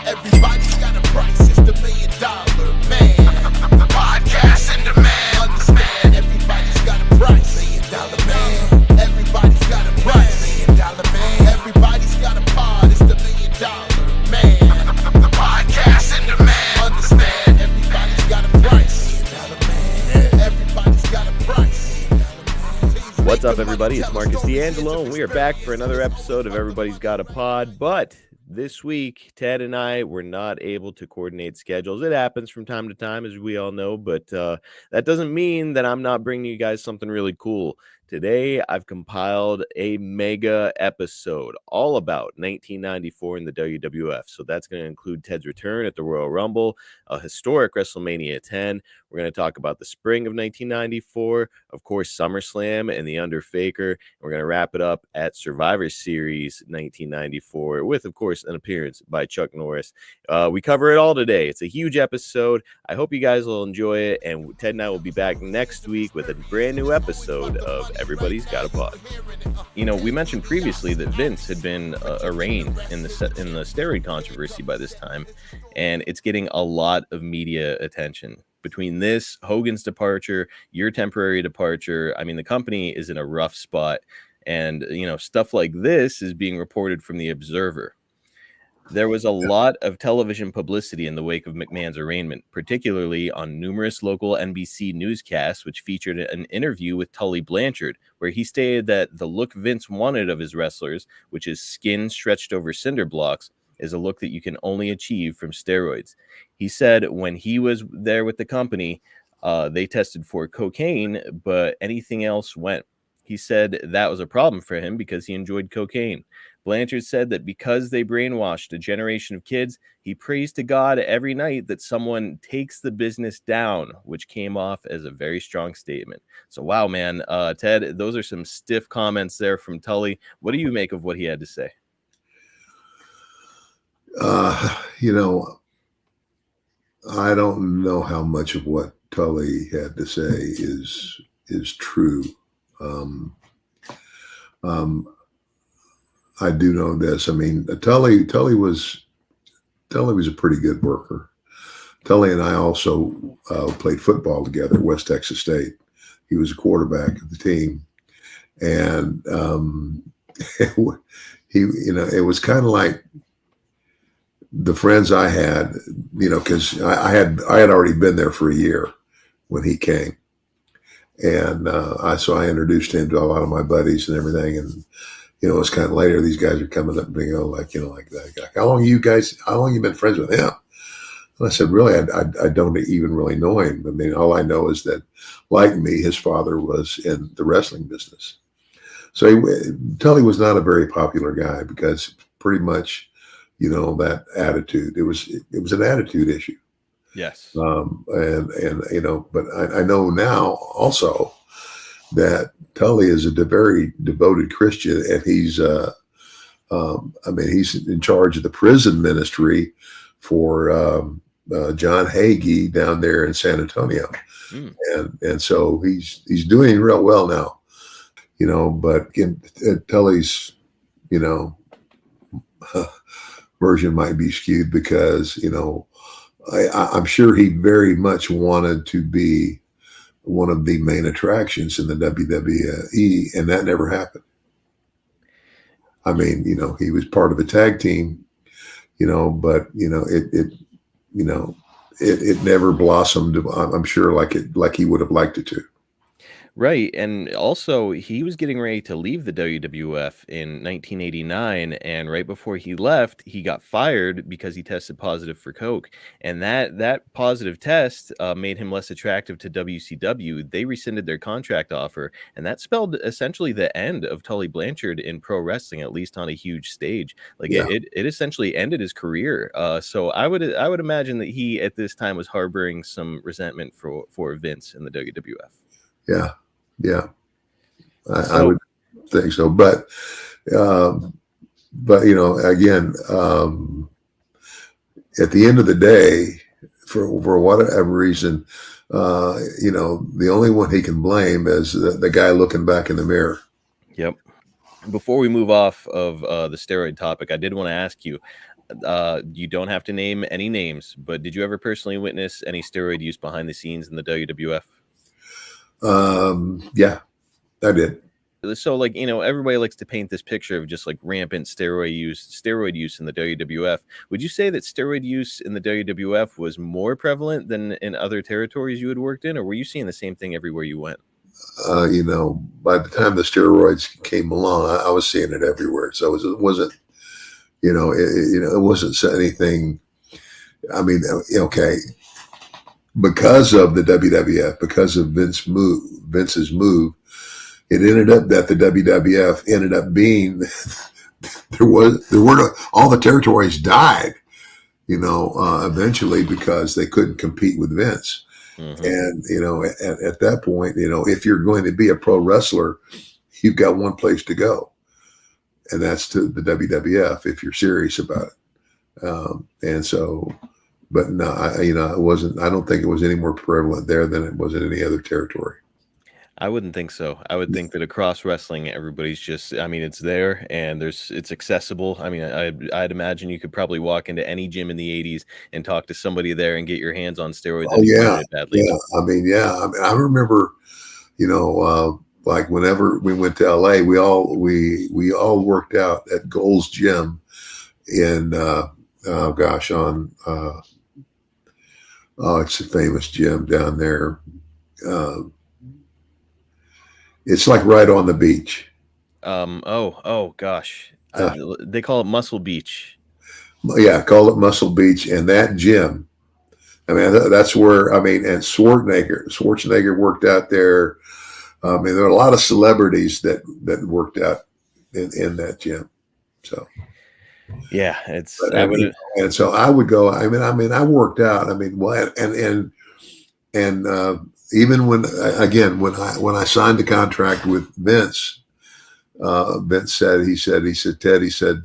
Everybody's got a price, it's the $1 million man. Podcast in demand. Understand, everybody's got a price. $1 million man. Everybody's got a price. $1 million man. Everybody's got a pod, it's the $1 million man. Podcast in demand. Understand, everybody's got a price. $1 million man. Everybody's got a price. What's up, everybody? It's Marcus D'Angelo, and we are back for another episode of Everybody's Got a Pod. But this week, Ted and I were not able to coordinate schedules. It happens from time to time, as we all know, but that doesn't mean that I'm not bringing you guys something really cool. Today, I've compiled a mega episode all about 1994 in the WWF. So that's going to include Ted's return at the Royal Rumble, a historic WrestleMania 10. We're going to talk about the spring of 1994, of course, SummerSlam and the Undertaker. We're going to wrap it up at Survivor Series 1994 with, of course, an appearance by Chuck Norris. We cover it all today. It's a huge episode. I hope you guys will enjoy it. And Ted and I will be back next week with a brand new episode of Everybody's Got a Pod. You know, we mentioned previously that Vince had been arraigned in the steroid controversy by this time, and it's getting a lot of media attention. Between this, Hogan's departure, your temporary departure, I mean, the company is in a rough spot, and, you know, stuff like this is being reported from the Observer. There was a lot of television publicity in the wake of McMahon's arraignment, particularly on numerous local NBC newscasts, which featured an interview with Tully Blanchard, where he stated that the look Vince wanted of his wrestlers, which is skin stretched over cinder blocks, is a look that you can only achieve from steroids. He said when he was there with the company, they tested for cocaine, but anything else went. He said that was a problem for him because he enjoyed cocaine. Blanchard said that because they brainwashed a generation of kids, he prays to God every night that someone takes the business down, which came off as a very strong statement. So, wow, man, Ted, those are some stiff comments there from Tully. What do you make of what he had to say? You know, I don't know how much of what Tully had to say is true. I do know this. I mean, Tully was a pretty good worker. Tully and I also played football together at West Texas State. He was a quarterback of the team, and it was kind of like the friends I had, you know, because I had already been there for a year when he came, and so I introduced him to a lot of my buddies and everything, and you know, it's kind of later. These guys are coming up and being like that. How long you been friends with him? And I said, really, I don't even really know him. I mean, all I know is that, like me, his father was in the wrestling business. So Tully was not a very popular guy because pretty much, you know, that attitude. It was an attitude issue. Yes. And you know, but I know now also that Tully is a very devoted Christian, and he's he's in charge of the prison ministry for John Hagee down there in San Antonio, and so he's doing real well now, you know. But again, Tully's, you know, version might be skewed because, you know, I'm sure he very much wanted to be one of the main attractions in the WWE, and that never happened. I mean, you know, he was part of a tag team, you know, but you know, it never blossomed. I'm sure like he would have liked it to. Right. And also, he was getting ready to leave the WWF in 1989. And right before he left, he got fired because he tested positive for coke. And that positive test made him less attractive to WCW. They rescinded their contract offer. And that spelled essentially the end of Tully Blanchard in pro wrestling, at least on a huge stage. Like it essentially ended his career. So I would imagine that he at this time was harboring some resentment for Vince in the WWF. Yeah, I would think so. But you know, again, at the end of the day, for whatever reason, you know, the only one he can blame is the guy looking back in the mirror. Yep. Before we move off of the steroid topic, I did want to ask you. You don't have to name any names, but did you ever personally witness any steroid use behind the scenes in the WWF? Yeah, I did. So, like, everybody likes to paint this picture of just like rampant steroid use in the WWF. Would you say that steroid use in the WWF was more prevalent than in other territories you had worked in, or were you seeing the same thing everywhere you went? By the time the steroids came along, I was seeing it everywhere. So it wasn't, it wasn't anything. I mean, okay, because of the WWF, because of Vince's move, it ended up that the WWF ended up being there weren't all the territories died, eventually because they couldn't compete with Vince. Mm-hmm. And at that point, if you're going to be a pro wrestler, you've got one place to go, and that's to the WWF if you're serious about it. And so, but no, it wasn't. I don't think it was any more prevalent there than it was in any other territory. I wouldn't think so. I would think that across wrestling, everybody's just, I mean, it's there and it's accessible. I mean, I'd imagine you could probably walk into any gym in the 80s and talk to somebody there and get your hands on steroids. Oh, if you yeah. wanted it badly. Yeah. I mean, I remember, like whenever we went to LA, we all worked out at Gold's Gym in, it's a famous gym down there. It's like right on the beach. Oh gosh. They call it Muscle Beach. Yeah, call it Muscle Beach. And that gym, I mean, that's where, and Schwarzenegger worked out there. I mean, there are a lot of celebrities that worked out in that gym. So, yeah, and so I would go. I mean, I worked out. I mean, well, and even when I signed the contract with Vince, Vince said, Ted, he said,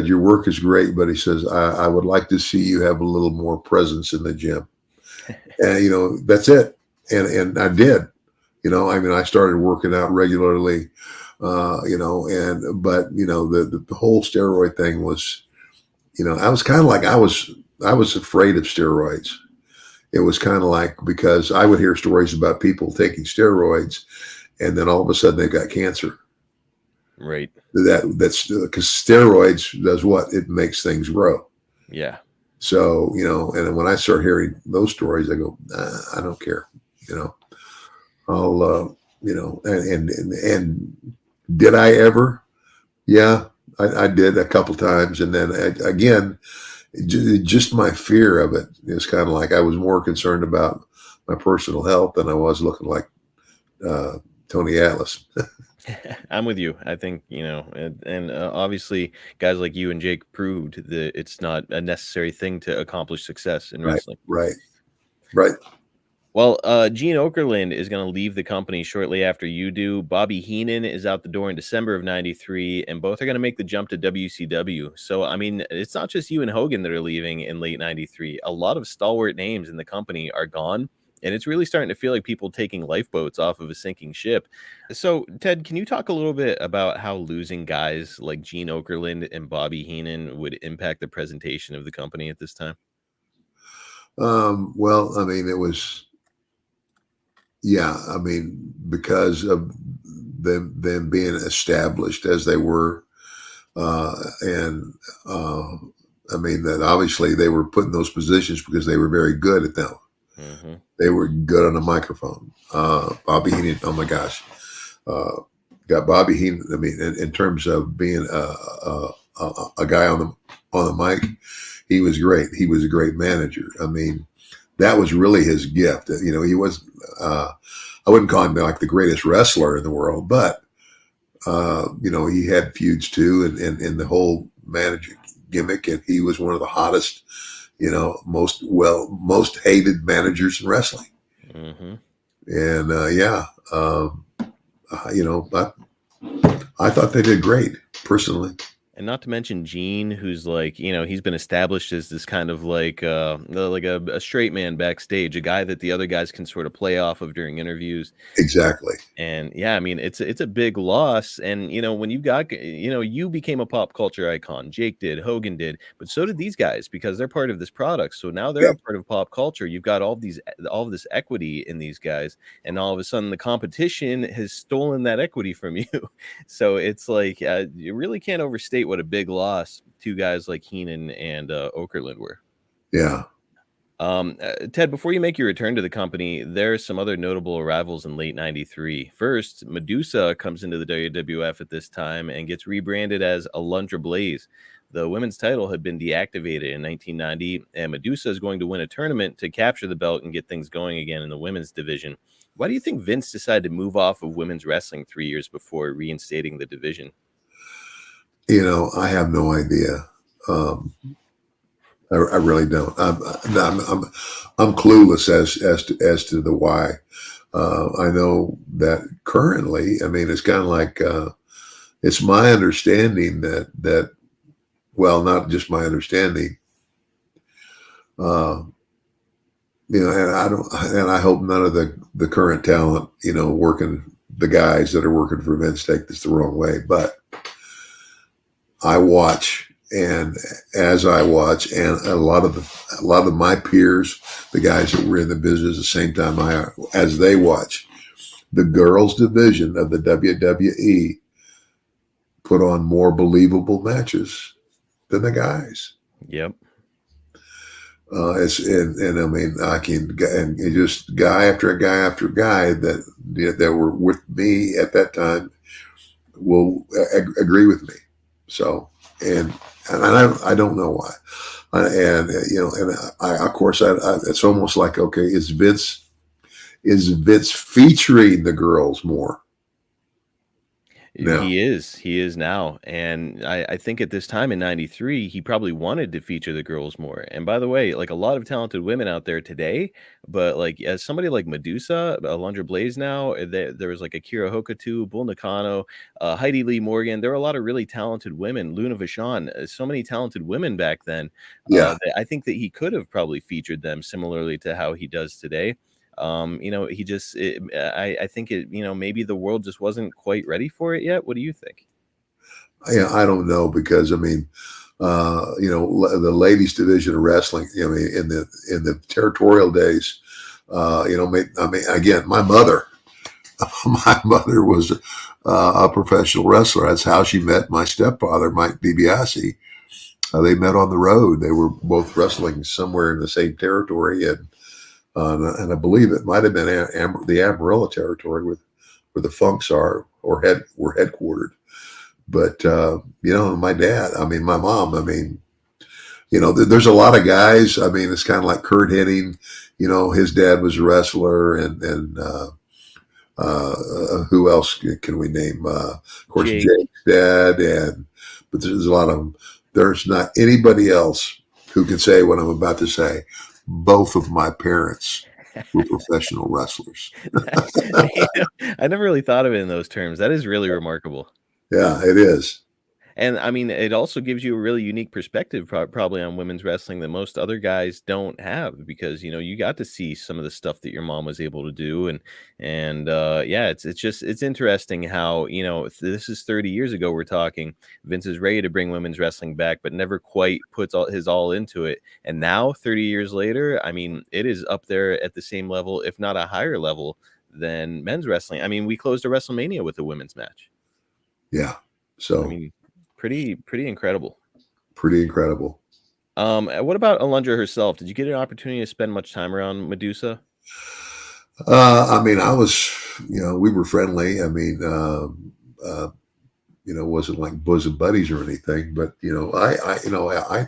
your work is great, but he says, I would like to see you have a little more presence in the gym. And, that's it. And I did, I started working out regularly, but the whole steroid thing was, I was kind of like, I was afraid of steroids. It was kind of like, because I would hear stories about people taking steroids and then all of a sudden they've got cancer. Right. That's because steroids does what? It makes things grow. Yeah. So, and when I start hearing those stories, I go, I don't care, I'll, and did I ever? Yeah, I did a couple times. And then again, just my fear of it is kind of like I was more concerned about my personal health than I was looking like Tony Atlas. I'm with you. I think, and obviously guys like you and Jake proved that it's not a necessary thing to accomplish success in wrestling. Right. Well, Gene Okerlund is going to leave the company shortly after you do. Bobby Heenan is out the door in December of '93, and both are going to make the jump to WCW. So, I mean, it's not just you and Hogan that are leaving in late '93. A lot of stalwart names in the company are gone, and it's really starting to feel like people taking lifeboats off of a sinking ship. So, Ted, can you talk a little bit about how losing guys like Gene Okerlund and Bobby Heenan would impact the presentation of the company at this time? Well, I mean, it was... Yeah, I mean, because of them being established as they were, I mean that obviously they were put in those positions because they were very good at them. Mm-hmm. They were good on the microphone. Bobby Heenan, oh my gosh, got Bobby Heenan. I mean, in terms of being a guy on the mic, he was great. He was a great manager. I mean, that was really his gift. He was, I wouldn't call him like the greatest wrestler in the world, but, he had feuds too and the whole manager gimmick. And he was one of the hottest, most hated managers in wrestling. Mm-hmm. And, I thought they did great personally. And not to mention Gene, who's like, he's been established as this kind of like a straight man backstage, a guy that the other guys can sort of play off of during interviews. Exactly. And yeah, I mean, it's a big loss. And when you became a pop culture icon. Jake did, Hogan did, but so did these guys because they're part of this product. So now they're Yeah. a part of pop culture. You've got all of this equity in these guys, and all of a sudden the competition has stolen that equity from you. So it's like you really can't overstate what a big loss two guys like Heenan and Okerlund were. Yeah. Ted, before you make your return to the company, there are some other notable arrivals in late '93. First, Medusa comes into the WWF at this time and gets rebranded as Alundra Blaze. The women's title had been deactivated in 1990, and Medusa is going to win a tournament to capture the belt and get things going again in the women's division. Why do you think Vince decided to move off of women's wrestling 3 years before reinstating the division? I have no idea. I really don't. I'm clueless as to the why. I know that currently, I mean, it's kind of like it's my understanding that well, not just my understanding. And I hope none of the current talent, the guys that are working for Vince take this the wrong way, but I watch. And as I watch, and a lot of my peers, the guys that were in the business at the same time as they watch, the girls division of the WWE put on more believable matches than the guys. Yep. I mean, and just guy after guy after guy that were with me at that time will agree with me. So, and I don't know why. Of course, it's almost like, okay, is Vince featuring the girls more? No. He is now. And I think at this time in 93, he probably wanted to feature the girls more. And by the way, like a lot of talented women out there today, but like as somebody like Medusa, Alundra Blaze now, there was like Akira Hokuto, Bull Nakano, Heidi Lee Morgan. There were a lot of really talented women, Luna Vachon, so many talented women back then. Yeah. That I think that he could have probably featured them similarly to how he does today. He just, I think it, maybe the world just wasn't quite ready for it yet. What do you think? Yeah, I don't know, because I mean, the ladies division of wrestling, in the territorial days, again, my mother was a professional wrestler. That's how she met my stepfather, Mike DiBiase. They met on the road. They were both wrestling somewhere in the same territory, and I believe it might have been the Amarillo territory where the Funks were headquartered. But my dad, my mom, there's a lot of guys. I mean, it's kind of like Kurt Hennig. His dad was a wrestler, and who else can we name? Of course, Jake's dad, but there's a lot of them. There's not anybody else who can say what I'm about to say. Both of my parents were professional wrestlers. I never really thought of it in those terms. That is really remarkable. Yeah, it is. And I mean, it also gives you a really unique perspective probably on women's wrestling that most other guys don't have, because you got to see some of the stuff that your mom was able to do, and yeah, it's interesting how this is 30 years ago we're talking. Vince is ready to bring women's wrestling back, but never quite puts his all into it. And now 30 years later, I mean, it is up there at the same level, if not a higher level, than men's wrestling. I mean, we closed a WrestleMania with a women's match. Yeah. So I mean, pretty incredible. Pretty incredible. What about Alundra herself? Did you get an opportunity to spend much time around Medusa? I was, we were friendly. Wasn't like bosom buddies or anything, but I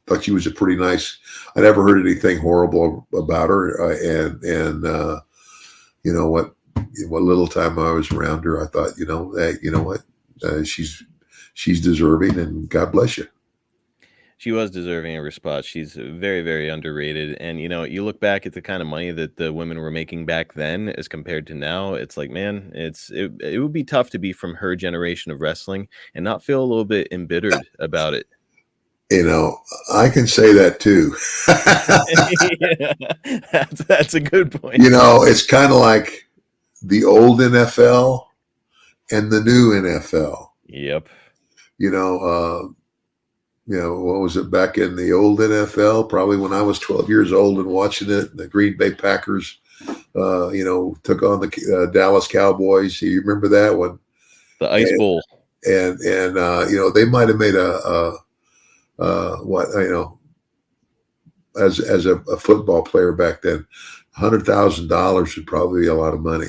thought she was a pretty nice. I never heard anything horrible about her, and what little time I was around her, I thought, hey, she's deserving, and God bless you. She was deserving of her spot. She's very, very underrated. And you look back at the kind of money that the women were making back then as compared to now. It's like, man, it would be tough to be from her generation of wrestling and not feel a little bit embittered about it. I can say that too. Yeah, that's a good point. It's kind of like the old NFL and the new NFL. Yep. What was it back in the old NFL? Probably when I was 12 years old and watching it, the Green Bay Packers, took on the Dallas Cowboys. You remember that one? The Ice Bowl. And they might have made as a football player back then, $100,000 would probably be a lot of money.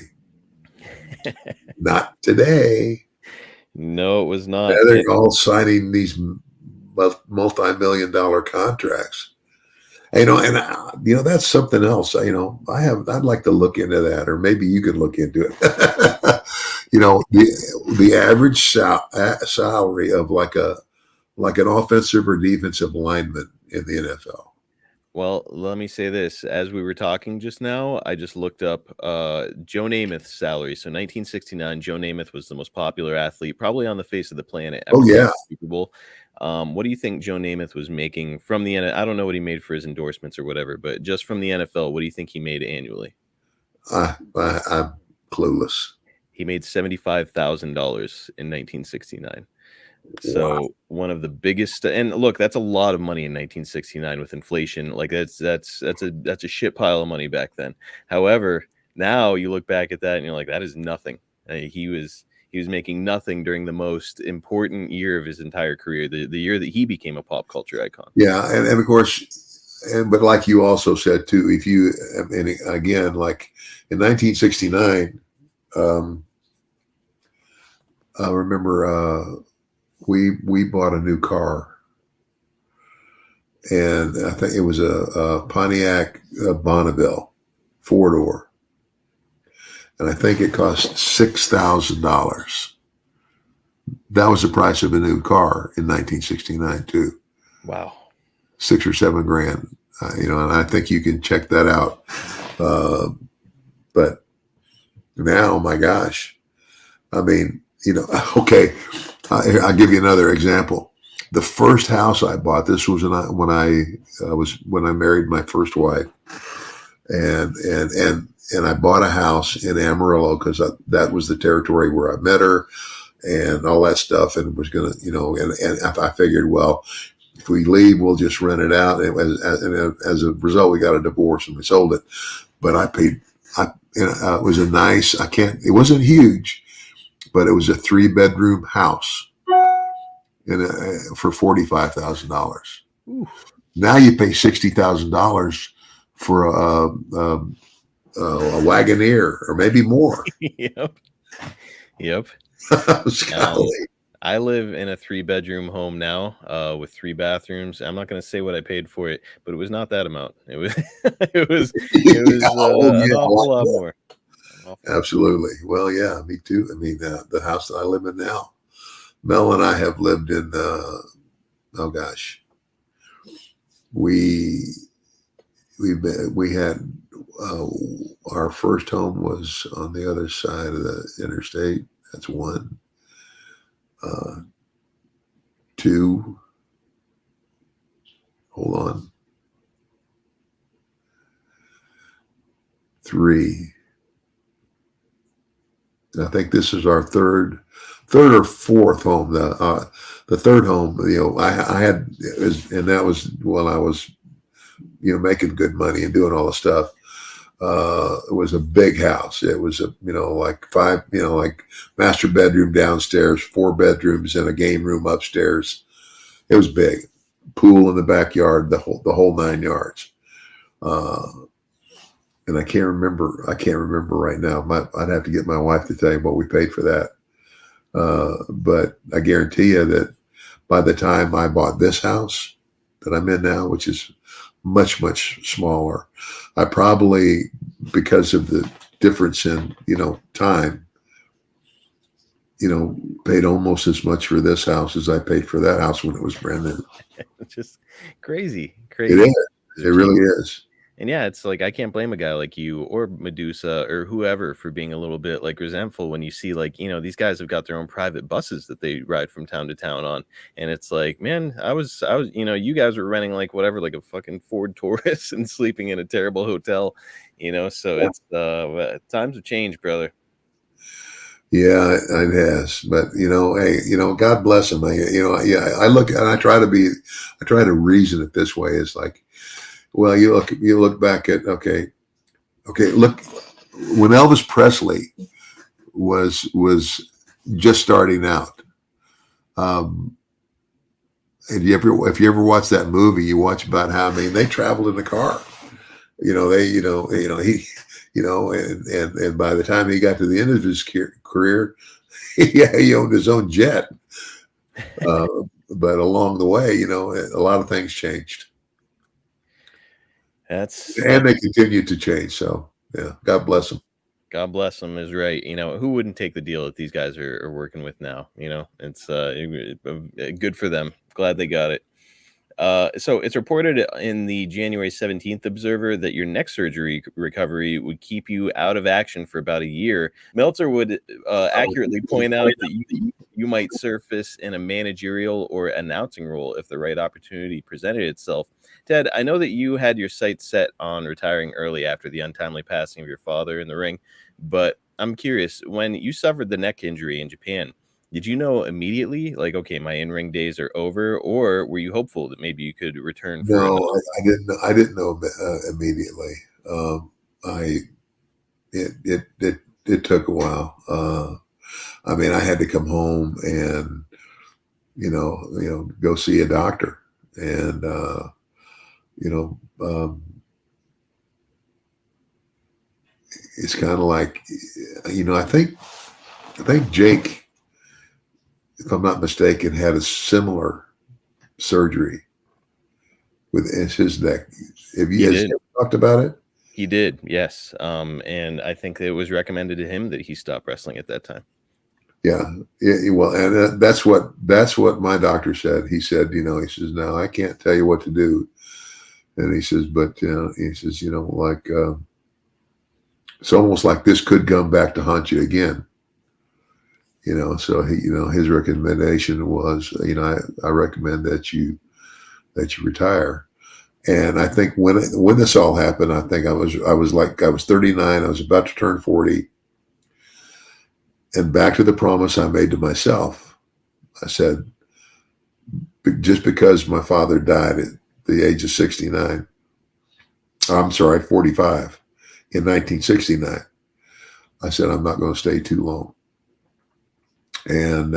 Not today. No, it was not. They're all signing these multi-million-dollar contracts. That's something else. I'd like to look into that, or maybe you could look into it. The average salary of like an offensive or defensive lineman in the NFL. Well, let me say this. As we were talking just now, I just looked up Joe Namath's salary. So 1969, Joe Namath was the most popular athlete probably on the face of the planet. Oh, yeah. Super Bowl. What do you think Joe Namath was making from the NFL? I don't know what he made for his endorsements or whatever, but just from the NFL, what do you think he made annually? I'm clueless. He made $75,000 in 1969. So wow. One of the biggest, and look, that's a lot of money in 1969 with inflation. Like that's a shit pile of money back then. However, now you look back at that and you're like, that is nothing. He was making nothing during the most important year of his entire career, the year that he became a pop culture icon. Yeah, and of course, but like you also said too, and again, like in 1969, I remember we bought a new car, and I think it was a Pontiac Bonneville 4-door, and I think it cost $6,000. That was the price of a new car in 1969 too. Wow, $6 or $7 grand. And I think you can check that out. But now, my gosh, I mean, okay. I'll give you another example. The first house I bought, this was when I married my first wife, and I bought a house in Amarillo because that was the territory where I met her, and all that stuff, and was gonna, and I figured, well, if we leave, we'll just rent it out, and as a result, we got a divorce and we sold it. But it was a nice. It wasn't huge, but it was a 3-bedroom house for $45,000. Now you pay $60,000 for a Wagoneer, or maybe more. Yep. I live in a 3-bedroom home now with 3 bathrooms. I'm not going to say what I paid for it, but it was not that amount. It was an awful lot more. Absolutely. Well, yeah, me too. I mean, the house that I live in now, Mel and I have lived in, we had, our first home was on the other side of the interstate. That's one. 2, hold on. 3. I think this is our third or fourth home. The third home, I had, and that was when I was, making good money and doing all the stuff. It was a big house. It was like 5, like master bedroom downstairs, 4 bedrooms, and a game room upstairs. It was big. Pool in the backyard, the whole 9 yards. And I can't remember right now. I'd have to get my wife to tell you what we paid for that. But I guarantee you that by the time I bought this house that I'm in now, which is much, much smaller, I probably, because of the difference in, time, paid almost as much for this house as I paid for that house when it was brand new. It's just crazy. It is. It really is. And yeah, it's like I can't blame a guy like you or Medusa or whoever for being a little bit like resentful when you see like, these guys have got their own private buses that they ride from town to town on. And it's like, man, I was, you guys were renting like whatever, like a fucking Ford Taurus and sleeping in a terrible hotel, so it's times have changed, brother. Yeah, it has. But hey, God bless him. I look and I try to reason it this way. It's like, well, you look back at look, when Elvis Presley was just starting out. And if you ever watch that movie, you watch about how they traveled in the car. And by the time he got to the end of his career, he owned his own jet. But along the way, a lot of things changed. And they continue to change. So yeah, God bless them. God bless them is right. Who wouldn't take the deal that these guys are working with now? It's good for them. Glad they got it. So it's reported in the January 17th Observer that your neck surgery recovery would keep you out of action for about a year. Meltzer would accurately point out that you might surface in a managerial or announcing role if the right opportunity presented itself. Ted, I know that you had your sights set on retiring early after the untimely passing of your father in the ring, but I'm curious, when you suffered the neck injury in Japan, did you know immediately, like, okay, my in-ring days are over, or were you hopeful that maybe you could return? No, I didn't. I didn't know immediately. It took a while. I had to come home and go see a doctor, and it's kind of like I think Jake, if I'm not mistaken, had a similar surgery with his neck. Have you guys talked about it? He did, yes. And I think it was recommended to him that he stop wrestling at that time. Yeah. Well, and that's what my doctor said. He said, he says, now I can't tell you what to do. And he says, but he says, like it's almost like this could come back to haunt you again. So he, his recommendation was, I recommend that you retire. And I think when this all happened, I think I was 39. I was about to turn 40. And back to the promise I made to myself, I said, just because my father died at the age of 45 in 1969, I said, I'm not going to stay too long. And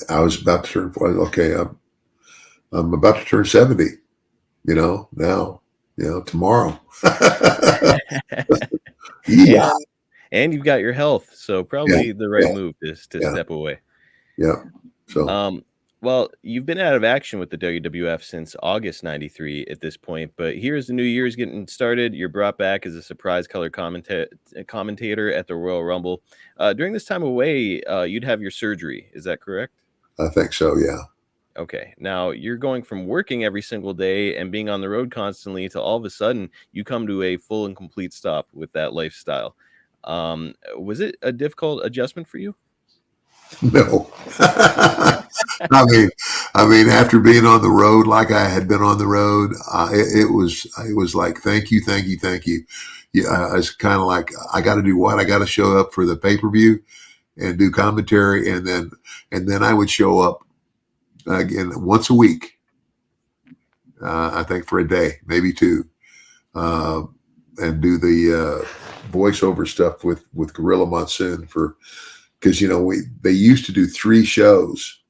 I was about to turn 40. Okay, I'm about to turn 70, now, tomorrow. Yeah. And you've got your health, so probably the right move is to step away. Yeah. So, well, you've been out of action with the WWF since August '93 at this point, but here's the new year's getting started. You're brought back as a surprise color commentator at the Royal Rumble. During this time away, you'd have your surgery. Is that correct? I think so, yeah. Okay. Now you're going from working every single day and being on the road constantly to all of a sudden you come to a full and complete stop with that lifestyle. Was it a difficult adjustment for you? No. I mean, after being on the road, like I had been on the road, it was like, thank you. Yeah, it's kind of like, I got to do what? I got to show up for the pay-per-view and do commentary. And then I would show up again once a week. I think for a day, maybe two, and do the voiceover stuff with Gorilla Monsoon because they used to do 3 shows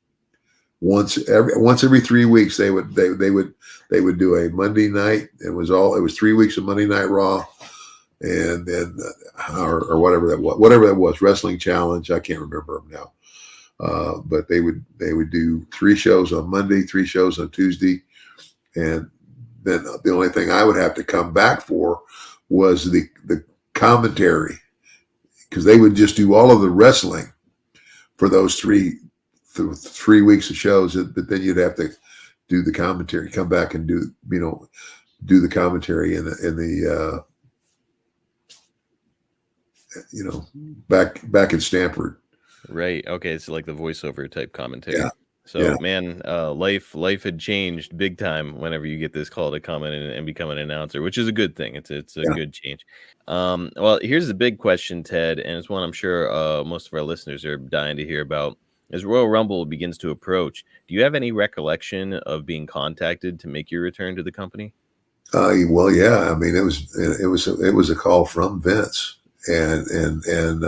once every 3 weeks. They would do a Monday night. It was 3 weeks of Monday Night Raw, and then or whatever that was, Wrestling Challenge. I can't remember them now, but they would do 3 shows on Monday, 3 shows on Tuesday, and then the only thing I would have to come back for was the commentary, because they would just do all of the wrestling for those 3 weeks of shows. But then you'd have to do the commentary, come back and do the commentary in the back in Stanford. Right. Okay. It's like the voiceover type commentary. Yeah. So, Yeah. man, life had changed big time whenever you get this call to come in and become an announcer, which is a good thing. It's a good change. Well, here's the big question, Ted, and it's one I'm sure most of our listeners are dying to hear about. As Royal Rumble begins to approach, do you have any recollection of being contacted to make your return to the company? Well, yeah. I mean, it was a call from Vince and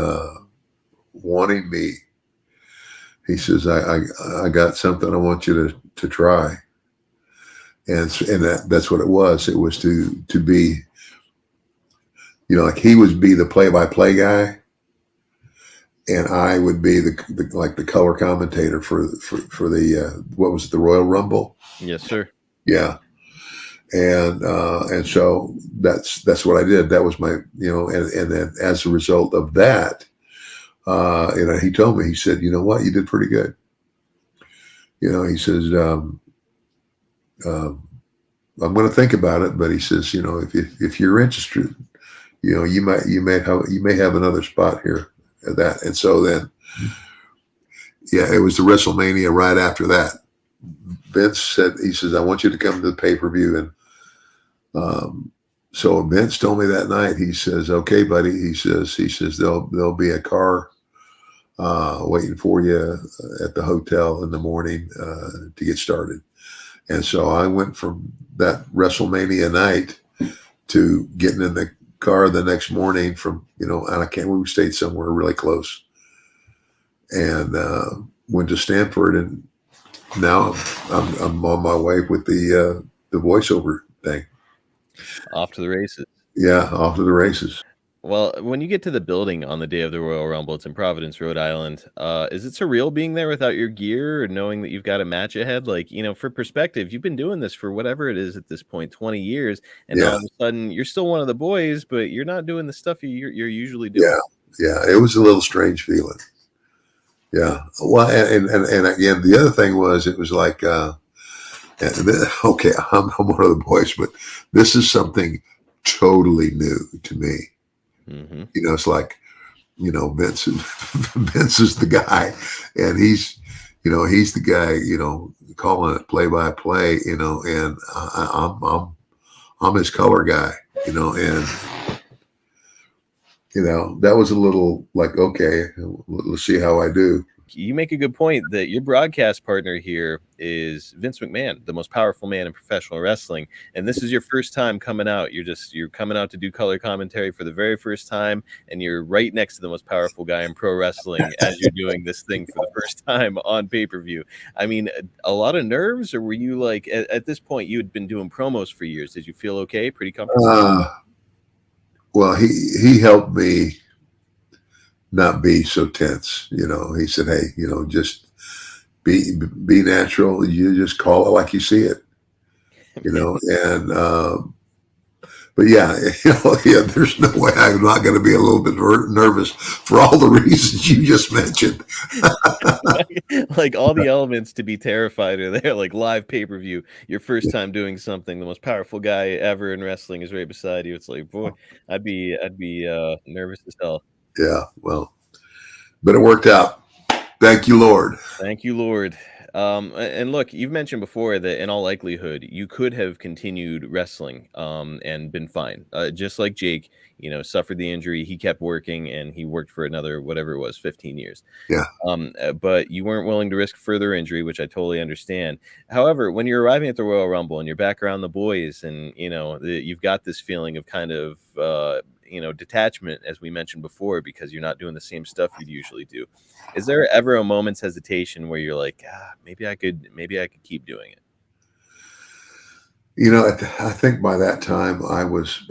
wanting me. He says, I got something I want you to try. And that's what it was. It was to be, like he would be the play-by-play guy, and I would be the color commentator for the what was it, the Royal Rumble? Yes, sir. Yeah. And so that's what I did. That was my, and then as a result of that, he told me, he said, you know what, you did pretty good. He says, I'm going to think about it, but he says, if you're interested, you may have another spot here at that. And so then, it was the WrestleMania right after that. Vince said, he says, I want you to come to the pay-per-view. And so Vince told me that night, he says, okay, buddy. He says, there'll be a car waiting for you at the hotel in the morning to get started. And so I went from that WrestleMania night to getting in the car the next morning from, and we stayed somewhere really close, and went to Stanford, and now I'm on my way with the voiceover thing. Off to the races. Yeah, off to the races. Well, when you get to the building on the day of the Royal Rumble, it's in Providence, Rhode Island. Is it surreal being there without your gear or knowing that you've got a match ahead? Like, for perspective, you've been doing this for whatever it is at this point, 20 years, and all of a sudden you're still one of the boys, but you're not doing the stuff you're usually doing. Yeah, it was a little strange feeling. Yeah. Well, and again, the other thing was, it was like, okay, I'm one of the boys, but this is something totally new to me. Mm-hmm. It's like, Vince is the guy, and he's the guy, calling it play by play, and I'm his color guy, and that was a little like, okay, let's see how I do. You make a good point that your broadcast partner here is Vince McMahon, the most powerful man in professional wrestling. And this is your first time coming out. You're coming out to do color commentary for the very first time. And you're right next to the most powerful guy in pro wrestling as you're doing this thing for the first time on pay-per-view. I mean, a lot of nerves, or were you like, at this point, you had been doing promos for years. Did you feel okay? Pretty comfortable? Well, he helped me not be so tense. He said, hey, just be natural. You just call it like you see it, and, but there's no way I'm not going to be a little bit nervous for all the reasons you just mentioned. like all the elements to be terrified are there, like live pay-per-view, your first time doing something, the most powerful guy ever in wrestling is right beside you. It's like, boy, I'd be nervous as hell. Yeah, well, but it worked out. Thank you, Lord. Thank you, Lord. And look, you've mentioned before that in all likelihood, you could have continued wrestling and been fine. Just like Jake, suffered the injury. He kept working, and he worked for another, whatever it was, 15 years. Yeah. But you weren't willing to risk further injury, which I totally understand. However, when you're arriving at the Royal Rumble and you're back around the boys, and, you've got this feeling of kind of, detachment, as we mentioned before, because you're not doing the same stuff you'd usually do. Is there ever a moment's hesitation where you're like, maybe I could keep doing it? I think by that time I was,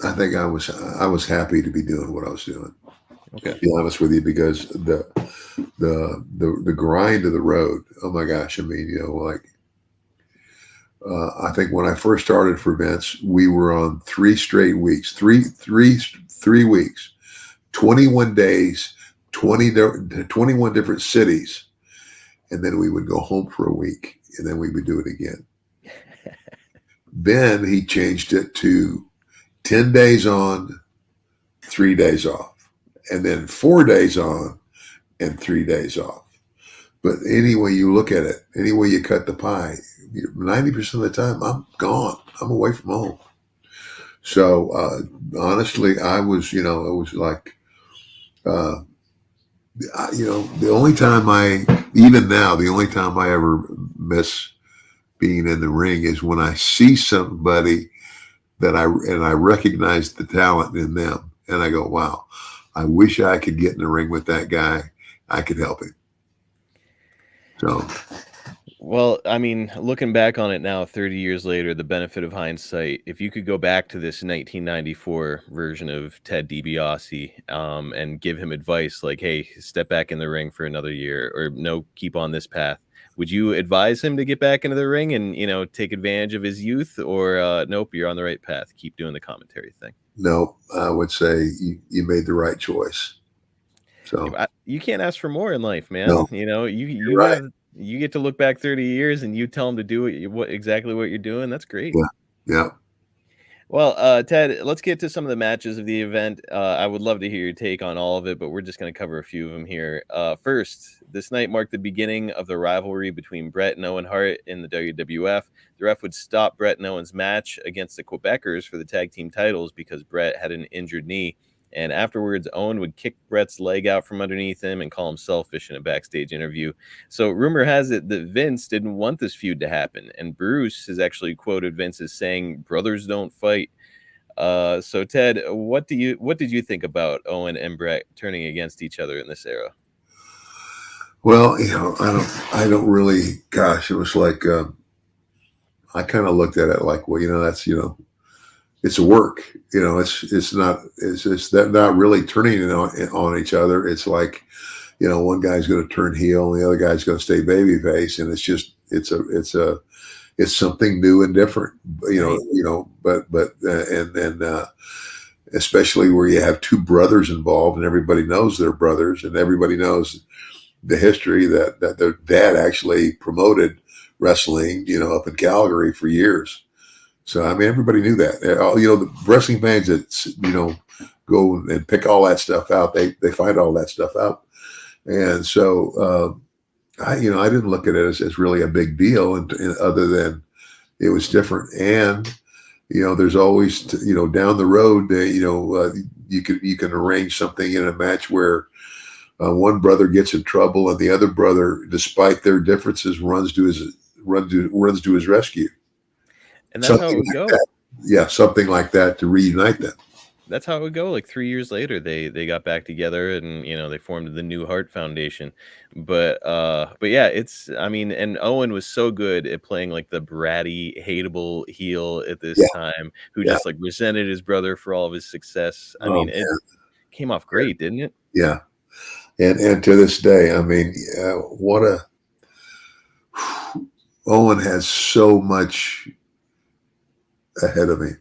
I was happy to be doing what I was doing. Okay. To be honest with you, because the grind of the road. Oh my gosh! I mean, I think when I first started for Vince, we were on 3 straight weeks, three weeks, 21 days, 21 different cities. And then we would go home for a week, and then we would do it again. Then he changed it to 10 days on, 3 days off, and then 4 days on and 3 days off. But any way you look at it, any way you cut the pie, 90% of the time I'm gone. I'm away from home. So honestly, I was, it was like, the only time even now, the only time I ever miss being in the ring is when I see somebody that I recognize the talent in them, and I go, wow, I wish I could get in the ring with that guy. I could help him. So, well, I mean, looking back on it now, 30 years later, the benefit of hindsight, if you could go back to this 1994 version of Ted DiBiase and give him advice like, hey, step back in the ring for another year, or no, keep on this path, would you advise him to get back into the ring and, take advantage of his youth, or nope, you're on the right path, keep doing the commentary thing? No, I would say you made the right choice. So you can't ask for more in life, man. No, you right. you get to look back 30 years and you tell him to do exactly what you're doing. That's great. Yeah. Well, Ted, let's get to some of the matches of the event. I would love to hear your take on all of it, but we're just going to cover a few of them here. First, this night marked the beginning of the rivalry between Bret and Owen Hart in the WWF. The ref would stop Bret and Owen's match against the Quebecers for the tag team titles because Bret had an injured knee. And afterwards, Owen would kick Bret's leg out from underneath him and call him selfish in a backstage interview. So rumor has it that Vince didn't want this feud to happen. And Bruce has actually quoted Vince as saying, "Brothers don't fight." So Ted, what did you think about Owen and Bret turning against each other in this era? Well, I don't really, gosh, it was like, I kind of looked at it like, well, that's, it's a work, it's not really turning it on each other. It's like, one guy's going to turn heel and the other guy's going to stay babyface. And it's something new and different, but especially where you have two brothers involved and everybody knows they're brothers and everybody knows the history that their dad actually promoted wrestling, up in Calgary for years. So, I mean, everybody knew that. The wrestling fans that, go and pick all that stuff out, they find all that stuff out. And so, I didn't look at it as really a big deal, and other than it was different. And, there's always, down the road, you can arrange something in a match where one brother gets in trouble and the other brother, despite their differences, runs to his rescue. And that's how it would go. Yeah, something like that to reunite them. That's how it would go. Like 3 years later, they got back together and they formed the New Heart Foundation. But yeah, and Owen was so good at playing like the bratty, hateable heel at this time, who just like resented his brother for all of his success. I mean, it came off great, didn't it? Yeah, and to this day, I mean, Owen has so much ahead of me.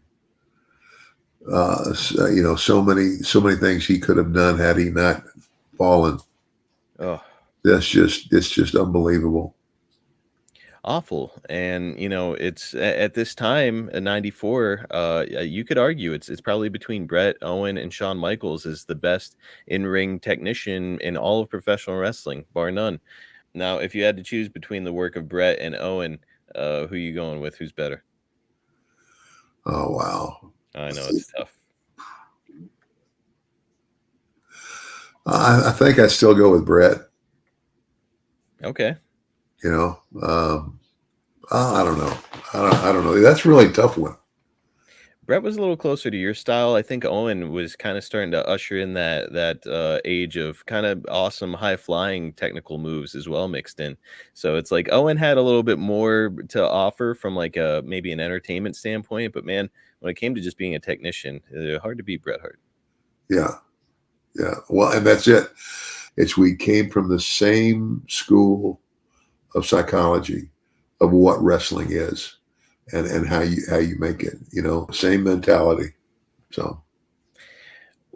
So many things he could have done had he not fallen. Oh, it's just unbelievable. Awful. And it's at this time in 94, you could argue it's probably between Bret, Owen, and Shawn Michaels is the best in-ring technician in all of professional wrestling, bar none. Now, if you had to choose between the work of Bret and Owen, who are you going with? Who's better? Oh, wow. I know it's tough. I think I'd still go with Bret. Okay. I don't know. I don't know. That's really a tough one. Bret was a little closer to your style. I think Owen was kind of starting to usher in that age of kind of awesome high flying technical moves as well mixed in. So it's like Owen had a little bit more to offer from like maybe an entertainment standpoint, but man, when it came to just being a technician, hard to beat Bret Hart. Yeah. Well, and that's it. We came from the same school of psychology of what wrestling is. And how you make it, same mentality. So,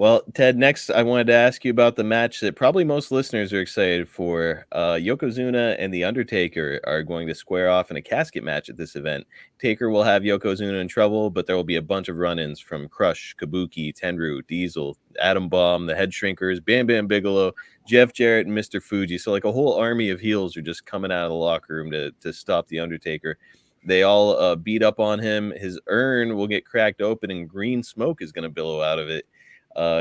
Well, Ted, next I wanted to ask you about the match that probably most listeners are excited for. Yokozuna and The Undertaker are going to square off in a casket match at this event. Taker will have Yokozuna in trouble, but there will be a bunch of run-ins from Crush, Kabuki, Tenryu, Diesel, Atom Bomb, the Head Shrinkers, Bam Bam Bigelow, Jeff Jarrett, and Mr. Fuji. So like a whole army of heels are just coming out of the locker room to stop The Undertaker. They all beat up on him. His urn will get cracked open and green smoke is going to billow out of it.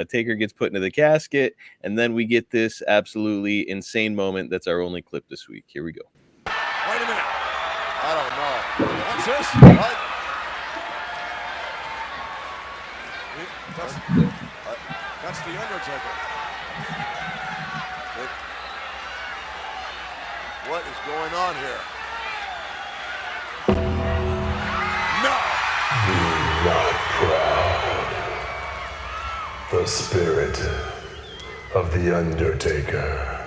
Taker gets put into the casket, and then we get this absolutely insane moment. That's our only clip this week. Here we go. Wait a minute. I don't know. What's this? What? That's the Undertaker. What is going on here? No! Be not proud. The spirit of the Undertaker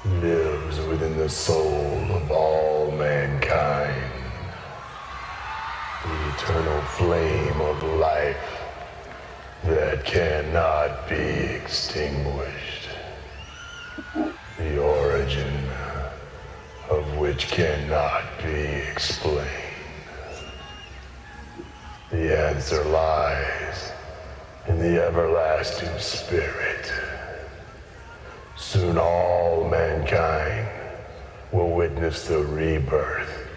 lives within the soul of all mankind. The eternal flame of life that cannot be extinguished. The origin of which cannot be explained. The answer lies in the everlasting spirit. Soon all mankind will witness the rebirth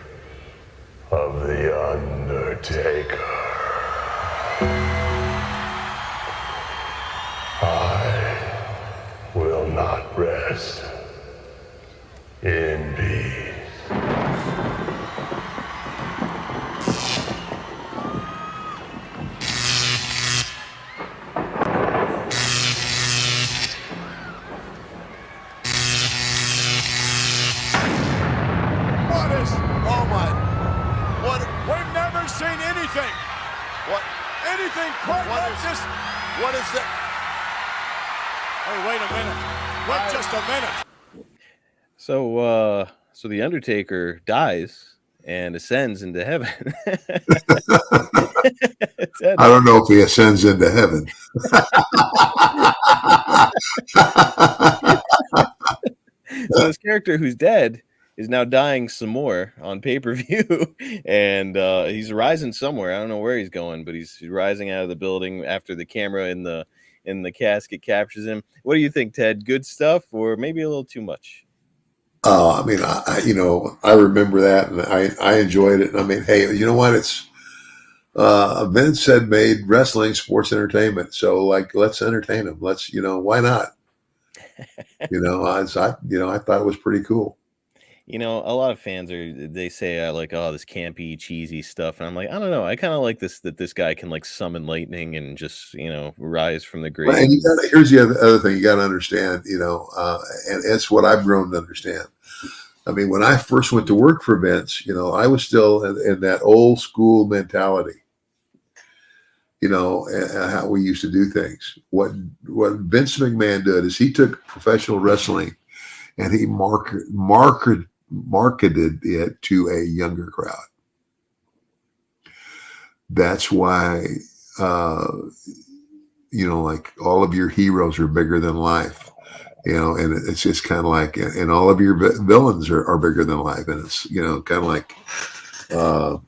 of the Undertaker. I will not rest in peace. Oh my! What? We've never seen anything. What? Anything quite like this? What is that? Hey, wait a minute! Wait just a minute! So the Undertaker dies and ascends into heaven. I don't know if he ascends into heaven. So this character who's dead is now dying some more on pay-per-view, and he's rising somewhere. I don't know where he's going, but he's rising out of the building after the camera in the casket captures him. What do you think, Ted? Good stuff, or maybe a little too much? I mean, I remember that, and I enjoyed it. I mean, hey, you know what? It's Vince had made wrestling sports entertainment, so like, let's entertain them. Let's, why not? I thought it was pretty cool. A lot of fans they say like, oh, this campy, cheesy stuff, and I'm like, I don't know. I kind of like that this guy can like summon lightning and just rise from the grave. And here's the other thing you got to understand, and it's what I've grown to understand. I mean, when I first went to work for Vince, I was still in that old school mentality. And how we used to do things. What Vince McMahon did is he took professional wrestling and he marketed it to a younger crowd. That's why, like all of your heroes are bigger than life, and it's just kind of like, and all of your villains are bigger than life. And it's, kind of like, I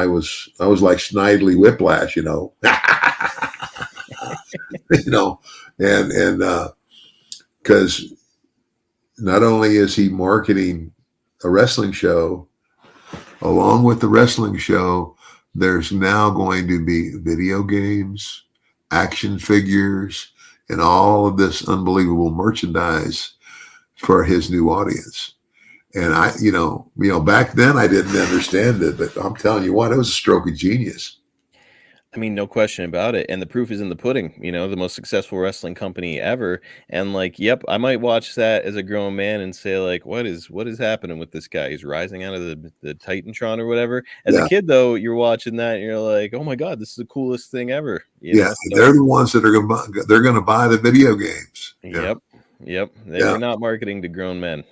was like Snidely Whiplash, and because not only is he marketing a wrestling show, along with the wrestling show, there's now going to be video games, action figures, and all of this unbelievable merchandise for his new audience. And I, back then I didn't understand it, but I'm telling you what, it was a stroke of genius. I mean, no question about it. And the proof is in the pudding, the most successful wrestling company ever. And like, yep, I might watch that as a grown man and say like, what is happening with this guy? He's rising out of the Titantron or whatever. As a kid, though, you're watching that and you're like, oh my God, this is the coolest thing ever. So, they're the ones that they're going to buy the video games. Yep. They were not marketing to grown men.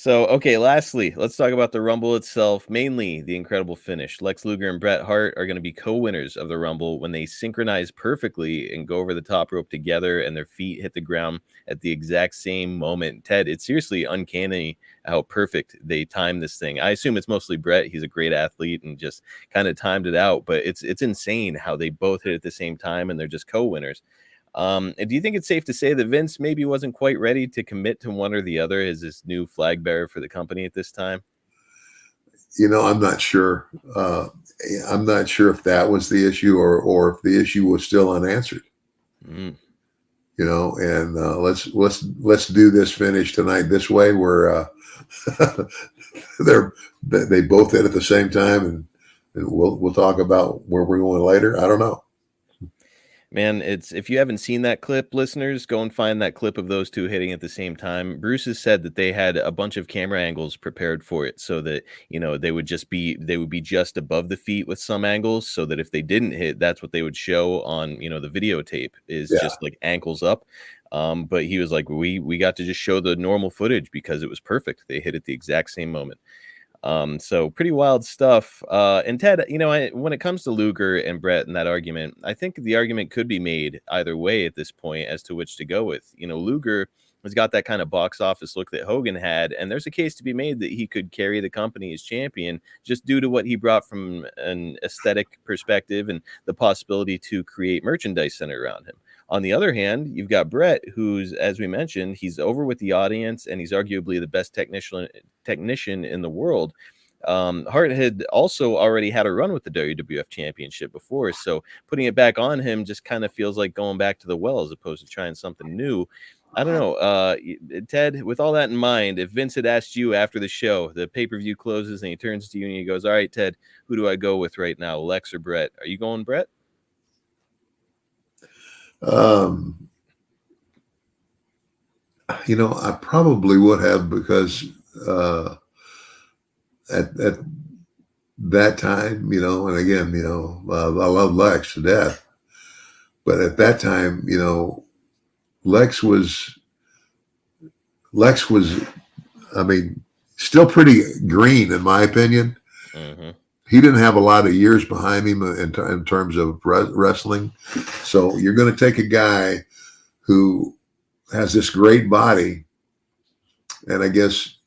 So, okay, lastly, let's talk about the Rumble itself, mainly the incredible finish. Lex Luger and Bret Hart are going to be co-winners of the Rumble when they synchronize perfectly and go over the top rope together and their feet hit the ground at the exact same moment. Ted, it's seriously uncanny how perfect they timed this thing. I assume it's mostly Bret. He's a great athlete and just kind of timed it out, but it's insane how they both hit at the same time and they're just co-winners. And do you think it's safe to say that Vince maybe wasn't quite ready to commit to one or the other as this new flag bearer for the company at this time? I'm not sure. I'm not sure if that was the issue or if the issue was still unanswered. Mm. And let's do this finish tonight this way where they both hit at the same time, and we'll talk about where we're going later. I don't know. Man, if you haven't seen that clip, listeners, go and find that clip of those two hitting at the same time. Bruce has said that they had a bunch of camera angles prepared for it so that, they would be just above the feet with some angles so that if they didn't hit, that's what they would show on, the videotape is just like ankles up. But he was like, we got to just show the normal footage because it was perfect. They hit at the exact same moment. So pretty wild stuff. And Ted, when it comes to Luger and Bret and that argument, I think the argument could be made either way at this point as to which to go with. Luger has got that kind of box office look that Hogan had, and there's a case to be made that he could carry the company as champion just due to what he brought from an aesthetic perspective and the possibility to create merchandise centered around him. On the other hand, you've got Bret, who's, as we mentioned, he's over with the audience, and he's arguably the best technician in the world. Hart had also already had a run with the WWF Championship before, so putting it back on him just kind of feels like going back to the well as opposed to trying something new. I don't know, Ted, with all that in mind, if Vince had asked you after the show, the pay-per-view closes and he turns to you and he goes, all right, Ted, who do I go with right now, Lex or Bret? Are you going Bret? I probably would have because at that time, and again, I love Lex to death, but at that time, Lex was, I mean, still pretty green in my opinion. Mm-hmm. He didn't have a lot of years behind him in terms of wrestling. So you're going to take a guy who has this great body, and I guess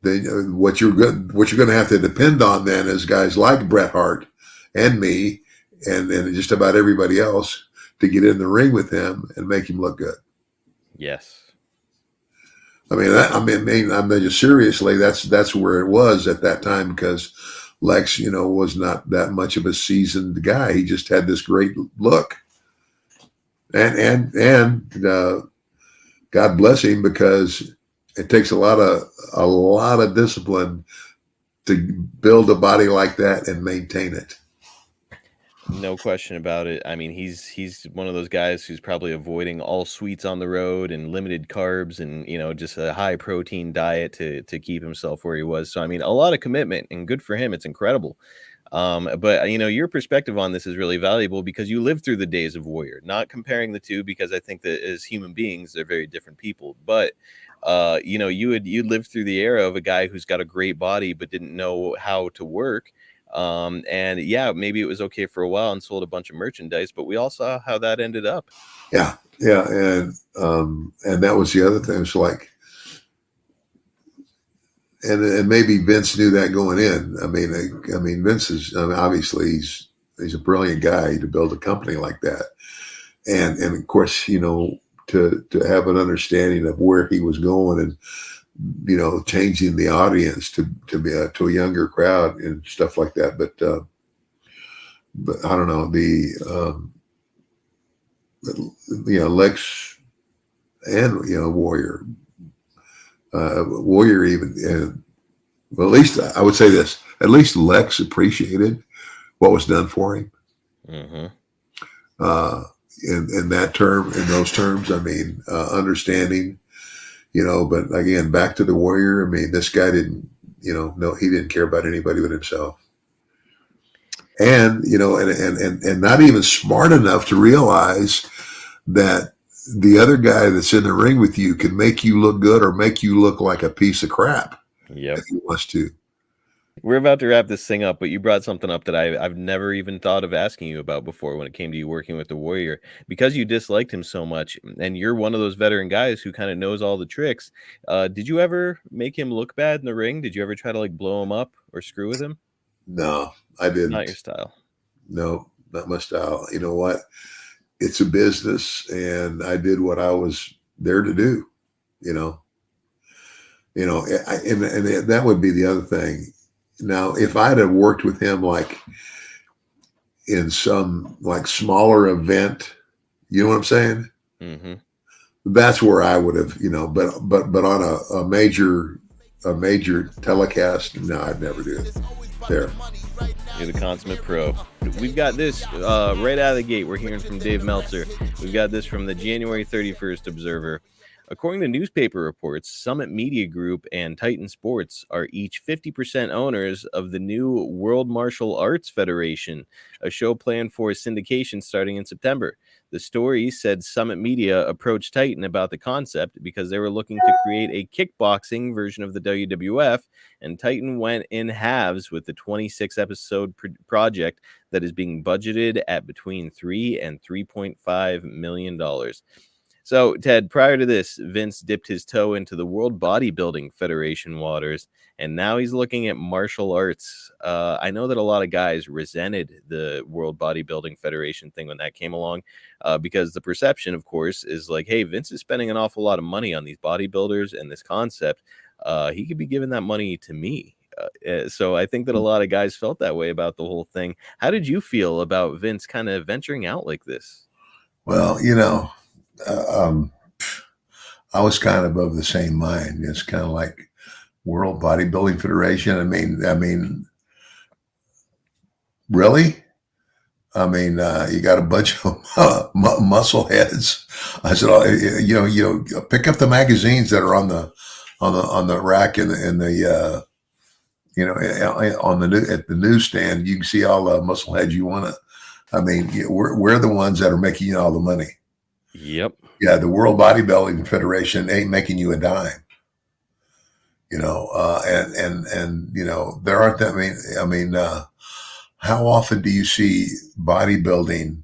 what you're going to have to depend on then is guys like Bret Hart and me and just about everybody else to get in the ring with him and make him look good. Yes. I mean, just seriously, that's where it was at that time because Lex, was not that much of a seasoned guy. He just had this great look, and God bless him because it takes a lot of discipline to build a body like that and maintain it. No question about it. I mean, he's one of those guys who's probably avoiding all sweets on the road and limited carbs and, just a high protein diet to keep himself where he was. So, I mean, a lot of commitment and good for him. It's incredible. But your perspective on this is really valuable because you lived through the days of Warrior, not comparing the two because I think that as human beings, they're very different people. But, you lived through the era of a guy who's got a great body, but didn't know how to work. And yeah, maybe it was okay for a while and sold a bunch of merchandise, but we all saw how that ended up. Yeah. And that was the other thing. It's like, and maybe Vince knew that going in. I mean, Vince is, obviously he's a brilliant guy to build a company like that. And of course, to have an understanding of where he was going and, changing the audience to be to a younger crowd and stuff like that. But I don't know Lex and Warrior even. Well, at least I would say this: at least Lex appreciated what was done for him. Mm-hmm. In those terms, I mean, understanding. But again, back to the Warrior. I mean, this guy didn't, no, he didn't care about anybody but himself. And, and not even smart enough to realize that the other guy that's in the ring with you can make you look good or make you look like a piece of crap Yep. if he wants to. We're about to wrap this thing up, but you brought something up that I've never even thought of asking you about before when it came to you working with the Warrior. Because you disliked him so much, and you're one of those veteran guys who kind of knows all the tricks. Did you ever make him look bad in the ring? Did you ever try to like blow him up or screw with him? No, I Not your didn't. style. No, not my style. You know what? It's a business, and I did what I was there to do. And that would be the other thing. Now, if I'd have worked with him like in some like smaller event, you know what I'm saying? Mm-hmm. That's where I would have, but on a major telecast, no, I'd never do it there. You're the consummate pro. We've got this right out of the gate. We're hearing from Dave Meltzer. We've got this from the January 31st Observer. According to newspaper reports, Summit Media Group and Titan Sports are each 50% owners of the new World Martial Arts Federation, a show planned for syndication starting in September. The story said Summit Media approached Titan about the concept because they were looking to create a kickboxing version of the WWF, and Titan went in halves with the 26-episode project that is being budgeted at between $3 and $3.5 million. So, Ted, prior to this, Vince dipped his toe into the World Bodybuilding Federation waters, and now he's looking at martial arts. I know that a lot of guys resented the World Bodybuilding Federation thing when that came along, because the perception, of course, is like, hey, Vince is spending an awful lot of money on these bodybuilders and this concept. He could be giving that money to me. So I think that a lot of guys felt that way about the whole thing. How did you feel about Vince kind of venturing out like this? Well, I was kind of of the same mind. It's kind of like World Bodybuilding Federation. I mean, really? You got a bunch of muscle heads. I said, pick up the magazines that are on the rack at the newsstand. You can see all the muscle heads you want to. We're the ones that are making all the money. Yep. Yeah, the World Bodybuilding Federation ain't making you a dime. There aren't that. How often do you see bodybuilding,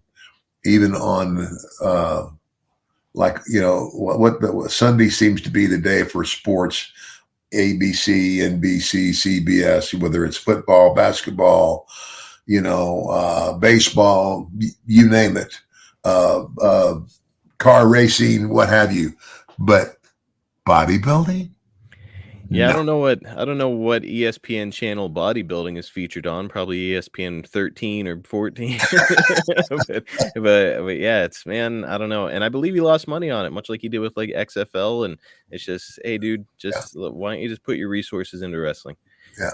even on what Sunday seems to be the day for sports, ABC, NBC, CBS, whether it's football, basketball, baseball, you name it, car racing, what have you, but bodybuilding? Yeah, No. I don't know what ESPN channel bodybuilding is featured on. Probably ESPN 13 or 14. but yeah, it's, man, I don't know. And I believe he lost money on it, much like he did with like XFL. And it's just, hey, dude, why don't you just put your resources into wrestling? Yeah.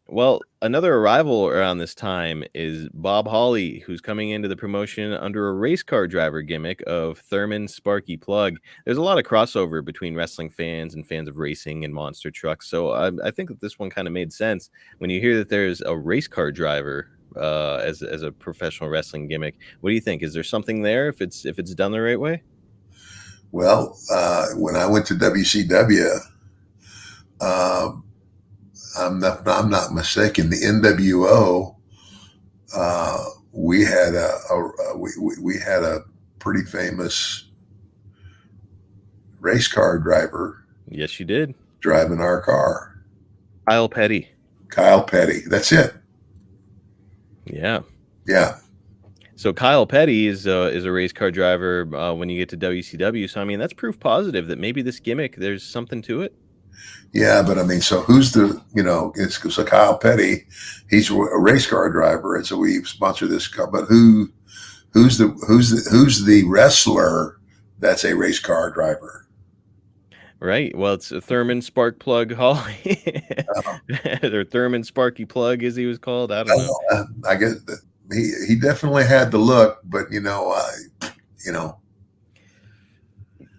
Well, another arrival around this time is Bob Holly, who's coming into the promotion under a race car driver gimmick of Thurman Sparky Plug. There's a lot of crossover between wrestling fans and fans of racing and monster trucks, so I think that this one kind of made sense when you hear that there's a race car driver as a professional wrestling gimmick. What do you think? Is there something there if it's done the right way? Well, when I went to WCW, I'm not mistaken, the NWO, we had a pretty famous race car driver. Yes, you did. Driving our car. Kyle Petty. That's it. Yeah. Yeah. So Kyle Petty is a race car driver when you get to WCW. So, I mean, that's proof positive that maybe this gimmick, there's something to it. Yeah, but so who's so Kyle Petty, he's a race car driver, and so we sponsor this car. But who's the wrestler that's a race car driver? Right. Well, it's a Thurman Spark Plug Holly, or Thurman Sparky Plug, as he was called. I don't know. I guess he definitely had the look, but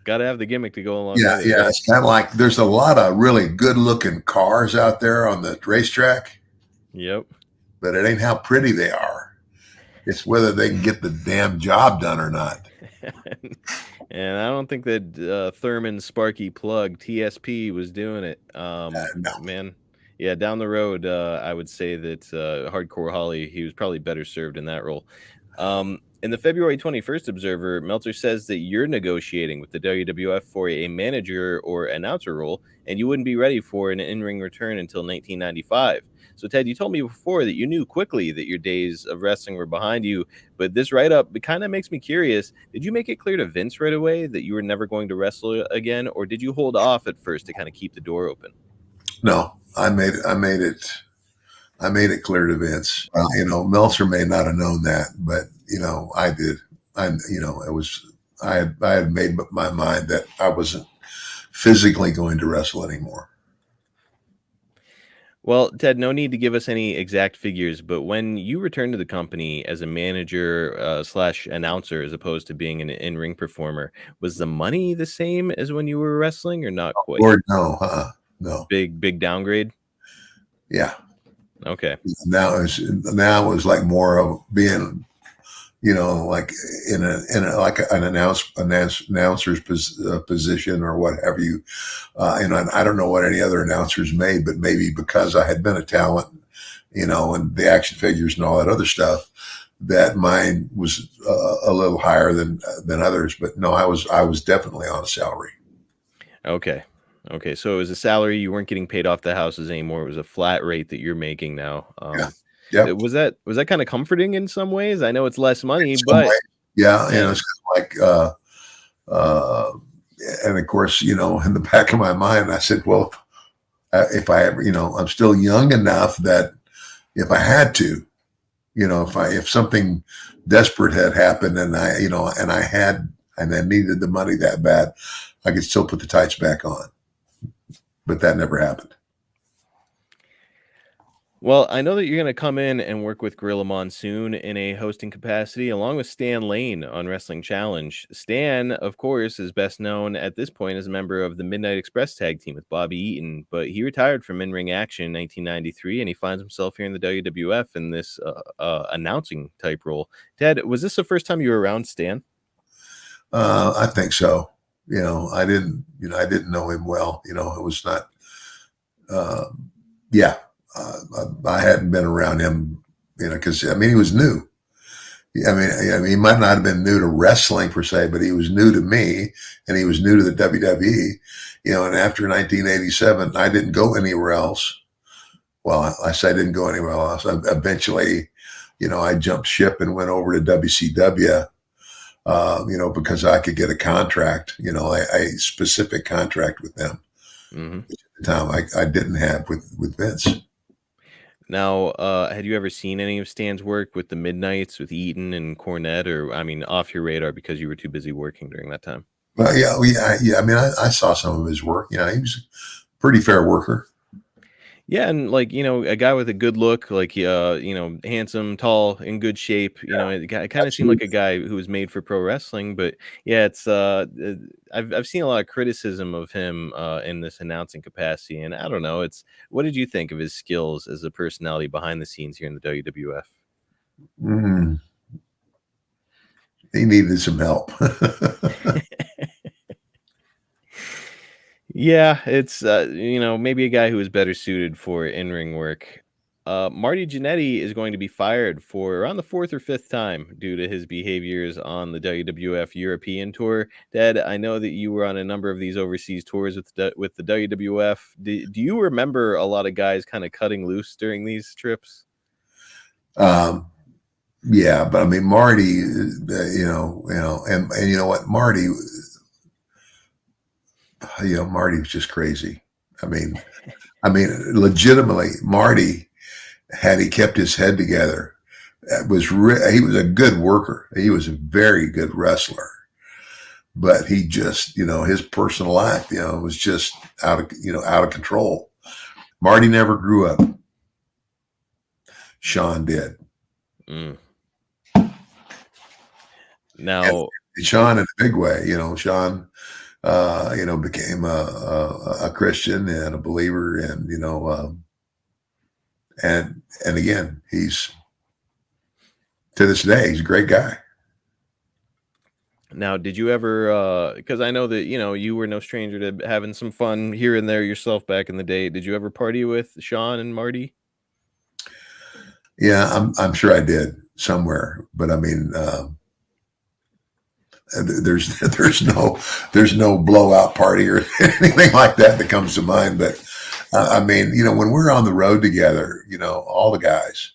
got to have the gimmick to go along. Yeah, with it. yeah. It's kind of like there's a lot of really good-looking cars out there on the racetrack. Yep. But it ain't how pretty they are. It's whether they can get the damn job done or not. And I don't think that Thurman Sparky Plug TSP was doing it. No. Man, yeah, down the road, I would say that Hardcore Holly, he was probably better served in that role. In the February 21st Observer, Meltzer says that you're negotiating with the WWF for a manager or announcer role, and you wouldn't be ready for an in-ring return until 1995. So, Ted, you told me before that you knew quickly that your days of wrestling were behind you, but this write-up, it kind of makes me curious. Did you make it clear to Vince right away that you were never going to wrestle again, or did you hold off at first to kind of keep the door open? No, I made it clear to Vince. Meltzer may not have known that, but I did. I had made my mind that I wasn't physically going to wrestle anymore. Well, Ted, no need to give us any exact figures, but when you returned to the company as a manager slash announcer, as opposed to being an in-ring performer, was the money the same as when you were wrestling, or not quite? Lord, no, no. Big downgrade. Yeah. Okay. Now it was like more of being, like in an announcer's position or what have you. And I don't know what any other announcers made, but maybe because I had been a talent, and the action figures and all that other stuff, that mine was a little higher than others. But no, I was definitely on a salary. Okay. So it was a salary. You weren't getting paid off the houses anymore. It was a flat rate that you're making now. Yeah. Was that kind of comforting in some ways? I know it's less money, but yeah, it's kind of like, and of course, in the back of my mind, I said, well, if I ever, I'm still young enough that if I had to, if something desperate had happened and I needed the money that bad, I could still put the tights back on. But that never happened. Well, I know that you're going to come in and work with Gorilla Monsoon in a hosting capacity, along with Stan Lane on Wrestling Challenge. Stan, of course, is best known at this point as a member of the Midnight Express tag team with Bobby Eaton, but he retired from in-ring action in 1993, and he finds himself here in the WWF in this announcing type role. Ted, was this the first time you were around Stan? I think so. I didn't know him well. It was not. I hadn't been around him, because he was new. He might not have been new to wrestling per se, but he was new to me, and he was new to the WWE. And after 1987, I didn't go anywhere else. Well, I say I didn't go anywhere else. Eventually, I jumped ship and went over to WCW. Because I could get a contract, a specific contract with them. Mm-hmm. Which at the time I didn't have with Vince. Now, had you ever seen any of Stan's work with the Midnights, with Eaton and Cornette, or off your radar because you were too busy working during that time? Well, yeah. I saw some of his work. He was a pretty fair worker. Yeah, and a guy with a good look, handsome, tall, in good shape. It kind of seemed like a guy who was made for pro wrestling. But yeah, it's I've seen a lot of criticism of him in this announcing capacity, and I don't know. What did you think of his skills as a personality behind the scenes here in the WWF? He needed some help. Yeah, it's maybe a guy who is better suited for in-ring work. Marty Jannetty is going to be fired for around the fourth or fifth time due to his behaviors on the WWF European tour. Dad, I know that you were on a number of these overseas tours with the WWF. Do you remember a lot of guys kind of cutting loose during these trips? Yeah, but Marty, and you know what, Marty was just crazy. Legitimately, Marty, had he kept his head together, he was a good worker. He was a very good wrestler, but he just, his personal life, was just out of control. Marty never grew up. Sean did. Now, and Sean in a big way, Sean, became a Christian and a believer, and and again, he's, to this day, he's a great guy. Now, did you ever, because I know that, you were no stranger to having some fun here and there yourself back in the day. Did you ever party with Sean and Marty? Yeah, I'm sure I did somewhere, but I mean, there's no blowout party or anything like that comes to mind. But I mean, when we're on the road together, all the guys,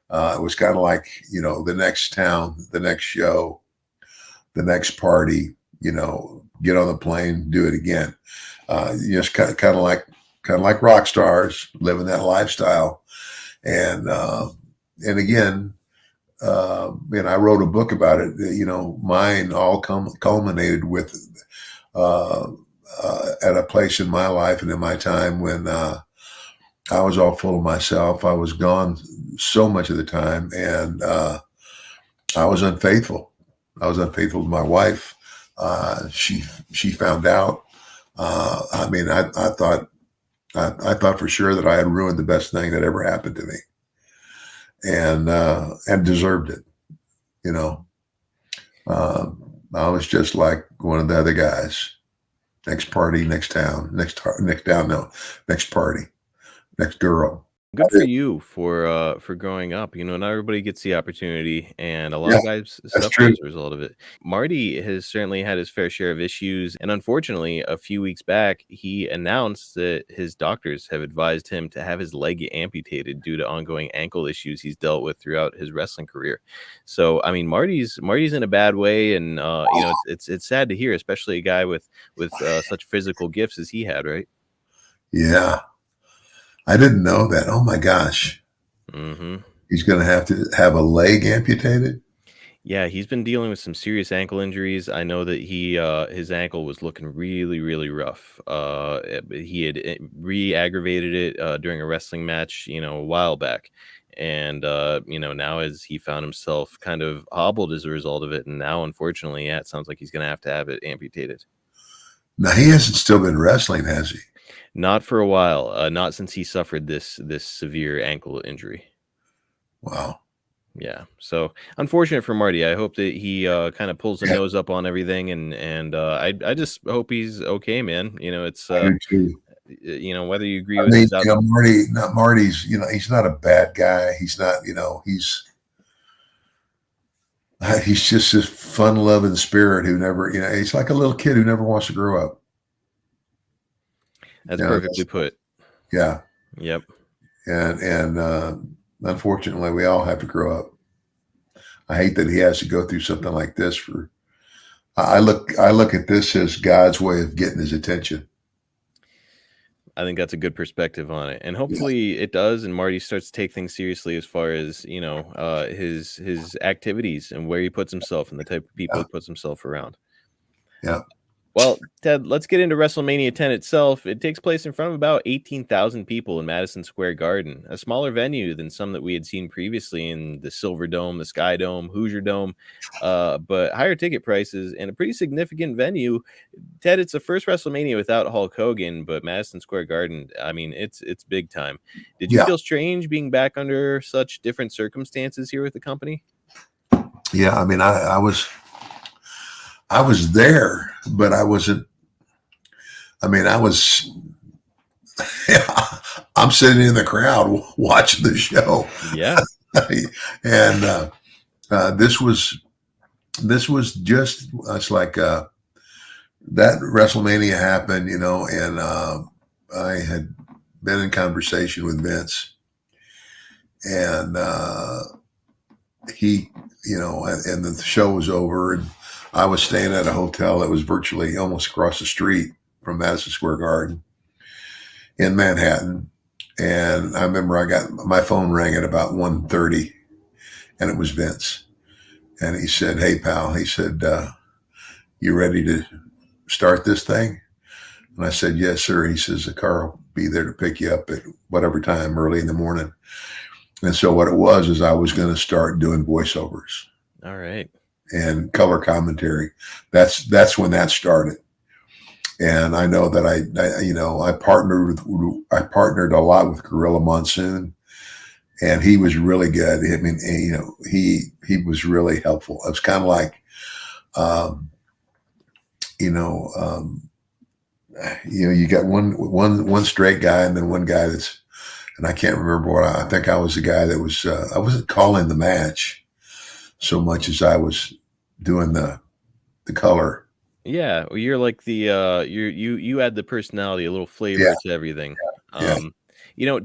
it was kind of like the next town, the next show, the next party, get on the plane, do it again. It's kind of like rock stars living that lifestyle. And again, I wrote a book about it. Mine all culminated with at a place in my life and in my time when I was all full of myself. I was gone so much of the time, and I was unfaithful. I was unfaithful to my wife. She found out. I mean, I thought for sure that I had ruined the best thing that ever happened to me, and deserved it. I was just like one of the other guys. Next party, next town, next town, no, next party, next girl. Good for you for growing up. Not everybody gets the opportunity, and a lot Yeah, of guys that's suffer true. as a result of it. Marty has certainly had his fair share of issues, and unfortunately, a few weeks back, he announced that his doctors have advised him to have his leg amputated due to ongoing ankle issues he's dealt with throughout his wrestling career. So, I mean, Marty's in a bad way, and it's sad to hear, especially a guy with such physical gifts as he had, right? Yeah, I didn't know that. Oh my gosh. Mm-hmm. He's going to have a leg amputated? Yeah, he's been dealing with some serious ankle injuries. I know that his ankle was looking really, really rough. He had re-aggravated it during a wrestling match, a while back. And now as he found himself kind of hobbled as a result of it, and now unfortunately, yeah, it sounds like he's gonna have it amputated. Now, he hasn't still been wrestling, has he? Not for a while, not since he suffered this severe ankle injury. Wow. Yeah, so unfortunate for Marty. I hope that he kind of pulls the nose up on everything, and I just hope he's okay, man. It's I do too. Whether you agree I with mean, his out. Marty's, he's not a bad guy. He's not, he's just this fun-loving spirit who never, he's like a little kid who never wants to grow up. That's perfectly put. Yeah. Yep. And unfortunately, we all have to grow up. I hate that he has to go through something like this. I look at this as God's way of getting his attention. I think that's a good perspective on it, and hopefully it does. And Marty starts to take things seriously as far as his activities and where he puts himself and the type of people he puts himself around. Yeah. Well, Ted, let's get into WrestleMania 10 itself. It takes place in front of about 18,000 people in Madison Square Garden, a smaller venue than some that we had seen previously in the Silver Dome, the Sky Dome, Hoosier Dome, but higher ticket prices and a pretty significant venue. Ted, it's the first WrestleMania without Hulk Hogan, but Madison Square Garden, I mean, it's big time. Did you feel strange being back under such different circumstances here with the company? Yeah, I mean, I was there, but I wasn't. I mean, I'm sitting in the crowd watching the show. Yeah. And this was just, it's like that WrestleMania happened, and I had been in conversation with Vince, and he, and the show was over, and I was staying at a hotel that was virtually almost across the street from Madison Square Garden in Manhattan. And I remember my phone rang at about 1:30, and it was Vince. And he said, "Hey, pal," he said, "You ready to start this thing?" And I said, "Yes, sir." He says, "The car will be there to pick you up at whatever time early in the morning." And so what it was is I was going to start doing voiceovers. All right. And color commentary. That's when that started. And I know that I partnered a lot with Gorilla Monsoon, and he was really good. I mean, he was really helpful. It was kind of like you know, you got one straight guy and then one guy that's, and I can't remember what I think I was the guy that was, I wasn't calling the match so much as I was doing the color. Yeah, well, you're like the you add the personality, a little flavor Yeah. to everything. Yeah.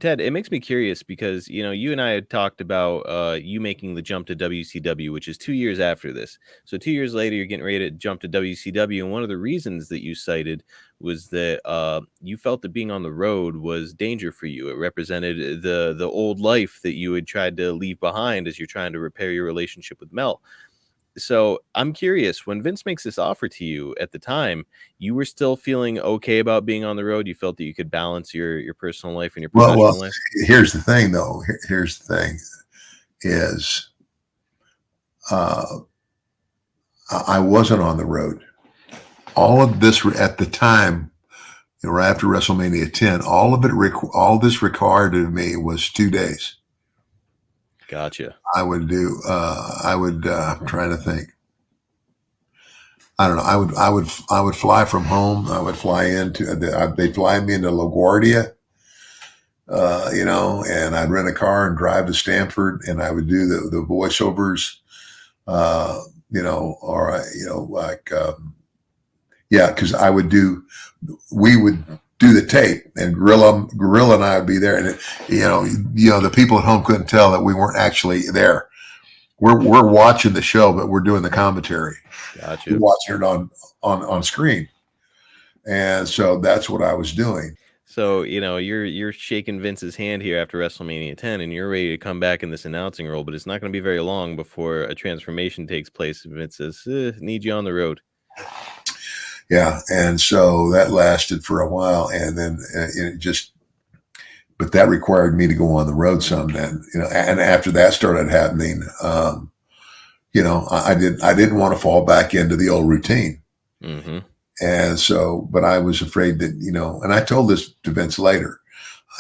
Ted, it makes me curious because you and I had talked about you making the jump to WCW, which is 2 years after this. So 2 years later, you're getting ready to jump to WCW, and one of the reasons that you cited was that you felt that being on the road was danger for you. It represented the old life that you had tried to leave behind as you're trying to repair your relationship with Mel. So I'm curious, when Vince makes this offer to you at the time, you were still feeling okay about being on the road. You felt that you could balance your personal life and your professional life. Here's the thing, though. Here's the thing: is I wasn't on the road. All of this at the time, right after WrestleMania 10, all this required of me was 2 days. Gotcha. I'm trying to think. I don't know. I would fly from home. I would fly they'd fly me into LaGuardia, and I'd rent a car and drive to Stamford, and I would do the voiceovers, because we would do the tape, and Gorilla and I would be there, and the people at home couldn't tell that we weren't actually there. We're watching the show, but we're doing the commentary. Gotcha. We're watching it on screen, and so that's what I was doing. So you're shaking Vince's hand here after WrestleMania 10, and you're ready to come back in this announcing role, but it's not going to be very long before a transformation takes place. And Vince says, "Need you on the road." Yeah, and so that lasted for a while, and then but that required me to go on the road some. Then, and after that started happening, I didn't want to fall back into the old routine, and so, but I was afraid that, and I told this to Vince later.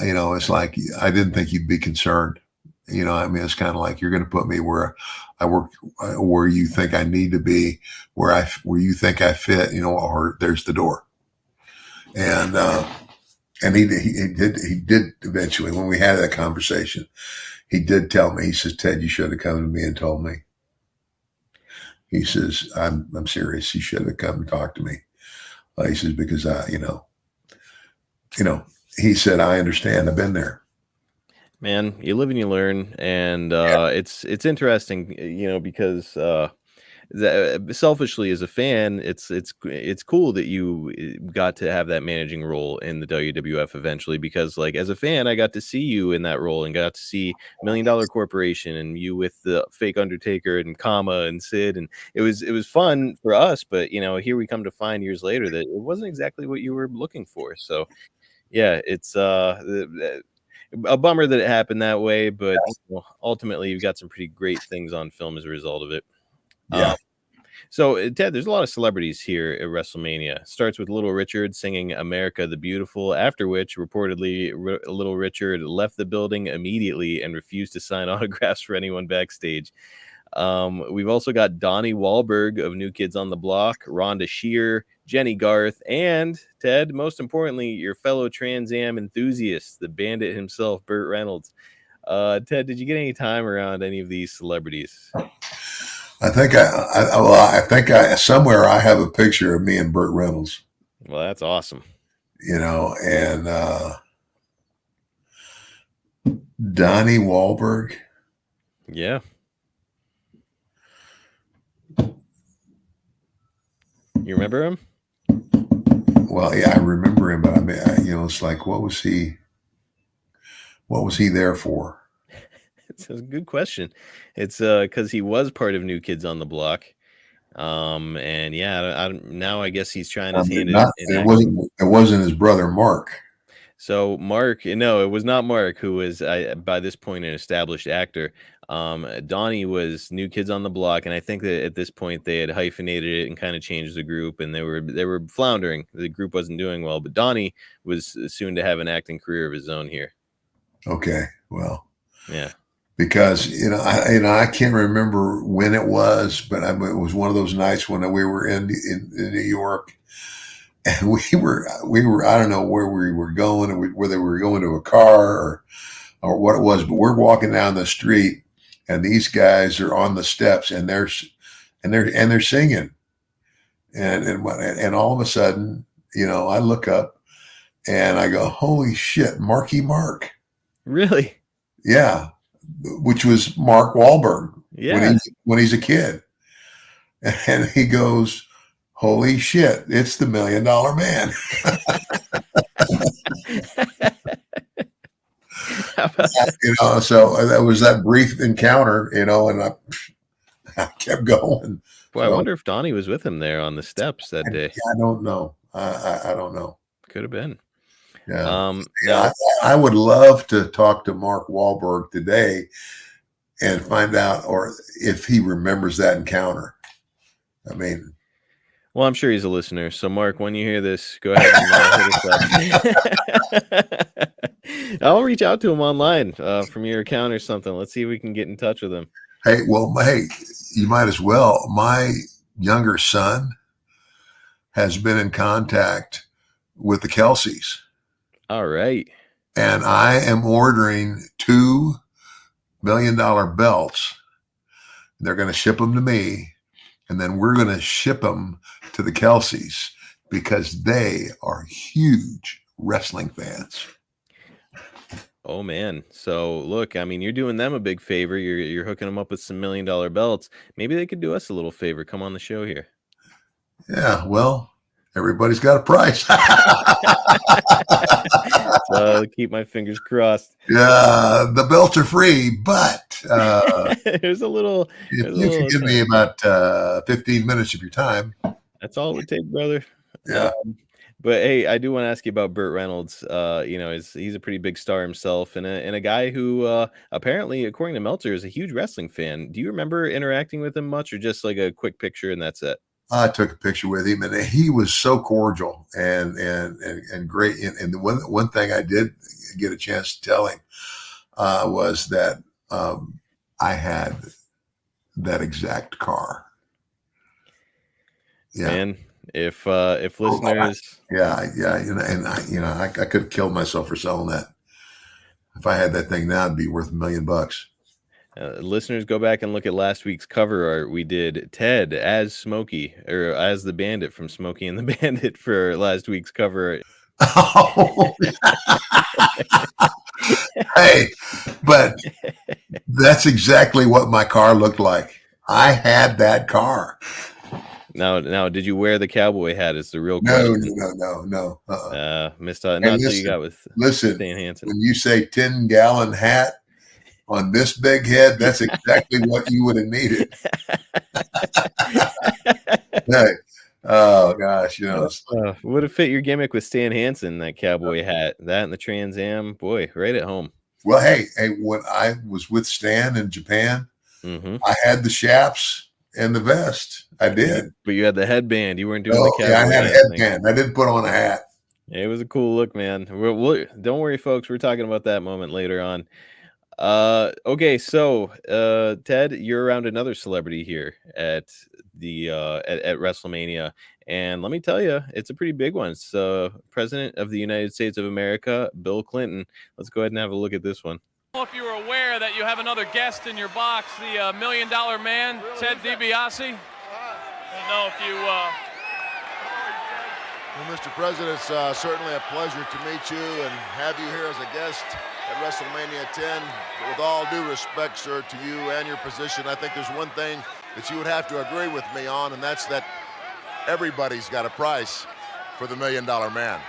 It's like I didn't think he'd be concerned. It's kind of like, you're going to put me where I work, where you think I need to be, where you think I fit, or there's the door. And he did eventually, when we had that conversation, he did tell me, he says, "Ted, you should have come to me and told me." He says, I'm serious. You should have come and talked to me. He says, because he said, "I understand. I've been there." Man, you live and you learn, and it's interesting, because selfishly as a fan, it's cool that you got to have that managing role in the WWF eventually, because like as a fan, I got to see you in that role and got to see $1 Million Corporation and you with the fake Undertaker and Kama and Sid, and it was fun for us, but here we come to find years later that it wasn't exactly what you were looking for. So yeah, it's a bummer that it happened that way, but ultimately you've got some pretty great things on film as a result of it. Yeah. So Ted, there's a lot of celebrities here at WrestleMania. Starts with Little Richard singing "America the Beautiful," after which reportedly Little Richard left the building immediately and refused to sign autographs for anyone backstage. We've also got Donnie Wahlberg of New Kids on the Block, Rhonda Shear, Jenny Garth, and Ted, most importantly, your fellow Trans Am enthusiast, the bandit himself, Burt Reynolds. Ted, did you get any time around any of these celebrities? I think somewhere I have a picture of me and Burt Reynolds. Well, that's awesome. And Donnie Wahlberg. Yeah. You remember him? Well, yeah, I remember him, but I mean, it's like, what was he there for? It's a good question. It's because he was part of New Kids on the Block. And yeah, now I guess he's trying his hand in it wasn't his brother Mark. So Mark, no, it was not Mark, who was by this point an established actor. Donnie was New Kids on the Block, and I think that at this point they had hyphenated it and kind of changed the group, and they were floundering. The group wasn't doing well, but Donnie was soon to have an acting career of his own here. Okay, well, yeah. because I can't remember when it was, but it was one of those nights when we were in New York, and we were I don't know where we were going, or whether we were going to a car or what it was, but we're walking down the street, and these guys are on the steps, and they're singing, and all of a sudden, I look up and I go, "Holy shit, Marky Mark!" Really? Yeah, which was Mark Wahlberg when he's a kid, and he goes, "Holy shit, it's the $1 Million Man." So that was that brief encounter, and I kept going. Boy, I wonder if Donnie was with him there on the steps that day. I don't know. I don't know. Could have been. Yeah. I would love to talk to Mark Wahlberg today and find out, or if he remembers that encounter. I mean, well, I'm sure he's a listener. So, Mark, when you hear this, go ahead and hit us up. I'll reach out to him online from your account or something. Let's see if we can get in touch with him. Hey, you might as well. My younger son has been in contact with the Kelseys. All right. And I am ordering $2 million belts. They're going to ship them to me, and then we're going to ship them to the Kelseys because they are huge wrestling fans. Oh man. So look, I mean, you're doing them a big favor. You're hooking them up with some $1 million belts. Maybe they could do us a little favor. Come on the show here. Yeah, well, everybody's got a price. So keep my fingers crossed. Yeah, the belts are free, but there's a little. If you can give me about 15 minutes of your time, that's all it would take, brother. Yeah. But hey, I do want to ask you about Burt Reynolds. He's a pretty big star himself, and a guy who apparently, according to Meltzer, is a huge wrestling fan. Do you remember interacting with him much, or just like a quick picture and that's it? I took a picture with him, and he was so cordial and great. And the one thing I did get a chance to tell him was that I had that exact car. Yeah. Man, if listeners, I could have killed myself for selling that. If I had that thing now, it'd be worth $1 million. Listeners, go back and look at last week's cover art. We did Ted as Smokey, or as the Bandit from Smokey and the Bandit for last week's cover art. Oh. Hey, but that's exactly what my car looked like. I had that car. Now, did you wear the cowboy hat? Is the real question. No. Missed out. Not you got with Stan Hansen. When you say 10-gallon hat on this big head, that's exactly what you would have needed. Hey, oh gosh, would have fit your gimmick with Stan Hansen, that cowboy hat, that and the Trans Am, boy, right at home. Well, hey, when I was with Stan in Japan, I had the chaps and the vest. I did, but you had the headband. You weren't doing the cowboy. Yeah, I had a headband. I didn't put on a hat. It was a cool look, man. Don't worry, folks. We're talking about that moment later on. Okay, so Ted, you're around another celebrity here at the at WrestleMania, and let me tell you, it's a pretty big one. It's President of the United States of America, Bill Clinton. Let's go ahead and have a look at this one. If you were aware that you have another guest in your box, the $1 Million Man, Ted DiBiase. I don't know if you. Well, Mr. President, it's certainly a pleasure to meet you and have you here as a guest at WrestleMania 10. But with all due respect, sir, to you and your position, I think there's one thing that you would have to agree with me on, and that's that everybody's got a price for the $1 Million Man.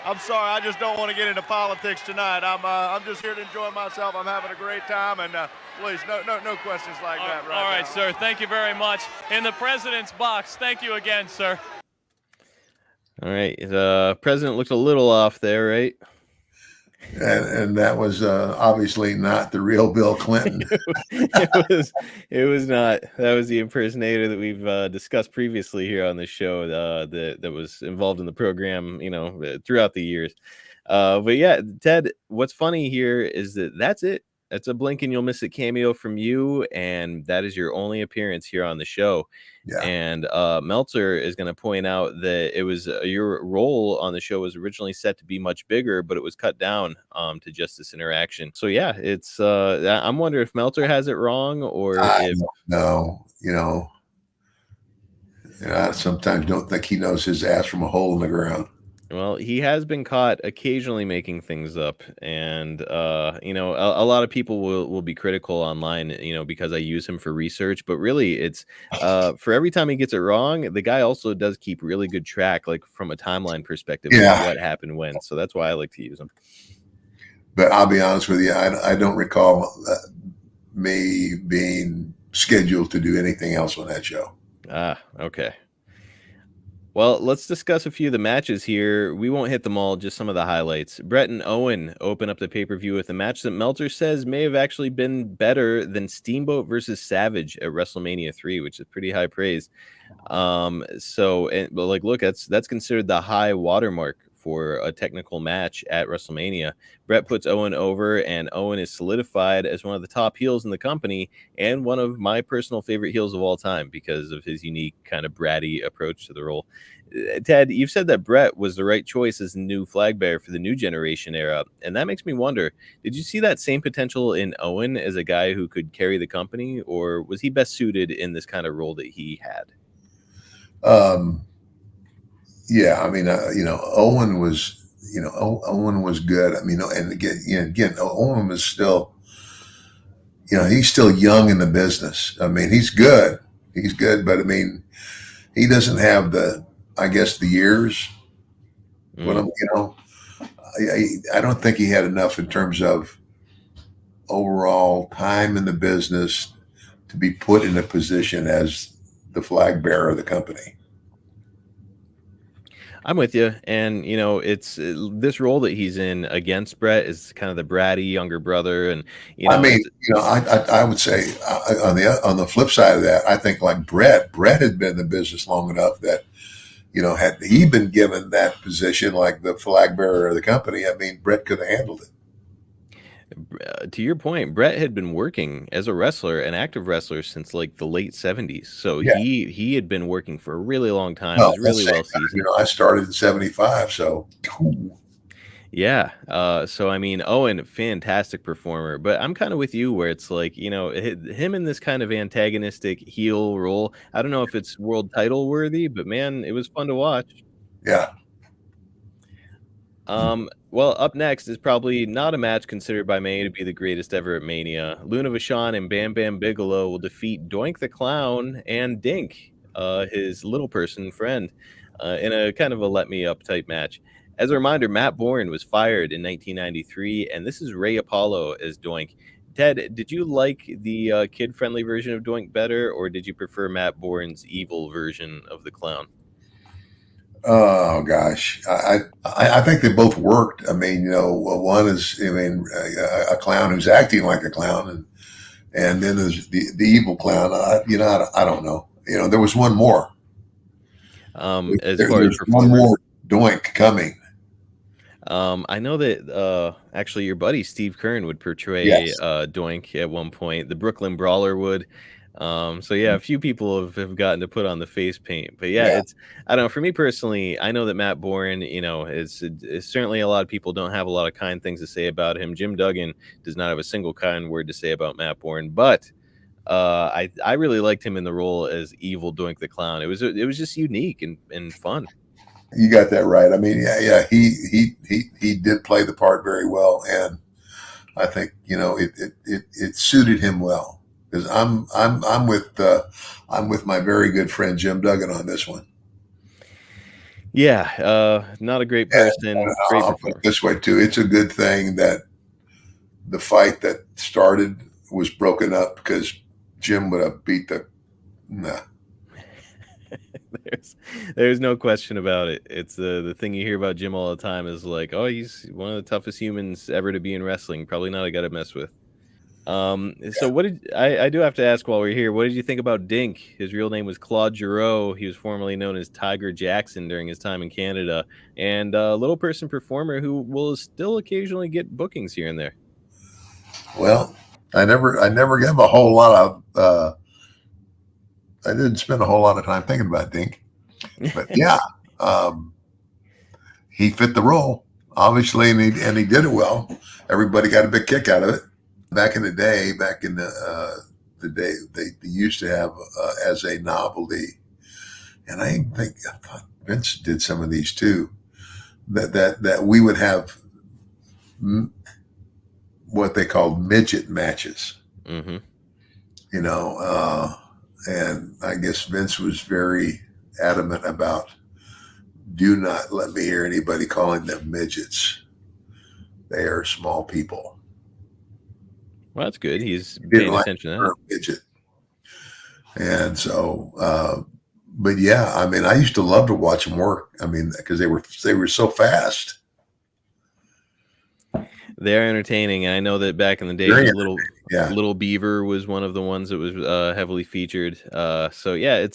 I'm sorry, I just don't want to get into politics tonight. I'm just here to enjoy myself. I'm having a great time, and please, no questions like that right now. All right, sir. Thank you very much. In the president's box, thank you again, sir. All right, the president looked a little off there, right? And that was obviously not the real Bill Clinton. it was not. That was the impersonator that we've discussed previously here on this show that was involved in the program, throughout the years. But yeah, Ted, what's funny here is that's it. It's a blink and you'll miss it cameo from you, and that is your only appearance here on the show. Yeah. And Meltzer is going to point out that it was your role on the show was originally set to be much bigger, but it was cut down to just this interaction. So yeah, it's I'm wondering if Meltzer has it wrong or if no, I sometimes don't think he knows his ass from a hole in the ground. well, he has been caught occasionally making things up, and a lot of people will be critical online, because I use him for research. But really, it's for every time he gets it wrong, the guy also does keep really good track, like from a timeline perspective, of what happened when. So that's why I like to use him. But I'll be honest with you, I don't recall me being scheduled to do anything else on that show. Ah, okay. Well, let's discuss a few of the matches here. We won't hit them all, just some of the highlights. Brett and Owen open up the pay-per-view with a match that Meltzer says may have actually been better than Steamboat versus Savage at WrestleMania 3, which is pretty high praise. But look, that's considered the high watermark for a technical match at WrestleMania. Brett puts Owen over, and Owen is solidified as one of the top heels in the company and one of my personal favorite heels of all time because of his unique kind of bratty approach to the role. Ted, you've said that Brett was the right choice as the new flag bearer for the new generation era, and that makes me wonder, did you see that same potential in Owen as a guy who could carry the company, or was he best suited in this kind of role that he had? Yeah, I mean, Owen was, Owen was good. I mean, and again, Owen was still, he's still young in the business. I mean, he's good, but I mean, he doesn't have the years. But I don't think he had enough in terms of overall time in the business to be put in a position as the flag bearer of the company. I'm with you, and it's this role that he's in against Brett is kind of the bratty younger brother, and I mean, I would say on the flip side of that, I think like Brett had been in the business long enough that had he been given that position like the flag bearer of the company, I mean, Brett could have handled it. To your point, Brett had been working as a wrestler, an active wrestler, since like the late 70s. So Yeah. he had been working for a really long time. Well, It was really that's well saying, seasoned. I started in 75, so Yeah. So I mean, Owen, fantastic performer, but I'm kind of with you where it's like, him in this kind of antagonistic heel role. I don't know if it's world title worthy, but man, it was fun to watch. yeah. Well, up next is probably not a match considered by many to be the greatest ever at Mania. Luna Vachon and Bam Bam Bigelow will defeat Doink the Clown and Dink, his little person friend, in a kind of a let me up type match. As a reminder, Matt Bourne was fired in 1993, and this is Ray Apollo as Doink. Ted, did you like the kid-friendly version of Doink better, or did you prefer Matt Bourne's evil version of the clown? Oh gosh, I think they both worked. I mean, one is, a clown who's acting like a clown, and then there's the evil clown. I don't know. There was one more. There's one more Doink coming. I know that actually your buddy Steve Kern would portray Yes. Doink at one point. The Brooklyn Brawler would. So yeah, a few people have gotten to put on the face paint, but yeah, Yeah. I don't know. For me personally, I know that Matt Bourne, is certainly a lot of people don't have a lot of kind things to say about him. Jim Duggan does not have a single kind word to say about Matt Bourne, but I really liked him in the role as evil Doink the Clown. It was just unique and fun. You got that right. I mean, yeah. He did play the part very well, and I think it suited him well. Because I'm with my very good friend Jim Duggan on this one. Yeah, not a great person. And Great I'll put performer. it this way too: it's a good thing that the fight that started was broken up because Jim would have beat the. Nah. There's no question about it. It's the thing you hear about Jim all the time is like, oh, he's one of the toughest humans ever to be in wrestling. Probably not a guy to mess with. So what did I do have to ask while we're here? What did you think about Dink? His real name was Claude Giroux. He was formerly known as Tiger Jackson during his time in Canada, and a little person performer who will still occasionally get bookings here and there. Well, I never gave a whole lot of. I didn't spend a whole lot of time thinking about Dink, but yeah, um, he fit the role obviously, and he did it well. Everybody got a big kick out of it. Back in the day, the day they used to have as a novelty, and I thought Vince did some of these too. That we would have what they called midget matches. Mm-hmm. You know, and I guess Vince was very adamant about, do not let me hear anybody calling them midgets. They are small people. Well, that's good. He's He paying didn't like attention the to term midget. And so, but yeah, I mean, I used to love to watch them work. I mean, because they were so fast. that. They're entertaining. And I know that back in the day, Very Little Little Beaver was one of the ones that was heavily featured. So yeah,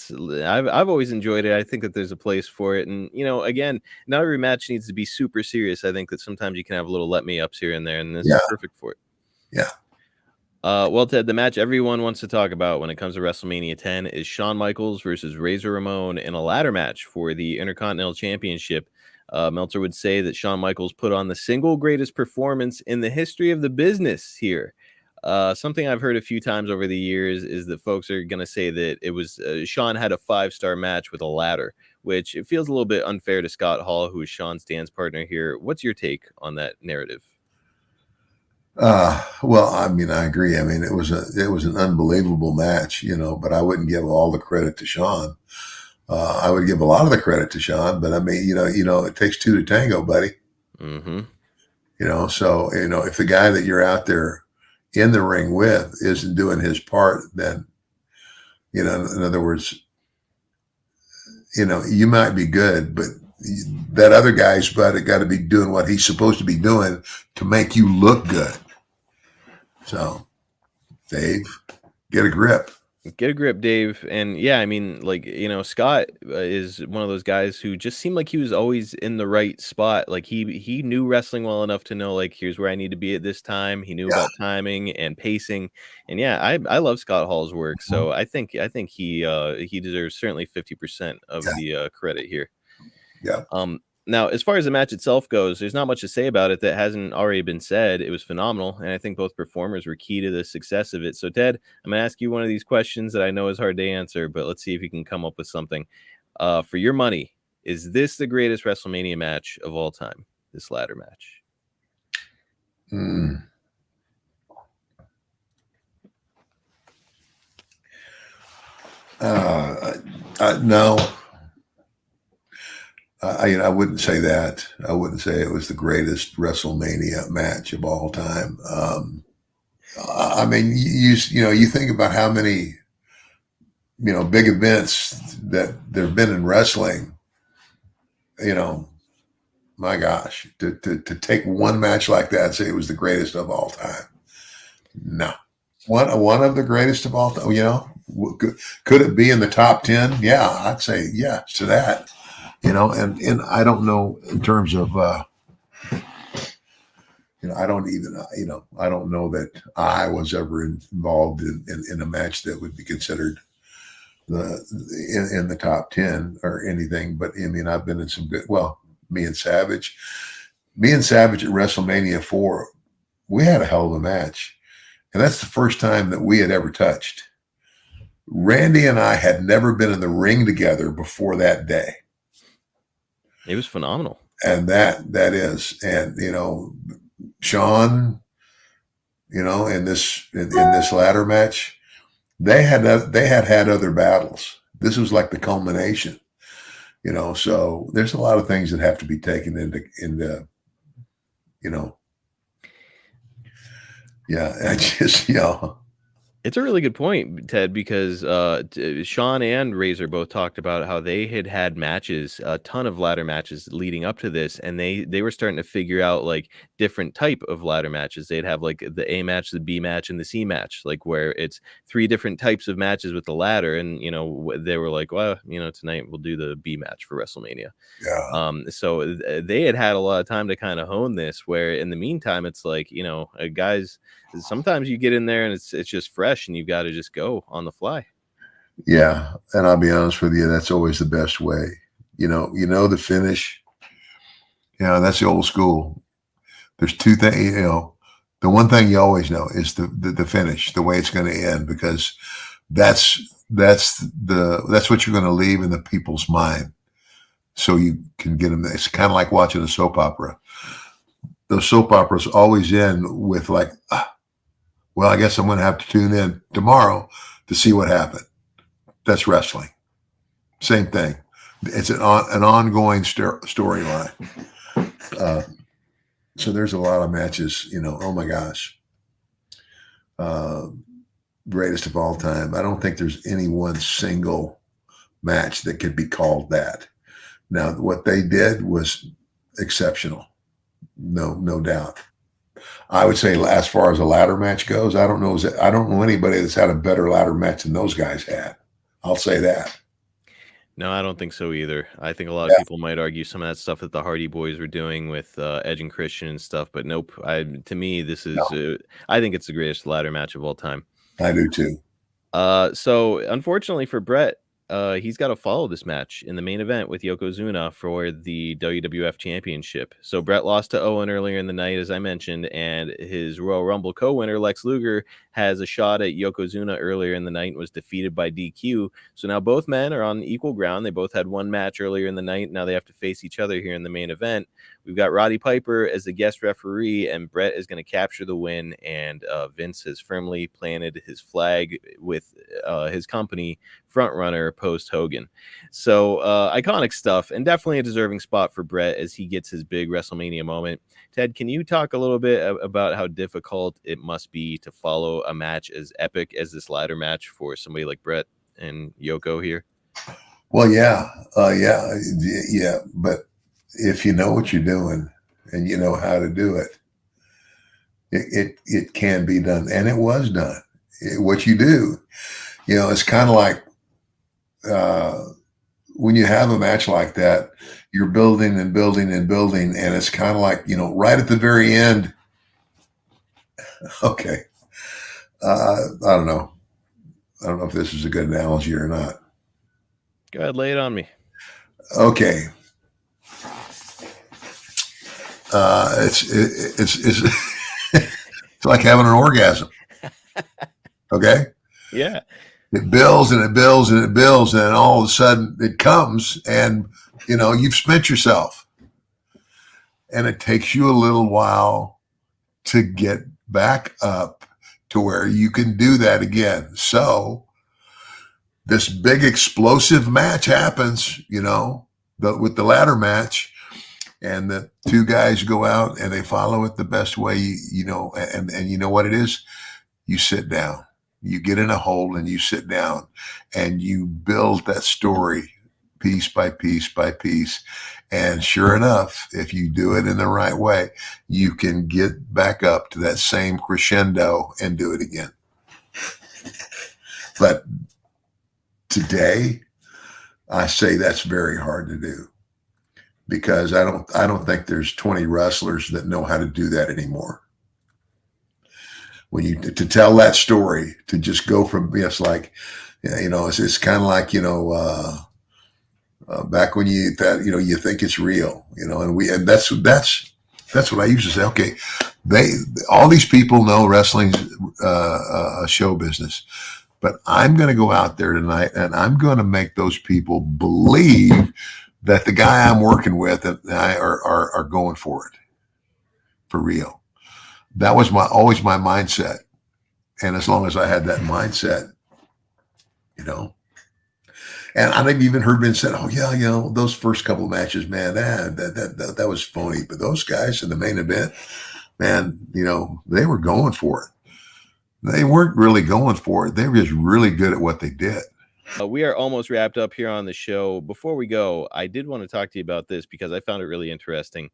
I've always enjoyed it. I think that there's a place for it, and again, not every match needs to be super serious. I think that sometimes you can have a little let me ups here and there, and this is perfect for it. Yeah. Well, Ted, the match everyone wants to talk about when it comes to WrestleMania 10 is Shawn Michaels versus Razor Ramon in a ladder match for the Intercontinental Championship. Meltzer would say that Shawn Michaels put on the single greatest performance in the history of the business here. Something I've heard a few times over the years is that folks are going to say that it was Shawn had a 5-star match with a ladder, which it feels a little bit unfair to Scott Hall, who is Shawn's dance partner here. What's your take on that narrative? Well, I mean, I agree. I mean, it was an unbelievable match, but I wouldn't give all the credit to Shawn. I would give a lot of the credit to Shawn, but I mean, it takes two to tango, buddy. Mm-hmm. So, if the guy that you're out there in the ring with isn't doing his part, then, in other words, you might be good, but that other guy's got to be doing what he's supposed to be doing to make you look good. So, Dave, get a grip. Get a grip, Dave. And yeah, I mean, Scott is one of those guys who just seemed like he was always in the right spot. Like he knew wrestling well enough to know, like, here's where I need to be at this time. He knew about timing and pacing. And yeah, I love Scott Hall's work. So I think he deserves certainly 50% of the credit here. Yeah. Now, as far as the match itself goes, there's not much to say about it that hasn't already been said. It was phenomenal, and I think both performers were key to the success of it. So, Ted, I'm going to ask you one of these questions that I know is hard to answer, but let's see if you can come up with something. For your money, is this the greatest WrestleMania match of all time, this ladder match? No. I wouldn't say that. I wouldn't say it was the greatest WrestleMania match of all time. I mean, you think about how many, big events that there have been in wrestling. My gosh, to take one match like that and say it was the greatest of all time. No, one of the greatest of all time. Could it be in the top 10? Yeah, I'd say yes to that. And I don't know in terms of, I don't even, I don't know that I was ever involved in a match that would be considered in the top 10 or anything. But I mean, I've been in some good, me and Savage at WrestleMania 4, we had a hell of a match. And that's the first time that we had ever touched. Randy and I had never been in the ring together before that day. It was phenomenal. And that is, and Shawn, in this ladder match, they had other battles. This was like the culmination, so there's a lot of things that have to be taken into yeah, I just, It's a really good point, Ted, because Sean and Razor both talked about how they had matches, a ton of ladder matches leading up to this, and they were starting to figure out like different type of ladder matches. They'd have like the A match, the B match, and the C match, like where it's 3 different types of matches with the ladder. And they were like, well, tonight we'll do the B match for WrestleMania. Yeah. So they had a lot of time to kind of hone this. Where in the meantime, it's like guys. Sometimes you get in there and it's just fresh and you've got to just go on the fly. Yeah. And I'll be honest with you, that's always the best way. The finish, that's the old school. There's 2 things, the one thing you always know is the finish, the way it's going to end, because that's what you're going to leave in the people's mind. So you can get them. It's kind of like watching a soap opera. Those soap operas always end with like, well, I guess I'm going to have to tune in tomorrow to see what happened. That's wrestling. Same thing. It's an ongoing storyline. So there's a lot of matches, oh my gosh. Greatest of all time. I don't think there's any one single match that could be called that. Now, what they did was exceptional. No doubt. I would say, as far as a ladder match goes, I don't know anybody that's had a better ladder match than those guys had. I'll say that. No, I don't think so either. I think a lot of people might argue some of that stuff that the Hardy Boys were doing with Edge and Christian and stuff, but nope. To me, this is I think it's the greatest ladder match of all time. I do too. So unfortunately for Brett, he's got to follow this match in the main event with Yokozuna for the WWF Championship. So Brett lost to Owen earlier in the night, as I mentioned, and his Royal Rumble co-winner, Lex Luger, has a shot at Yokozuna earlier in the night and was defeated by DQ. So now both men are on equal ground. They both had one match earlier in the night. Now they have to face each other here in the main event. We've got Roddy Piper as the guest referee, and Brett is going to capture the win, and Vince has firmly planted his flag with his company front runner post Hogan. So iconic stuff, and definitely a deserving spot for Brett as he gets his big WrestleMania moment. Ted, can you talk a little bit about how difficult it must be to follow a match as epic as this ladder match for somebody like Brett and Yoko here? Well, yeah. But if you know what you're doing and you know how to do it, it can be done, and it was done. What you do, it's kind of like when you have a match like that, you're building and building and building, and it's kind of like, right at the very end. Okay. I don't know. I don't know if this is a good analogy or not. Go ahead, lay it on me. Okay. It's it's like having an orgasm. Okay. Yeah. It builds and it builds and it builds, and then all of a sudden it comes, and you've spent yourself, and it takes you a little while to get back up to where you can do that again. So this big explosive match happens, with the ladder match, and the 2 guys go out and they follow it the best way, and you know what it is? You sit down. You get in a hole and you sit down and you build that story piece by piece by piece. And sure enough, if you do it in the right way, you can get back up to that same crescendo and do it again. But today, I say that's very hard to do, because I don't think there's 20 wrestlers that know how to do that anymore. When to tell that story, to just go from, it's like, it's kind of like, back when you think it's real, and that's what I used to say. Okay, all these people know wrestling's a show business, but I'm going to go out there tonight and I'm going to make those people believe that the guy I'm working with and I are going for it for real. That was always my mindset. And as long as I had that mindset, and I've even heard men say, oh yeah, those first couple of matches, man, that was phony. But those guys in the main event, man, they were going for it. They weren't really going for it. They were just really good at what they did. We are almost wrapped up here on the show. Before we go, I did want to talk to you about this because I found it really interesting.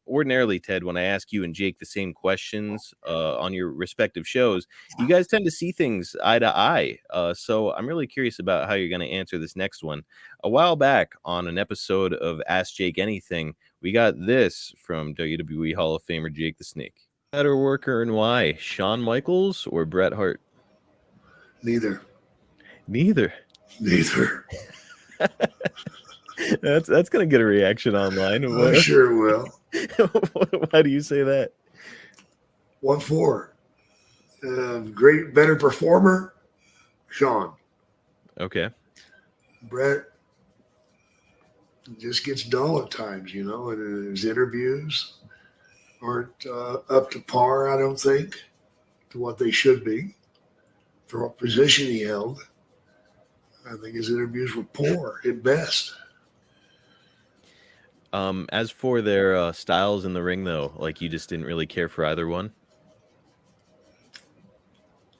Ordinarily, Ted, when I ask you and Jake the same questions on your respective shows, you guys tend to see things eye to eye. So I'm really curious about how you're going to answer this next one. A while back on an episode of Ask Jake Anything, we got this from WWE Hall of Famer Jake the Snake. Better worker and why? Shawn Michaels or Bret Hart? Neither. Neither. That's gonna get a reaction online. I sure will. Why do you say that? What for? Great, better performer, Shawn. Okay. Bret just gets dull at times, and his interviews aren't up to par, I don't think, to what they should be for what position he held. I think his interviews were poor at best. As for their styles in the ring, though, like you just didn't really care for either one?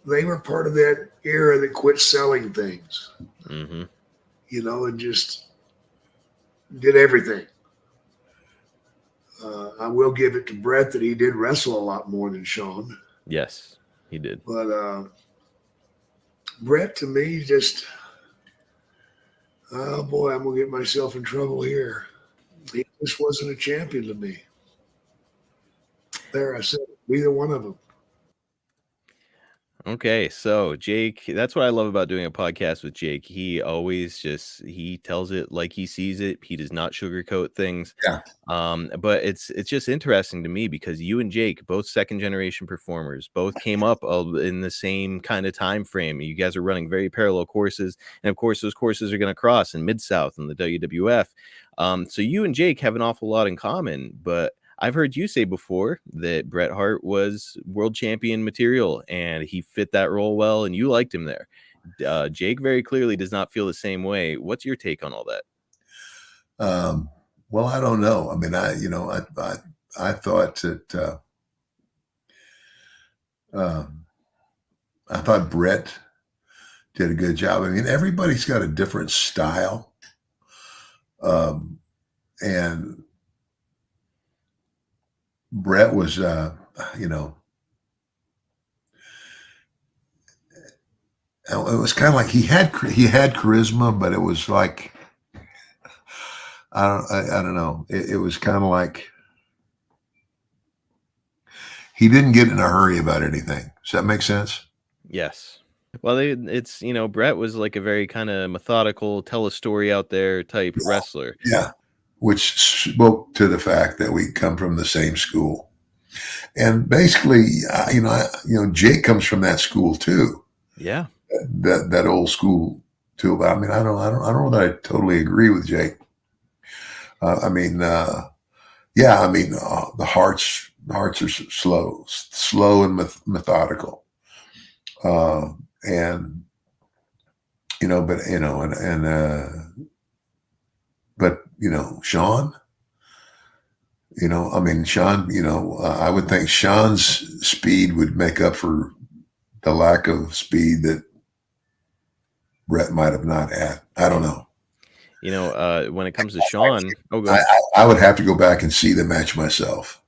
They were part of that era that quit selling things, Mm-hmm. And just did everything. I will give it to Bret that he did wrestle a lot more than Shawn. Yes, he did. But Bret, to me, just, oh boy, I'm going to get myself in trouble here. He just wasn't a champion to me. There, I said it. Neither one of them. Okay, so Jake, that's what I love about doing a podcast with Jake. He always he tells it like he sees it. He does not sugarcoat things. Yeah. But it's just interesting to me because you and Jake, both second generation performers, both came up in the same kind of time frame. You guys are running very parallel courses, and of course, those courses are going to cross in Mid-South and the WWF. So you and Jake have an awful lot in common, but I've heard you say before that Bret Hart was world champion material and he fit that role well and you liked him there. Jake very clearly does not feel the same way. What's your take on all that? Well, I don't know. I mean, I thought that I thought Bret did a good job. I mean, everybody's got a different style. And Bret was, it was kind of like he had charisma, but it was like, I don't know. It was kind of like he didn't get in a hurry about anything. Does that make sense? Yes. Well, it's, Bret was like a very kind of methodical, tell a story out there type wrestler. Yeah. Which spoke to the fact that we come from the same school. And basically, Jake comes from that school too. Yeah. That old school too. But I mean, I don't know that I totally agree with Jake. The Hearts are slow and methodical. Shawn, Shawn, I would think Shawn's speed would make up for the lack of speed that Bret might have not had. I don't know. When it comes to Shawn, I would have to go back and see the match myself.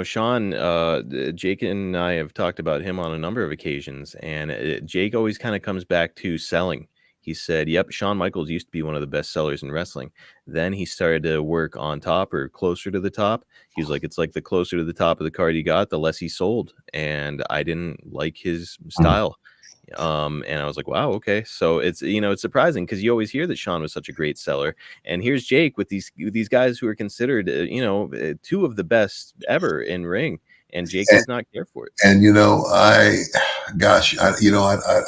Shawn, Jake and I have talked about him on a number of occasions, and Jake always kind of comes back to selling. He said, yep, Shawn Michaels used to be one of the best sellers in wrestling. Then he started to work on top or closer to the top. He was like, it's like the closer to the top of the card you got, the less he sold. And I didn't like his style. And I was like, wow, okay. So it's, it's surprising because you always hear that Shawn was such a great seller. And here's Jake with these guys who are considered, two of the best ever in ring. And Jake does not care for it. And, I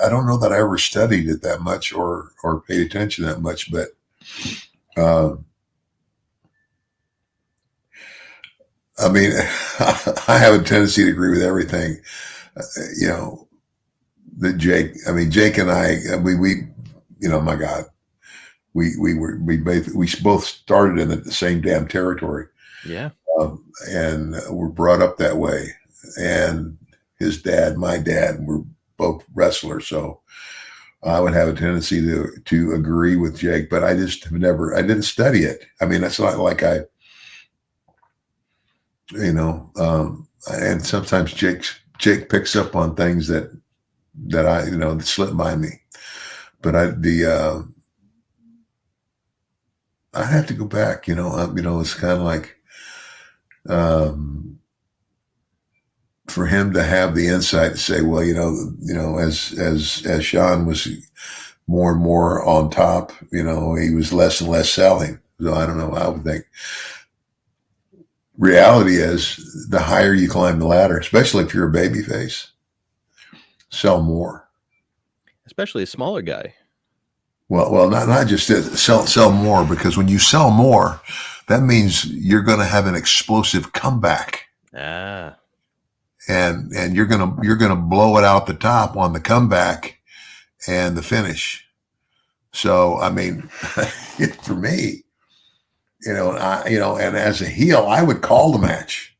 don't know that I ever studied it that much or paid attention that much, but I mean, I have a tendency to agree with everything, that Jake and I, my God, we both started in the same damn territory. Yeah. And were brought up that way. And, his dad, my dad, were both wrestlers, so I would have a tendency to agree with Jake, but I just have never. I didn't study it. I mean, it's not like I, and sometimes Jake picks up on things that I that slip by me, but I have to go back. It's kind of like. For him to have the insight to say, well, as Sean was more and more on top, he was less and less selling. So I don't know. I would think reality is the higher you climb the ladder, especially if you're a baby face, sell more. Especially a smaller guy. Well, not just sell more, because when you sell more, that means you're going to have an explosive comeback. Ah. And you're gonna blow it out the top on the comeback and the finish. So I mean, for me, and as a heel, I would call the match.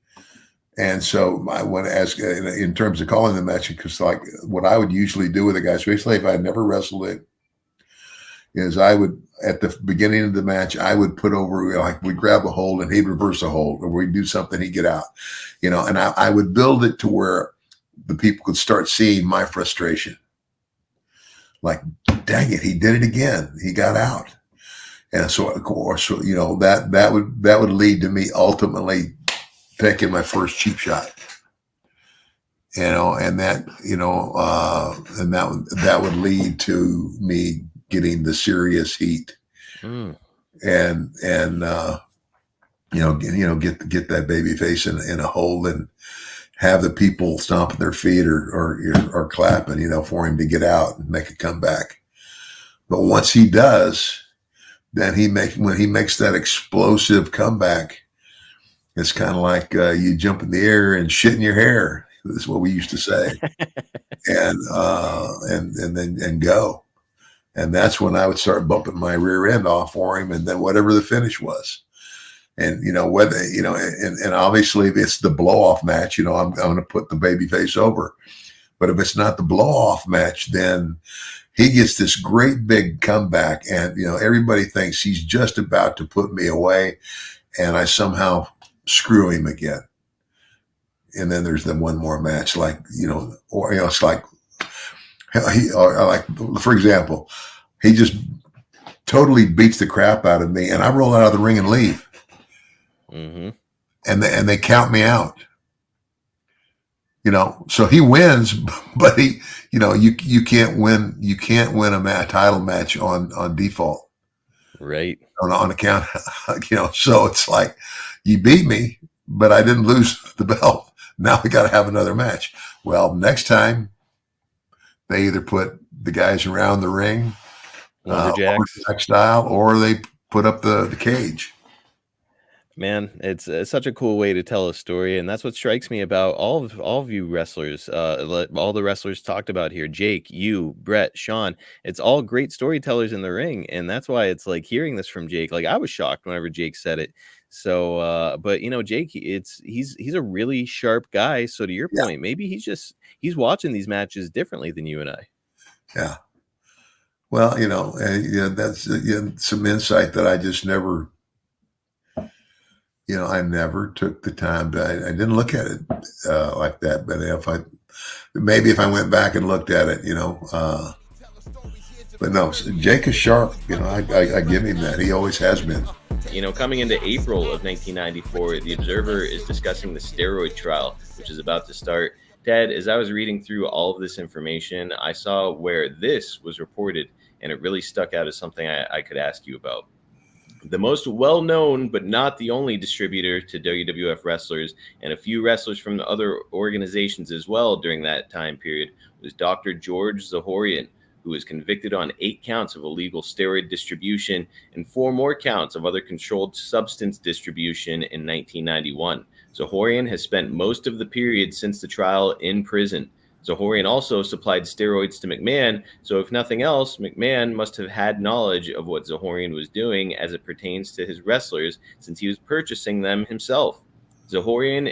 And so I want to ask in terms of calling the match, because like what I would usually do with a guy, especially if I had never wrestled it, is I would, at the beginning of the match, I would put over, like we'd grab a hold and he'd reverse a hold, or we'd do something, he'd get out, and I would build it to where the people could start seeing my frustration. Like, dang it, he did it again. He got out. And so, of course, that would lead to me ultimately taking my first cheap shot. And that would lead to me getting the serious heat, and get that baby face in a hold and have the people stomping their feet or clapping, for him to get out and make a comeback. But once he does, then when he makes that explosive comeback, it's kind of like you jump in the air and shit in your hair. That's what we used to say, and then go. And that's when I would start bumping my rear end off for him, and then whatever the finish was. And, whether, and obviously if it's the blow off match, I'm going to put the baby face over. But if it's not the blow off match, then he gets this great big comeback, and, everybody thinks he's just about to put me away, and I somehow screw him again. And then there's the one more match, like, it's like, for example, he just totally beats the crap out of me, and I roll out of the ring and leave. Mm-hmm. And they count me out. So he wins, but you can't win a title match on default, right? On account, So it's like, you beat me, but I didn't lose the belt. Now we got to have another match. Well, next time, they either put the guys around the ring, lumberjacks style, or they put up the cage. Man, it's such a cool way to tell a story, and that's what strikes me about all of you wrestlers. All the wrestlers talked about here: Jake, you, Brett, Sean. It's all great storytellers in the ring, and that's why it's like hearing this from Jake. Like, I was shocked whenever Jake said it. So, but Jake, he's a really sharp guy. So to your point, maybe he's watching these matches differently than you and I. Yeah. Well, that's some insight that I just never. I never took the time to. I didn't look at it like that. But if I went back and looked at it, but no, Jake is sharp. I give him that. He always has been. Coming into April of 1994, The Observer is discussing the steroid trial, which is about to start. Ted, as I was reading through all of this information, I saw where this was reported, and it really stuck out as something I could ask you about. The most well-known, but not the only distributor to WWF wrestlers, and a few wrestlers from the other organizations as well during that time period, was Dr. George Zahorian, who was convicted on 8 counts of illegal steroid distribution and 4 more counts of other controlled substance distribution in 1991. Zahorian has spent most of the period since the trial in prison. Zahorian also supplied steroids to McMahon, so if nothing else, McMahon must have had knowledge of what Zahorian was doing as it pertains to his wrestlers, since he was purchasing them himself. Zahorian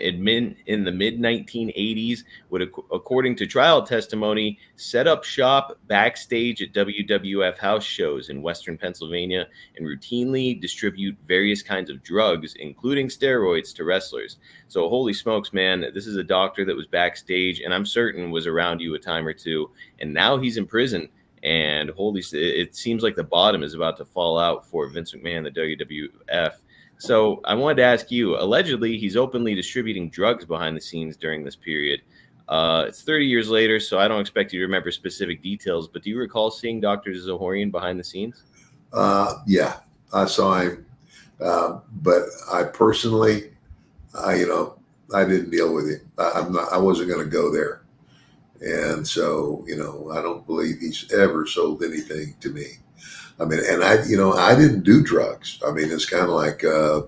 in the mid-1980s would, according to trial testimony, set up shop backstage at WWF house shows in Western Pennsylvania and routinely distribute various kinds of drugs, including steroids, to wrestlers. So holy smokes, man, this is a doctor that was backstage and I'm certain was around you a time or two. And now he's in prison. And it seems like the bottom is about to fall out for Vince McMahon, the WWF. So I wanted to ask you, allegedly, he's openly distributing drugs behind the scenes during this period. It's 30 years later, so I don't expect you to remember specific details, but do you recall seeing Dr. Zahorian behind the scenes? Yeah, I saw him. But I personally, I didn't deal with him. I wasn't going to go there. And so, I don't believe he's ever sold anything to me. I mean, and I didn't do drugs. I mean, it's kind of like, I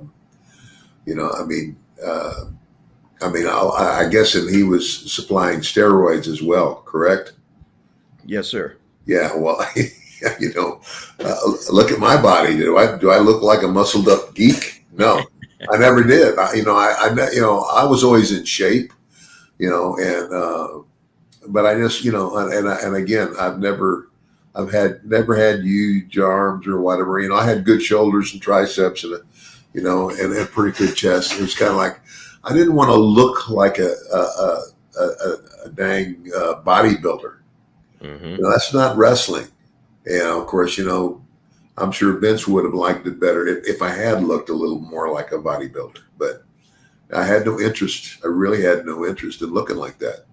guess, and he was supplying steroids as well, correct? Yes, sir. Yeah. Well, look at my body. Do I look like a muscled up geek? No, I never did. I was always in shape, but I just, and again, I've never had huge arms or whatever. I had good shoulders and triceps and a pretty good chest. It was kind of like, I didn't want to look like a dang bodybuilder. Mm-hmm. That's not wrestling. Of course, I'm sure Vince would have liked it better if I had looked a little more like a bodybuilder, but I had no interest. I really had no interest in looking like that.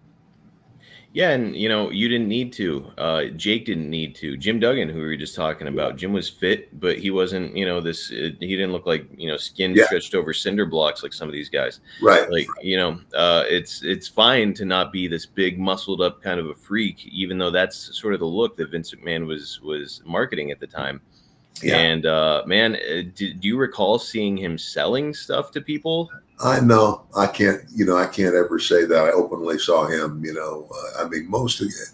Yeah, and you didn't need to. Jake didn't need to. Jim Duggan, who we were just talking about, Jim was fit, but he wasn't. He didn't look like skin stretched over cinder blocks like some of these guys. Right. Like it's fine to not be this big muscled up kind of a freak, even though that's sort of the look that Vince McMahon was marketing at the time. Yeah. And do you recall seeing him selling stuff to people? I know I can't ever say that I openly saw him, I mean, most of it,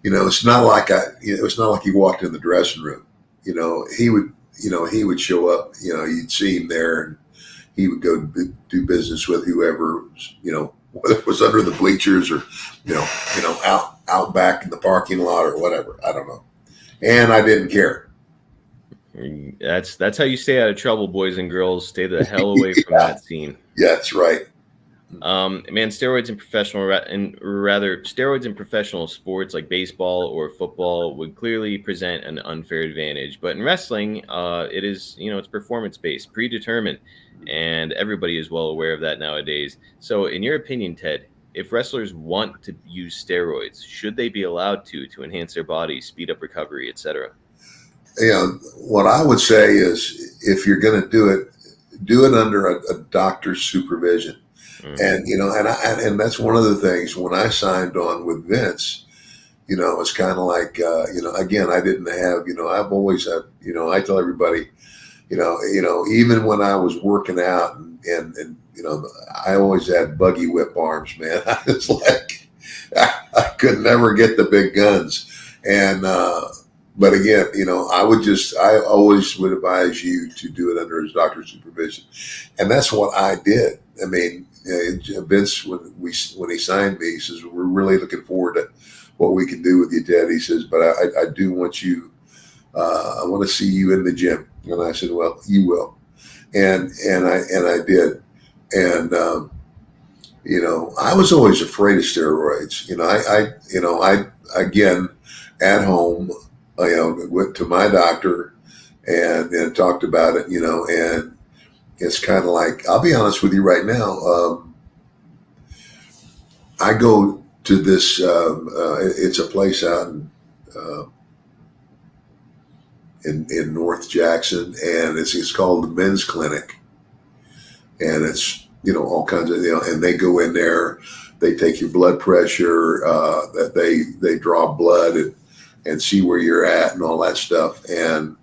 it's not like it's not like he walked in the dressing room, he would show up, you'd see him there and he would go do business with whoever, whether it was under the bleachers or, out back in the parking lot or whatever. I don't know. And I didn't care. That's how you stay out of trouble, boys and girls. Stay the hell away from that scene. Yeah, that's right. Steroids in professional sports like baseball or football would clearly present an unfair advantage. But in wrestling, it is, it's performance based, predetermined, and everybody is well aware of that nowadays. So, in your opinion, Ted, if wrestlers want to use steroids, should they be allowed to enhance their body, speed up recovery, etc.? What I would say is, if you're going to do it under a doctor's supervision. Mm-hmm. And that's one of the things when I signed on with Vince, it's kind of like, again, I didn't have, I've always had, I tell everybody, even when I was working out and I always had buggy whip arms, man. I was like, I could never get the big guns. And, but again, I always would advise you to do it under his doctor's supervision. And that's what I did. I mean, Vince, when he signed me, he says, we're really looking forward to what we can do with you, Ted. He says, but I do want you, I want to see you in the gym. And I said, well, you will. And I did. And, I was always afraid of steroids. I again, at home, went to my doctor and talked about it, and it's kind of like, I'll be honest with you right now. I go to this, it's a place out in North Jackson, and it's called the Men's Clinic, and it's, all kinds of, and they go in there, they take your blood pressure, that they draw blood and see where you're at and all that stuff. And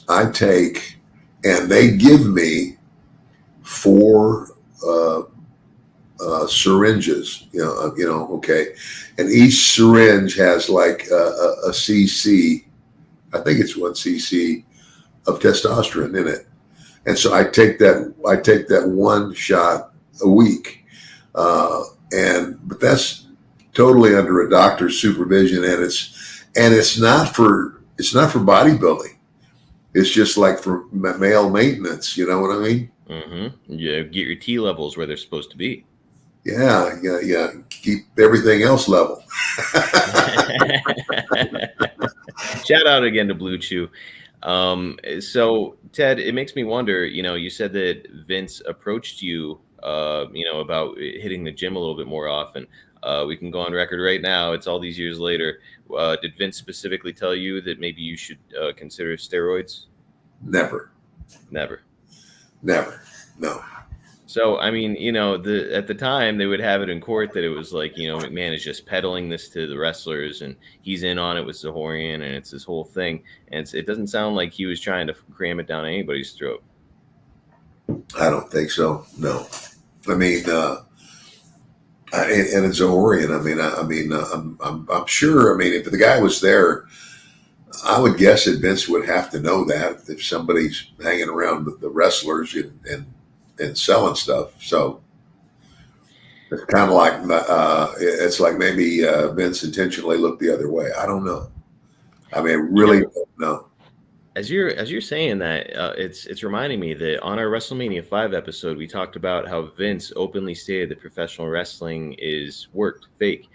and they give me 4 syringes, okay. And each syringe has like a cc, I think it's 1 cc of testosterone in it. And so I take that one shot a week, but that's totally under a doctor's supervision, and it's not for bodybuilding. It's just like for male maintenance. You know what I mean? Mm-hmm. Yeah, get your T levels where they're supposed to be. Yeah. Keep everything else level. Shout out again to Blue Chew. So Ted, it makes me wonder, you said that Vince approached you, about hitting the gym a little bit more often. We can go on record right now. It's all these years later. Did Vince specifically tell you that maybe you should consider steroids? Never. No. So, I mean, at the time they would have it in court that it was like, McMahon is just peddling this to the wrestlers and he's in on it with Zahorian and it's this whole thing. And it doesn't sound like he was trying to cram it down anybody's throat. I don't think so. No. I mean, and it's Zahorian. I'm sure. I mean, if the guy was there, I would guess that Vince would have to know that if somebody's hanging around the wrestlers and selling stuff. So it's kind of like it's like maybe Vince intentionally looked the other way. I don't know. I mean, really don't know. As you're saying that, it's reminding me that on our WrestleMania 5 episode, we talked about how Vince openly stated that professional wrestling is worked, fake,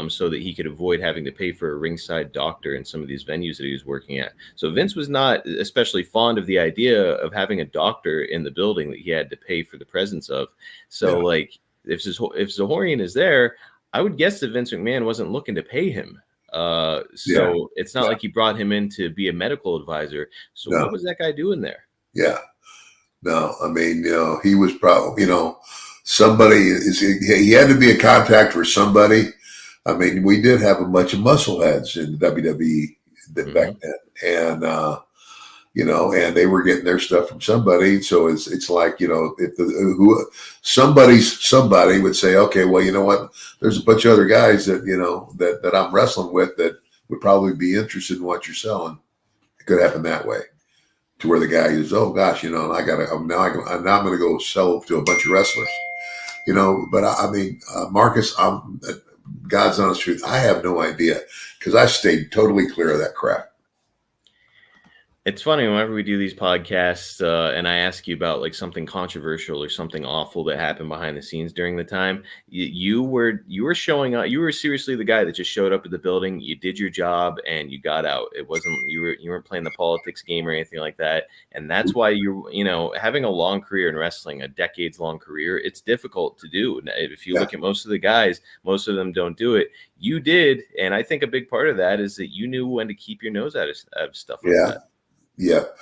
so that he could avoid having to pay for a ringside doctor in some of these venues that he was working at. So Vince was not especially fond of the idea of having a doctor in the building that he had to pay for the presence of. So, like, if Zahorian is there, I would guess that Vince McMahon wasn't looking to pay him. It's not like he brought him in to be a medical advisor. So what was that guy doing there? Yeah. No, I mean, he was probably, somebody he had to be a contact for somebody. I mean, we did have a bunch of muscle heads in WWE back then, and and they were getting their stuff from somebody. So it's like, if somebody would say, okay, well, you know what? There's a bunch of other guys that that I'm wrestling with that would probably be interested in what you're selling. It could happen that way, to where the guy is, oh gosh, I'm going to go sell to a bunch of wrestlers, But I mean, Marcus, God's honest truth, I have no idea because I stayed totally clear of that crap. It's funny whenever we do these podcasts and I ask you about like something controversial or something awful that happened behind the scenes during the time, you were showing up. You were seriously the guy that just showed up at the building. You did your job and you got out. It wasn't you weren't playing the politics game or anything like that. And that's why having a long career in wrestling, a decades long career, it's difficult to do. If you look at most of the guys, most of them don't do it. You did, and I think a big part of that is that you knew when to keep your nose out of stuff like that. Yep.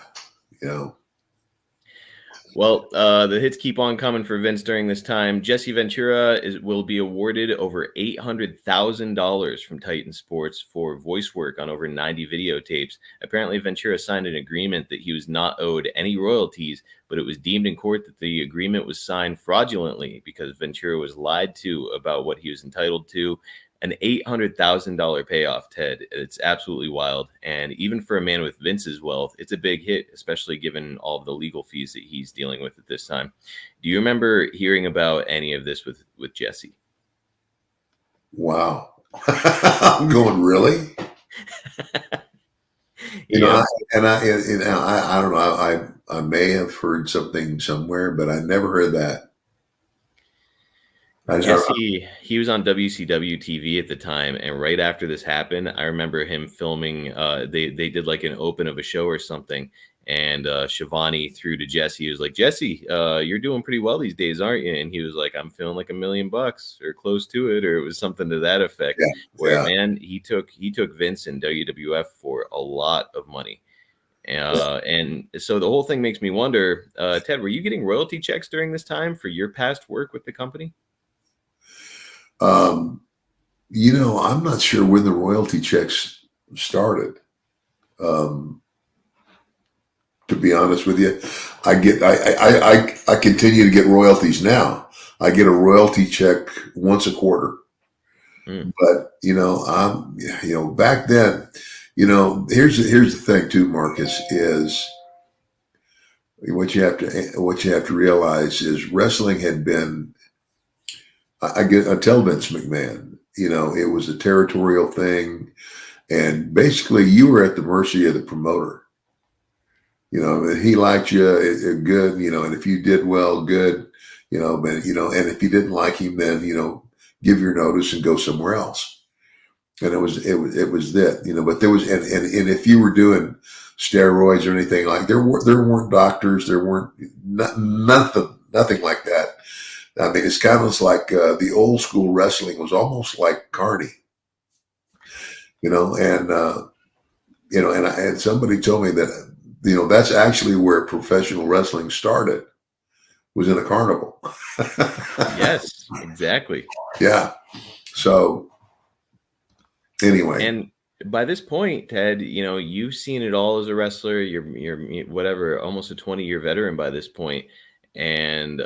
Well, the hits keep on coming for Vince during this time. Jesse Ventura will be awarded over $800,000 from Titan Sports for voice work on over 90 videotapes. Apparently, Ventura signed an agreement that he was not owed any royalties, but it was deemed in court that the agreement was signed fraudulently because Ventura was lied to about what he was entitled to. An $800,000 payoff, Ted. It's absolutely wild. And even for a man with Vince's wealth, it's a big hit, especially given all of the legal fees that he's dealing with at this time. Do you remember hearing about any of this with Jesse? Wow. I'm going, really? I don't know. I may have heard something somewhere, but I never heard that. Jesse, he was on WCW TV at the time, and right after this happened, I remember him filming. They did like an open of a show or something, and Shivani threw to Jesse. He was like, "Jesse, you're doing pretty well these days, aren't you?" And he was like, "I'm feeling like $1 million or close to it," or it was something to that effect. Man, he took Vince and WWF for a lot of money. And so the whole thing makes me wonder, Ted, were you getting royalty checks during this time for your past work with the company? I'm not sure when the royalty checks started. To be honest with you, I continue to get royalties now. I get a royalty check once a quarter. But back then, here's the thing too, Marcus, is what you have to realize is wrestling had been I tell Vince McMahon, it was a territorial thing, and basically you were at the mercy of the promoter. He liked you, good, and if you did well, good, but and if you didn't like him, then give your notice and go somewhere else. And it was that, but there was, and if you were doing steroids or anything, like there weren't doctors, there weren't nothing like that. I mean, it's kind of like the old school wrestling was almost like Carney, and somebody told me that, that's actually where professional wrestling started, was in a carnival. Yes, exactly. Yeah. So anyway. And by this point, Ted, you've seen it all as a wrestler. You're whatever, almost a 20-year veteran by this point. And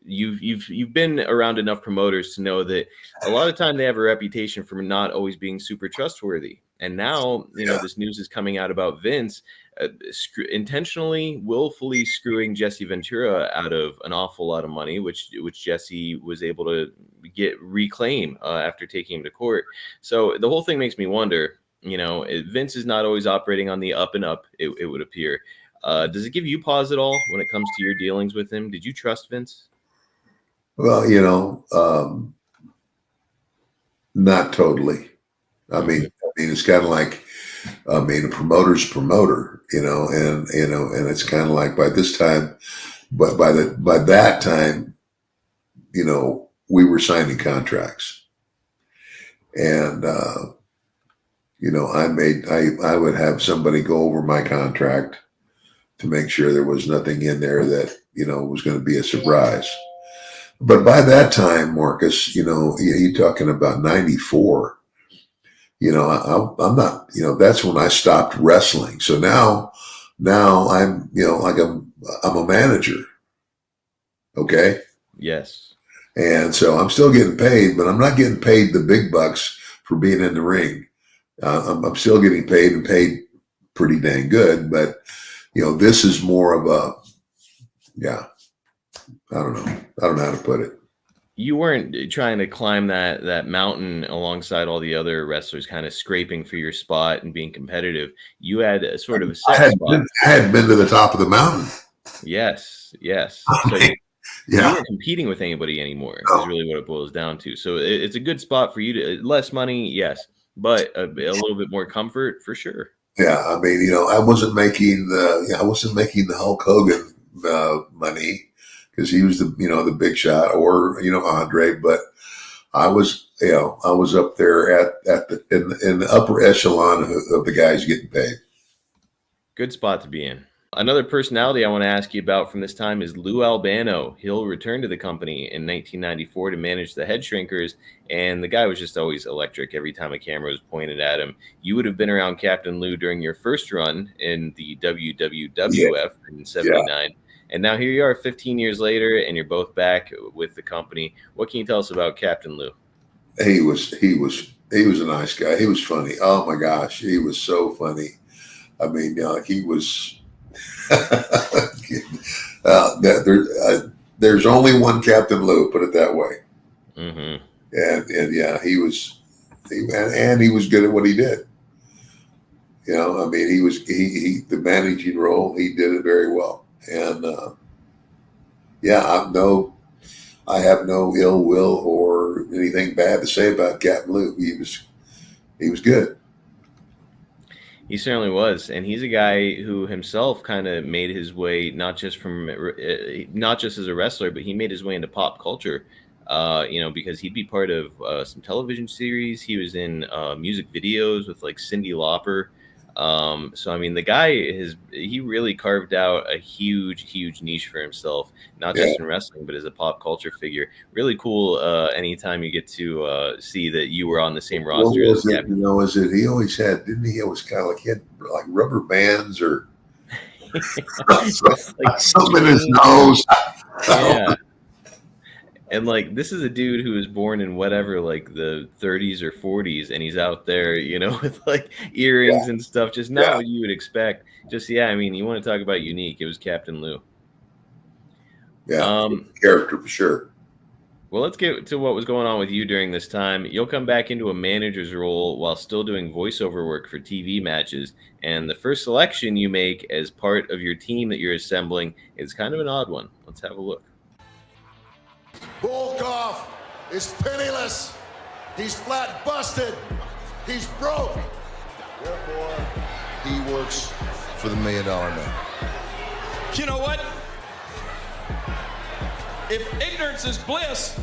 you've been around enough promoters to know that a lot of time they have a reputation for not always being super trustworthy. And now, this news is coming out about Vince intentionally, willfully screwing Jesse Ventura out of an awful lot of money, which Jesse was able to reclaim after taking him to court. So the whole thing makes me wonder, Vince is not always operating on the up and up, it would appear. Does it give you pause at all when it comes to your dealings with him? Did you trust Vince? Well, not totally. I mean, it's kind of like, a promoter's a promoter, and it's kind of like by this time, but by that time, we were signing contracts, and I would have somebody go over my contract to make sure there was nothing in there that was going to be a surprise. But by that time, Marcus, you're talking about 94. I'm not, that's when I stopped wrestling. So now I'm, like I'm a manager. Okay. Yes. And so I'm still getting paid, but I'm not getting paid the big bucks for being in the ring. I'm still getting paid, and paid pretty dang good. But, this is more of a, I don't know how to put it. You weren't trying to climb that mountain alongside all the other wrestlers, kind of scraping for your spot and being competitive. You had a sort of a set spot. I had been to the top of the mountain. Yes. So you weren't competing with anybody anymore, is really what it boils down to. So it's a good spot for you to, less money, yes, but a little bit more comfort for sure. Yeah, I mean, I wasn't making the Hulk Hogan money, because he was the big shot, or Andre, but I was up there in the upper echelon of the guys getting paid. Good spot to be in. Another personality I want to ask you about from this time is Lou Albano. He'll return to the company in 1994 to manage the Head Shrinkers, and the guy was just always electric every time a camera was pointed at him. You would have been around Captain Lou during your first run in the WWF in '79. Yeah. And now here you are 15 years later, and you're both back with the company. What can you tell us about Captain Lou? He was a nice guy. He was funny. Oh my gosh, he was so funny. I mean, he was. There's only one Captain Lou, put it that way. Mm-hmm. And yeah, he was good at what he did. I mean, he the managing role, he did it very well. And I have no ill will or anything bad to say about Captain Lou. He was good. He certainly was, and he's a guy who himself kind of made his way not just as a wrestler, but he made his way into pop culture. Because he'd be part of some television series. He was in music videos with like Cyndi Lauper. So I mean, the guy he really carved out a huge niche for himself, not just in wrestling, but as a pop culture figure. Really cool. Anytime you get to see that you were on the same roster as Captain. He always had, didn't he? It was kind of like he had like rubber bands or something in his nose. Yeah. And like, this is a dude who was born in whatever, like the 30s or 40s, and he's out there, with like earrings and stuff, just not what you would expect. Just, I mean, you want to talk about unique. It was Captain Lou. Yeah, character for sure. Well, let's get to what was going on with you during this time. You'll come back into a manager's role while still doing voiceover work for TV matches. And the first selection you make as part of your team that you're assembling is kind of an odd one. Let's have a look. Volkov is penniless. He's flat busted. He's broke. Therefore, he works for the $1 Million Man. You know what? If ignorance is bliss,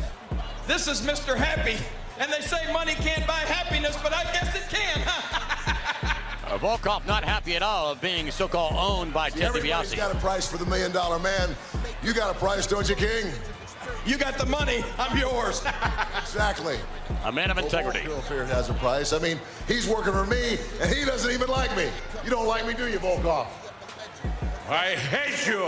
this is Mr. Happy. And they say money can't buy happiness, but I guess it can. Volkov not happy at all of being so-called owned by Ted Everybody's DiBiase. got a price for the $1 Million Man. You got a price, don't you, King? You got the money, I'm yours. Exactly. A man of integrity. Bill Fear has a price. I mean, he's working for me, and he doesn't even like me. You don't like me, do you, Volkov? I hate you.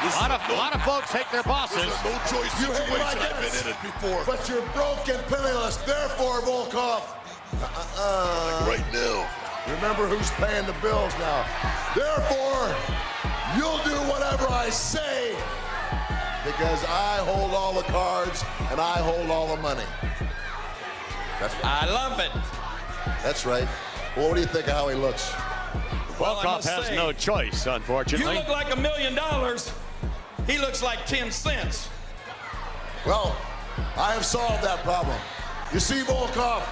A lot of folks hate their bosses. No choice You hate my situation. I've guts. been in it before. But you're broke and penniless. Therefore, Volkov. Right now. Remember who's paying the bills now. Therefore, you'll do whatever I say because I hold all the cards and I hold all the money. That's right. I love it. That's right. Well, what do you think of how he looks? Well, I Volkov must has say, no choice, You unfortunately. look like $1 million. He looks like 10 cents. Well, I have solved that problem. You see, Volkov,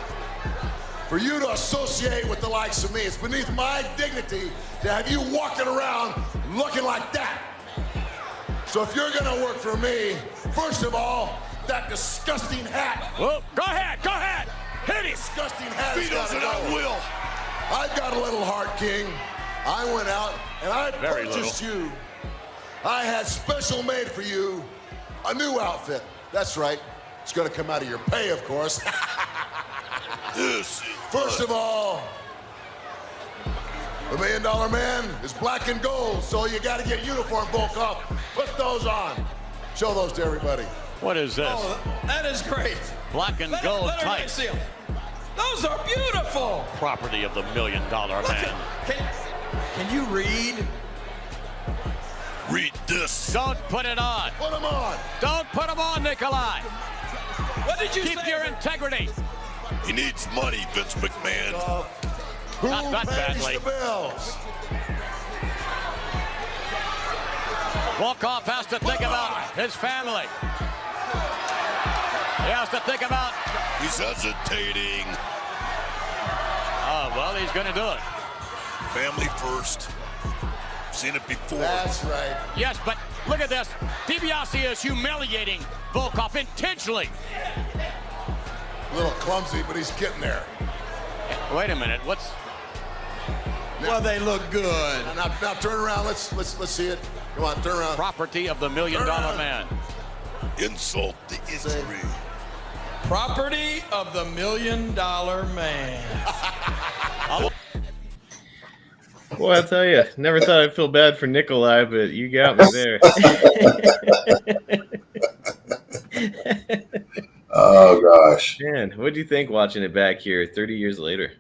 for you to associate with the likes of me, it's beneath my dignity to have you walking around looking like that. So if you're gonna work for me, first of all, that disgusting hat. Well, go ahead. Hit him. Disgusting hat If has he doesn't, gotta go. I will. I've got a little heart, King. I went out and I Very purchased you. I had special made for you a new outfit. That's right. It's gonna come out of your pay, of course. This is First of all, the $1 Million Man is black and gold, so you gotta get uniform, Volkov. Put those on. Show those to everybody. What is this? Oh, that is great. Black and Let gold everybody tights. see 'em. Those are beautiful. Property of the $1 Million Look Man. can you read? read this. Don't put it on. Put them on. Don't put them on, Nikolai. What did you Keep say? your integrity. He needs money, Vince McMahon. Who Not that pays badly. the bills? Volkov has to think about his family. He has to think about, He's hesitating. oh, well, he's going to do it. Family first. Seen it before. That's right. Yes, but look at this. DiBiase is humiliating Volkov intentionally. A little clumsy, but he's getting there. Wait a minute. What's... Well, they look good. Now turn around. Let's see it. Come on, turn around. Property of the $1 Million Man. Insult the injury. Property of the $1 Million Man. Boy, I'll tell you, never thought I'd feel bad for Nikolai, but you got me there. Oh gosh. Man, what do you think watching it back here 30 years later?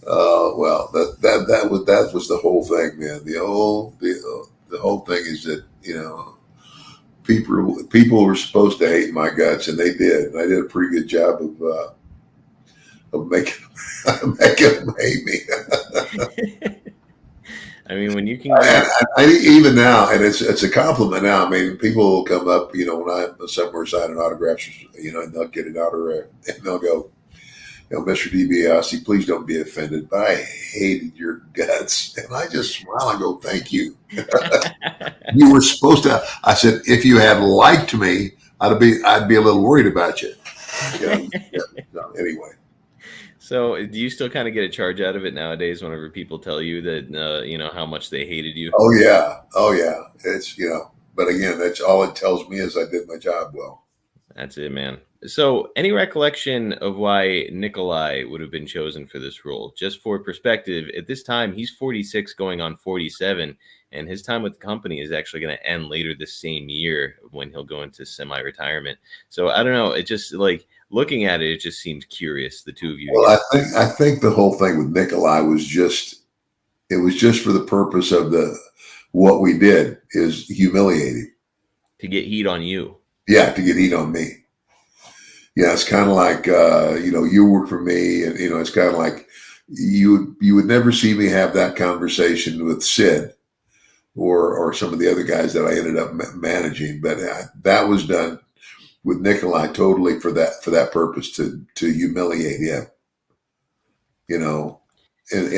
Well, that was the whole thing, man. The whole thing is that, you know, people were supposed to hate my guts, and they did. And I did a pretty good job of making them hate me. I mean, when you can I even now, and it's a compliment now. I mean, people will come up, you know, when I'm somewhere signing autographs, you know, and they'll get an autograph, and they'll go, you know, Mr. DiBiase, please don't be offended, but I hated your guts. And I just smile and go, thank you. You were supposed to. I said, if you had liked me, I'd be a little worried about you. Yeah. No, anyway. So, do you still kind of get a charge out of it nowadays whenever people tell you that, you know, how much they hated you? Oh yeah. It's, you know, but again, that's all it tells me is I did my job well. That's it, man. So, any recollection of why Nikolai would have been chosen for this role? Just for perspective, at this time, he's 46 going on 47, and his time with the company is actually going to end later this same year when he'll go into semi-retirement. So, I don't know. It just, like, looking at it, it just seems curious, the two of you. Well, I think the whole thing with Nikolai was just for the purpose of what we did is humiliating. To get heat on you. Yeah, to get heat on me. Yeah, it's kind of like you work for me, and it's kind of like you would never see me have that conversation with Sid or some of the other guys that I ended up managing, but that was done with Nikolai totally for that purpose to humiliate him, in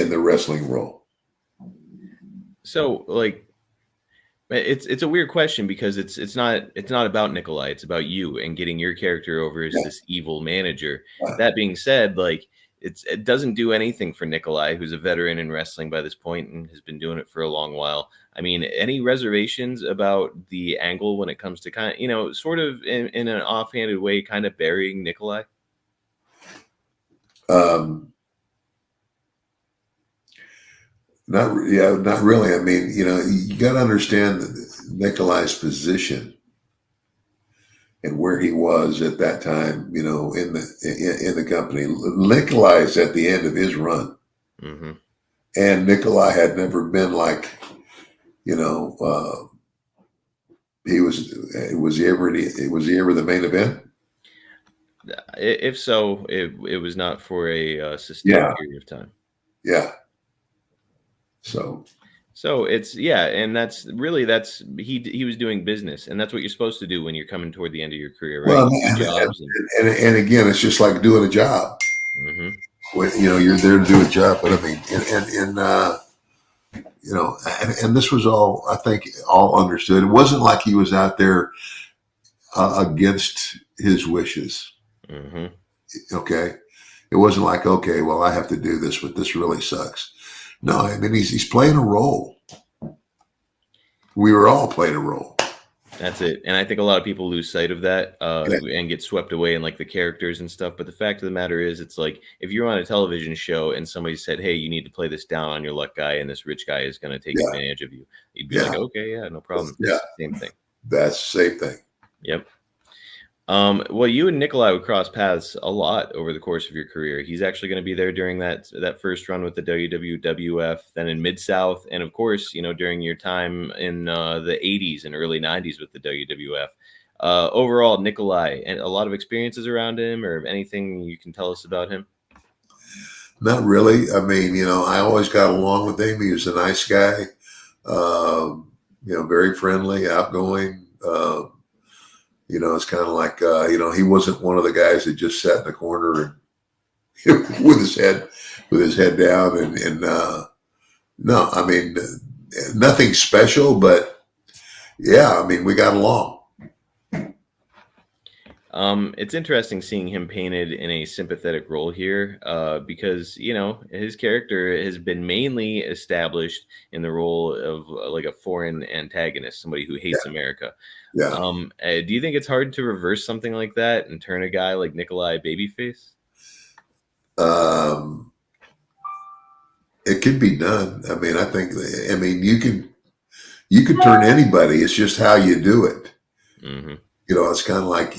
the wrestling role. So like, it's a weird question because it's not about Nikolai. It's about you and getting your character over as this evil manager. That being said, like it doesn't do anything for Nikolai, who's a veteran in wrestling by this point and has been doing it for a long while. I mean, any reservations about the angle when it comes to kind of, sort of in an offhanded way, kind of burying Nikolai? Not really. I mean, you got to understand Nikolai's position and where he was at that time, in the company. Nikolai is at the end of his run, and Nikolai had never been like, he was he ever the main event? If so, it was not for a sustained period of time. Yeah. So it's and he was doing business, and that's what you're supposed to do when you're coming toward the end of your career, right? Well, and again, it's just like doing a job. You're there to do a job, but I mean, and this was all, I think, all understood. It wasn't like he was out there against his wishes. Okay, it wasn't like, okay, well, I have to do this, but this really sucks. No, I mean, he's playing a role. We were all playing a role. That's it. And I think a lot of people lose sight of that and get swept away in like the characters and stuff. But the fact of the matter is, it's like if you're on a television show and somebody said, hey, you need to play this down on your luck guy, and this rich guy is going to take advantage of you, you'd be like, okay, yeah, no problem. It's the same thing. That's the same thing. Yep. Well, you and Nikolai would cross paths a lot over the course of your career. He's actually going to be there during that first run with the WWF, then in Mid-South, and of course, during your time in the 80s and early 90s with the WWF. Overall, Nikolai, and a lot of experiences around him, or anything you can tell us about him? Not really. I mean, I always got along with him. He was a nice guy, very friendly, outgoing. It's kind of like, he wasn't one of the guys that just sat in the corner and with his head down. And no, I mean, nothing special, but yeah, I mean, we got along. It's interesting seeing him painted in a sympathetic role here, because, his character has been mainly established in the role of like a foreign antagonist, somebody who hates America. Yeah. Do you think it's hard to reverse something like that and turn a guy like Nikolai babyface? It can be done. I mean, you can turn anybody. It's just how you do it. It's kind of like,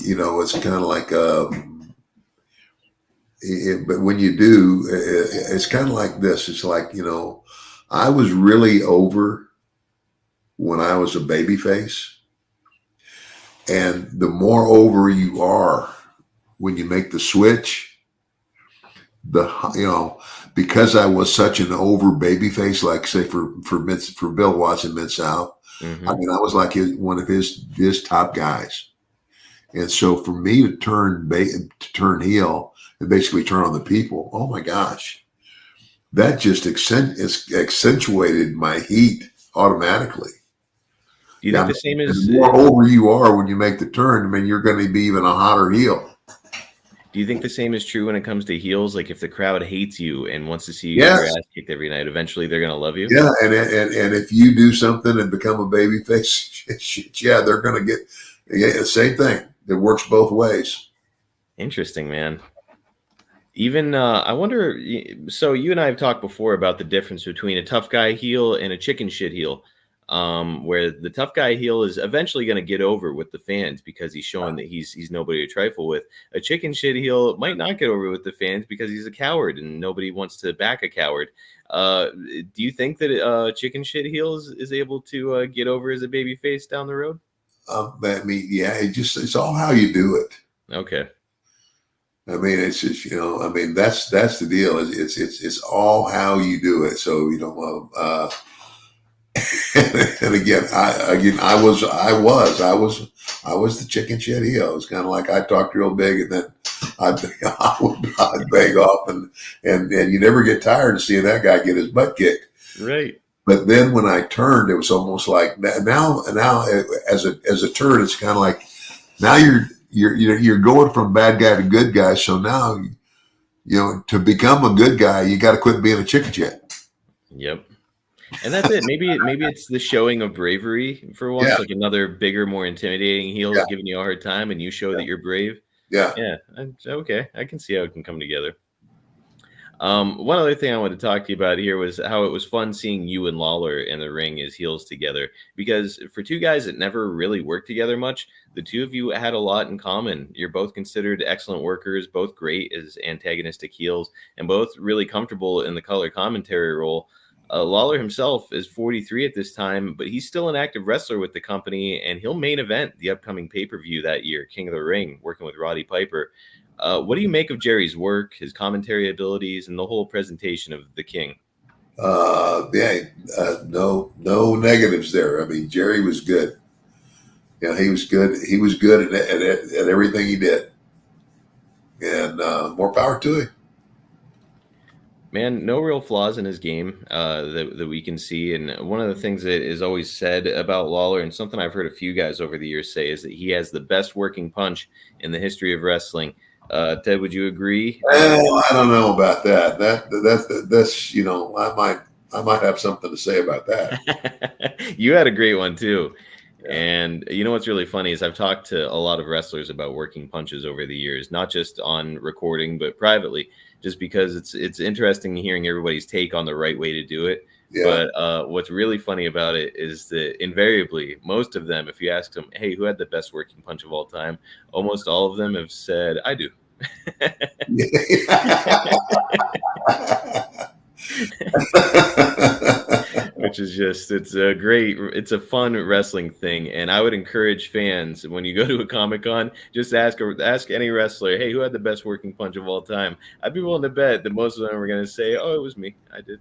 but when you do, it's kind of like this. It's like, I was really over when I was a babyface. And the more over you are when you make the switch, because I was such an over babyface, like say for Bill Watson Mid-South, I mean, I was like one of his top guys. And so for me to turn heel and basically turn on the people, oh my gosh, that just accentuated my heat automatically. Do you think the same is the more over you are when you make the turn? I mean, you're going to be even a hotter heel. Do you think the same is true when it comes to heels? Like if the crowd hates you and wants to see you get your ass kicked every night, eventually they're going to love you. Yeah, and if you do something and become a babyface, they're going to get the same thing. It works both ways. Interesting, man. Even I wonder. So you and I have talked before about the difference between a tough guy heel and a chicken shit heel. Where the tough guy heel is eventually going to get over with the fans because he's showing that he's nobody to trifle with. A chicken shit heel might not get over with the fans because he's a coward and nobody wants to back a coward. Do you think that chicken shit heel is able to get over as a baby face down the road? I mean, yeah, it's all how you do it. Okay. I mean, it's just, I mean, that's the deal. It's all how you do it. So, and again, I was the chicken shit heel. It was kind of like I talked real big, and then I'd beg off, and you never get tired of seeing that guy get his butt kicked. Right. But then when I turned, it was almost like now as a turn, it's kind of like now you're going from bad guy to good guy. So now, to become a good guy, you got to quit being a chicken shit. Yep. And that's it. Maybe it's the showing of bravery for once, like another bigger, more intimidating heel is giving you a hard time, and you show that you're brave. Yeah. Yeah. Okay. I can see how it can come together. One other thing I wanted to talk to you about here was how it was fun seeing you and Lawler in the ring as heels together, because for two guys that never really worked together much, the two of you had a lot in common. You're both considered excellent workers, both great as antagonistic heels, and both really comfortable in the color commentary role. Lawler himself is 43 at this time, but he's still an active wrestler with the company, and he'll main event the upcoming pay-per-view that year, King of the Ring, working with Roddy Piper. What do you make of Jerry's work, his commentary abilities, and the whole presentation of the King? No negatives there. I mean, Jerry was good. He was good. He was good at everything he did, and more power to him. Man, no real flaws in his game that we can see. And one of the things that is always said about Lawler, and something I've heard a few guys over the years say, is that he has the best working punch in the history of wrestling. Ted, would you agree? I don't know about that. That's I might have something to say about that. You had a great one too. Yeah. And what's really funny is I've talked to a lot of wrestlers about working punches over the years, not just on recording, but privately, just because it's interesting hearing everybody's take on the right way to do it. Yeah. But what's really funny about it is that invariably, most of them, if you ask them, hey, who had the best working punch of all time? Almost all of them have said, I do. Which is just, it's a fun wrestling thing. And I would encourage fans, when you go to a Comic-Con, just ask any wrestler, hey, who had the best working punch of all time? I'd be willing to bet that most of them are going to say, oh, it was me. I did.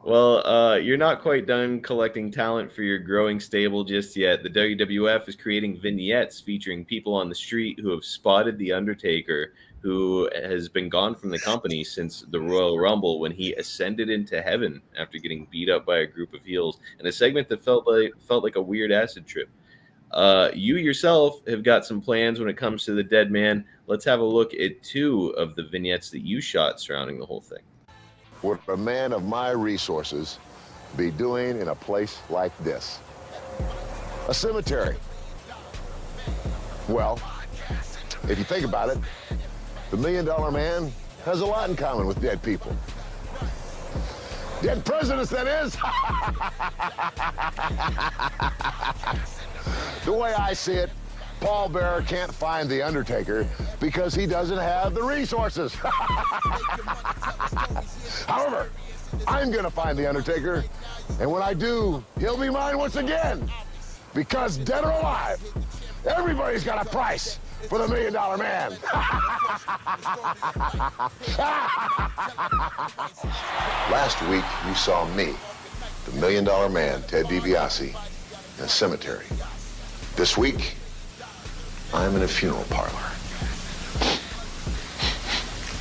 Well, you're not quite done collecting talent for your growing stable just yet. The WWF is creating vignettes featuring people on the street who have spotted The Undertaker, who has been gone from the company since the Royal Rumble when he ascended into heaven after getting beat up by a group of heels, in a segment that felt like a weird acid trip. You yourself have got some plans when it comes to the dead man. Let's have a look at 2 of the vignettes that you shot surrounding the whole thing. Would a man of my resources be doing in a place like this? A cemetery. Well, if you think about it, the $1 Million Man has a lot in common with dead people. Dead presidents, that is. The way I see it, Paul Bearer can't find The Undertaker because he doesn't have the resources. However, I'm gonna find The Undertaker, and when I do, he'll be mine once again. Because dead or alive, everybody's got a price for the $1 Million Man. Last week, you saw me, the $1 Million Man, Ted DiBiase, in a cemetery. This week, I'm in a funeral parlor.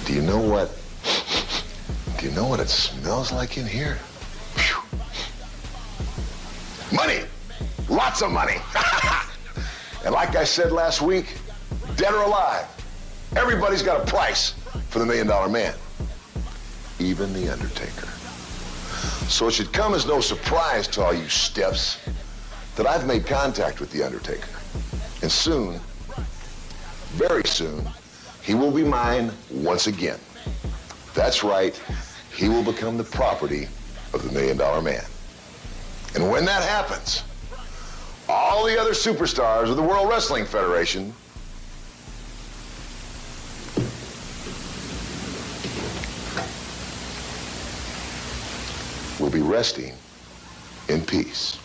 Do you know what it smells like in here? Whew. Money! Lots of money! And like I said last week, dead or alive, everybody's got a price for the $1 Million Man. Even The Undertaker. So it should come as no surprise to all you stiffs that I've made contact with The Undertaker. And soon, very soon, he will be mine once again. That's right, he will become the property of the $1 Million Man. And when that happens, all the other superstars of the World Wrestling Federation will be resting in peace.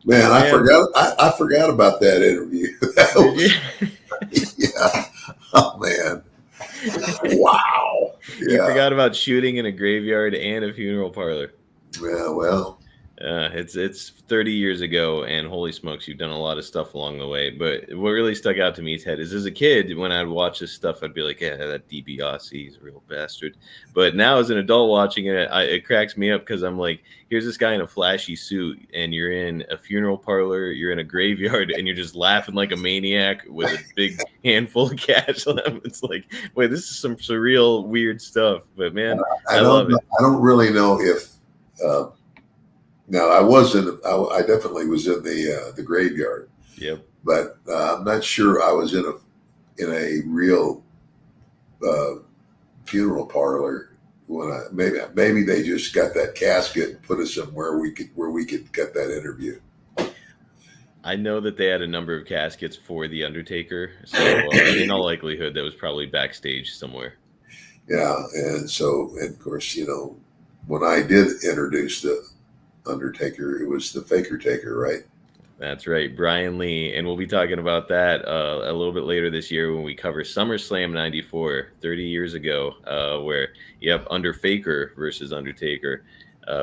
Man, I forgot. I forgot about that interview. That was, yeah. Oh man. Wow. You Yeah. forgot about shooting in a graveyard and a funeral parlor. Yeah. Well. It's 30 years ago, and holy smokes, you've done a lot of stuff along the way. But what really stuck out to me, Ted, is as a kid, when I'd watch this stuff, I'd be like, yeah, that DiBiase, he's a real bastard. But now as an adult watching it, it cracks me up because I'm like, here's this guy in a flashy suit, and you're in a funeral parlor, you're in a graveyard, and you're just laughing like a maniac with a big handful of cash left. It's like, wait, this is some surreal, weird stuff. But man, I love it. I don't really know if. No, I definitely was in the graveyard. Yep. But I'm not sure I was in a real funeral parlor when maybe they just got that casket and put us somewhere where we could get that interview. I know that they had a number of caskets for the Undertaker, so in all likelihood, that was probably backstage somewhere. Yeah, and of course, when I did introduce the Undertaker, it was the Faker Taker, right? That's right, Brian Lee, and we'll be talking about that a little bit later this year when we cover SummerSlam '94, 30 years ago, where Under Faker versus Undertaker,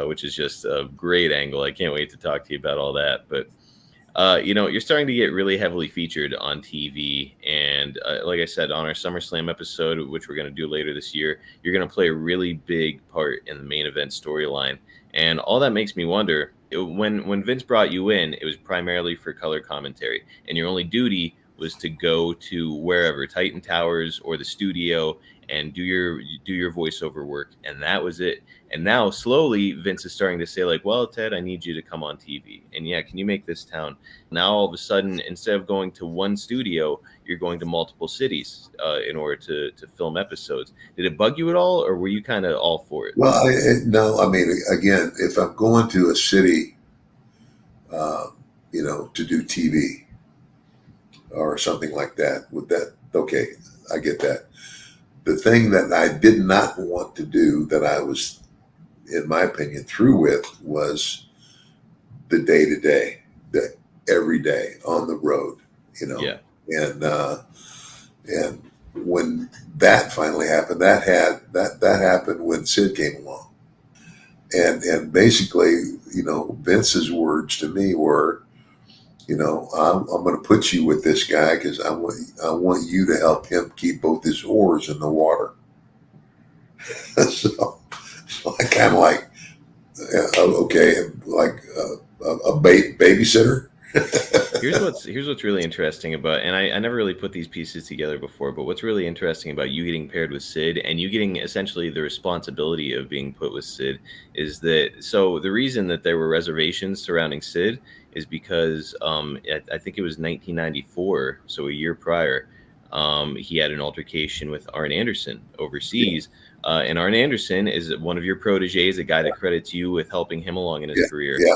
which is just a great angle. I can't wait to talk to you about all that. But you're starting to get really heavily featured on TV, and like I said, on our SummerSlam episode, which we're going to do later this year, you're going to play a really big part in the main event storyline. And all that makes me wonder, when Vince brought you in, it was primarily for color commentary, and your only duty was to go to wherever, Titan Towers or the studio, and do your voiceover work, and that was it. And now slowly Vince is starting to say, like, well, Ted, I need you to come on TV, and can you make this town? Now all of a sudden, instead of going to one studio, you're going to multiple cities in order to film episodes. Did it bug you at all, or were you kind of all for it? Well, no. I mean, again, if I'm going to a city, to do TV or something like that, okay, I get that. The thing that I did not want to do, that I was, in my opinion, through with, was the day-to-day, the every day on the road, Yeah. And when that finally happened, that happened when Sid came along, and basically, Vince's words to me were, I'm going to put you with this guy because I want you to help him keep both his oars in the water. so I kind of like, okay, like a babysitter. Here's what's really interesting about, and I never really put these pieces together before, but what's really interesting about you getting paired with Sid and you getting essentially the responsibility of being put with Sid is that, so the reason that there were reservations surrounding Sid is because I think it was 1994, so a year prior, he had an altercation with Arn Anderson overseas. And Arn Anderson is one of your proteges, a guy that credits you with helping him along in his career. Yeah.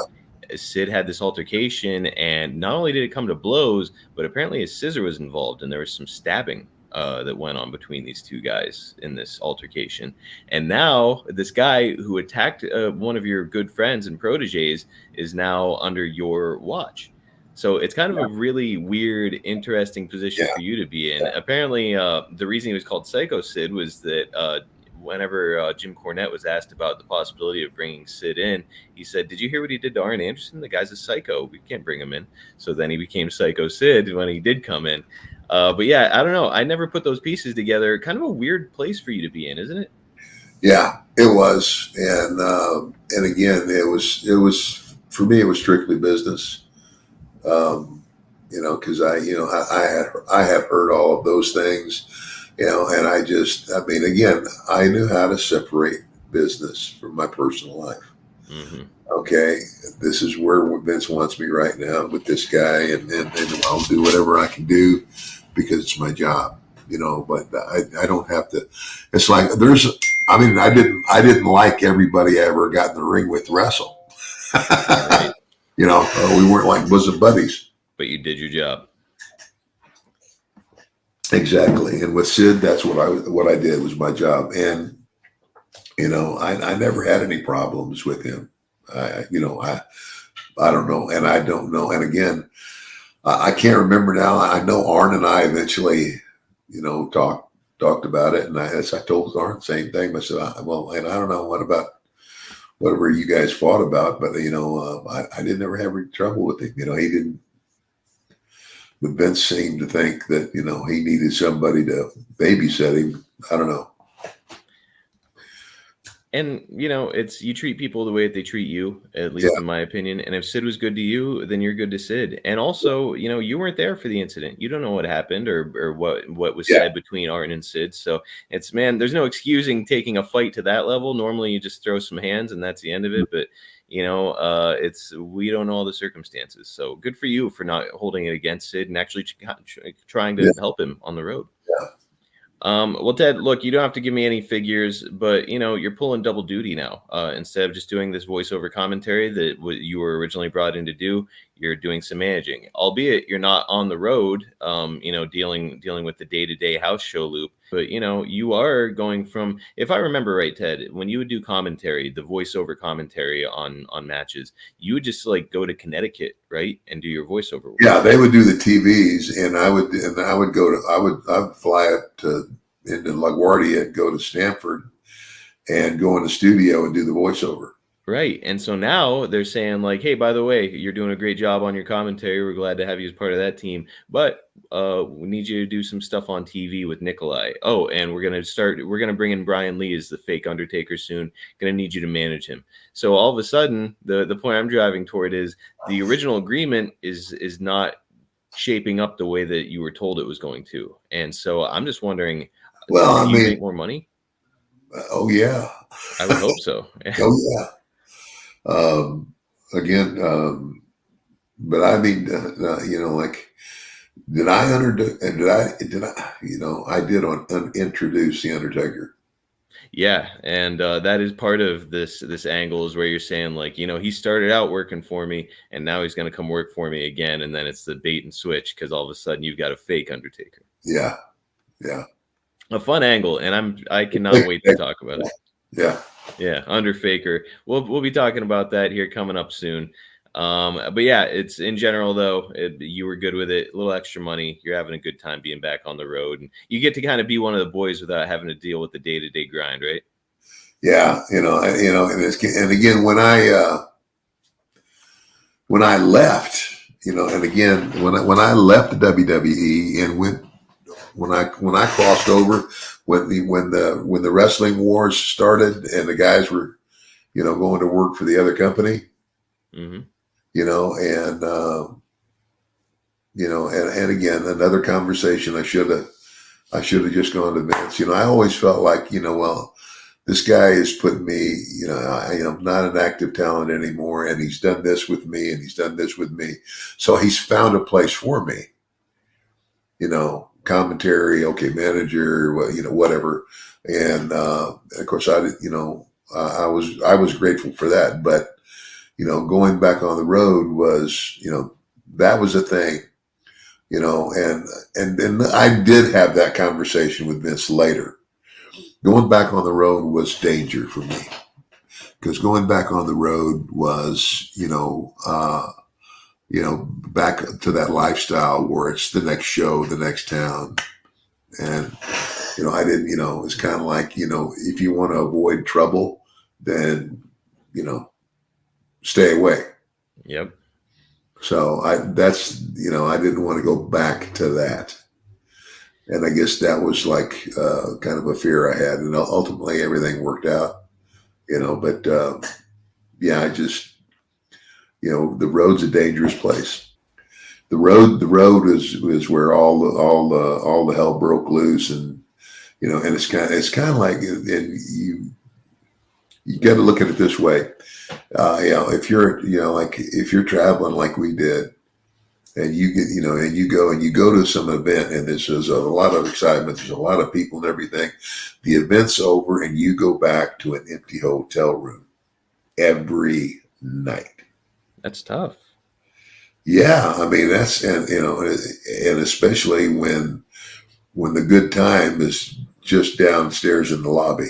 Sid had this altercation, and not only did it come to blows, but apparently his scissor was involved, and there was some stabbing that went on between these two guys in this altercation. And now this guy who attacked one of your good friends and proteges is now under your watch. So it's kind of a really weird, interesting position for you to be in. Apparently, the reason he was called Psycho Sid was that whenever Jim Cornette was asked about the possibility of bringing Sid in, he said, "Did you hear what he did to Arn Anderson? The guy's a psycho. We can't bring him in." So then he became Psycho Sid when he did come in. But yeah, I don't know. I never put those pieces together. Kind of a weird place for you to be in, isn't it? Yeah, it was. And again, it was for me, it was strictly business. Because I had heard all of those things. And again, I knew how to separate business from my personal life. Mm-hmm. Okay, this is where Vince wants me right now with this guy, and I'll do whatever I can do because it's my job, but I don't have to. It's like I didn't like everybody I ever got in the ring with wrestle. Right. We weren't like bosom buddies. But you did your job. Exactly. And with Sid, that's what I did was my job. And, I never had any problems with him. I don't know, and I don't know. And again, I can't remember now. I know Arn and I eventually, talked about it, and I told Arn the same thing. I said, well, and I don't know what about whatever you guys fought about, but I didn't ever have any trouble with him. He didn't. But Vince seemed to think that he needed somebody to babysit him. I don't know. And it's you treat people the way that they treat you, at least in my opinion. And if Sid was good to you, then you're good to Sid. And also, you weren't there for the incident. You don't know what happened or what was said between Arn and Sid. So there's no excusing taking a fight to that level. Normally, you just throw some hands and that's the end of it. But we don't know all the circumstances. So good for you for not holding it against Sid and actually trying to help him on the road. Yeah. Well, Ted, look, you don't have to give me any figures, but you're pulling double duty now. Instead of just doing this voiceover commentary that you were originally brought in to do, you're doing some managing, albeit you're not on the road, dealing with the day-to-day house show loop. But you are going from, if I remember right, Ted, when you would do commentary, the voiceover commentary on matches, you would just go to Connecticut, right, and do your voiceover work. Yeah, they would do the TVs, and I would fly up into LaGuardia and go to Stanford and go in the studio and do the voiceover. Right. And so now they're saying hey, by the way, you're doing a great job on your commentary. We're glad to have you as part of that team. But we need you to do some stuff on TV with Nikolai. Oh, and we're going to bring in Brian Lee as the fake Undertaker soon. Going to need you to manage him. So all of a sudden, the point I'm driving toward is the original agreement is not shaping up the way that you were told it was going to. And so I'm just wondering, well, you make more money? Oh, yeah. I would hope so. Oh, yeah. But I mean, did I introduce the Undertaker? Yeah, and that is part of this angle is where you're saying he started out working for me and now he's going to come work for me again, and then it's the bait and switch because all of a sudden you've got a fake Undertaker. Yeah, a fun angle, and I cannot wait to talk about it. Yeah, Underfaker. We'll be talking about that here coming up soon. But yeah, it's in general though. You were good with it. A little extra money. You're having a good time being back on the road, and you get to kind of be one of the boys without having to deal with the day-to-day grind, right? Yeah, and again when I left, and again when I left the WWE and when I crossed over, when the wrestling wars started and the guys were, going to work for the other company, and again, another conversation. I should have just gone to Vince. I always felt like, well, this guy is putting me, I'm not an active talent anymore, and he's done this with me, and he's done this with me, so he's found a place for me, commentary, okay, manager, whatever. And of course I was grateful for that, but going back on the road was, that was a thing, and then I did have that conversation with Vince later. Going back on the road was danger for me, because going back on the road was, back to that lifestyle where it's the next show, the next town. And, I didn't, it's kind of like, if you want to avoid trouble, then, stay away. Yep. So I didn't want to go back to that. And I guess that was kind of a fear I had. And ultimately everything worked out, but I just, the road's a dangerous place. The road is where all the hell broke loose, and and it's kind of like, and you got to look at it this way. If you're if you're traveling like we did, and you get and you go to some event, and there's a lot of excitement, there's a lot of people and everything. The event's over, and you go back to an empty hotel room every night. That's tough. Yeah, I mean that's and especially when the good time is just downstairs in the lobby.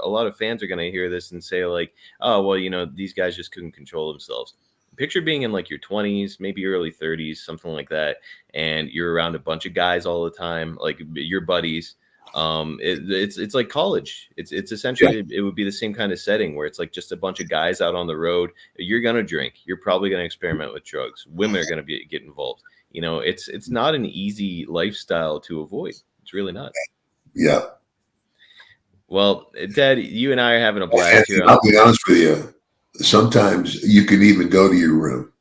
A lot of fans are going to hear this and say oh well, these guys just couldn't control themselves. picture being in like your 20s, maybe early 30s, something like that, and you're around a bunch of guys all the time, like your buddies. It's like college. It's essentially it would be the same kind of setting where it's like just a bunch of guys out on the road. You're gonna drink. You're probably gonna experiment with drugs. Women are gonna get involved. You know, it's not an easy lifestyle to avoid. It's really not. Yeah. Well, Ted, you and I are having a blast here. I'll be honest with you. Sometimes you can even go to your room.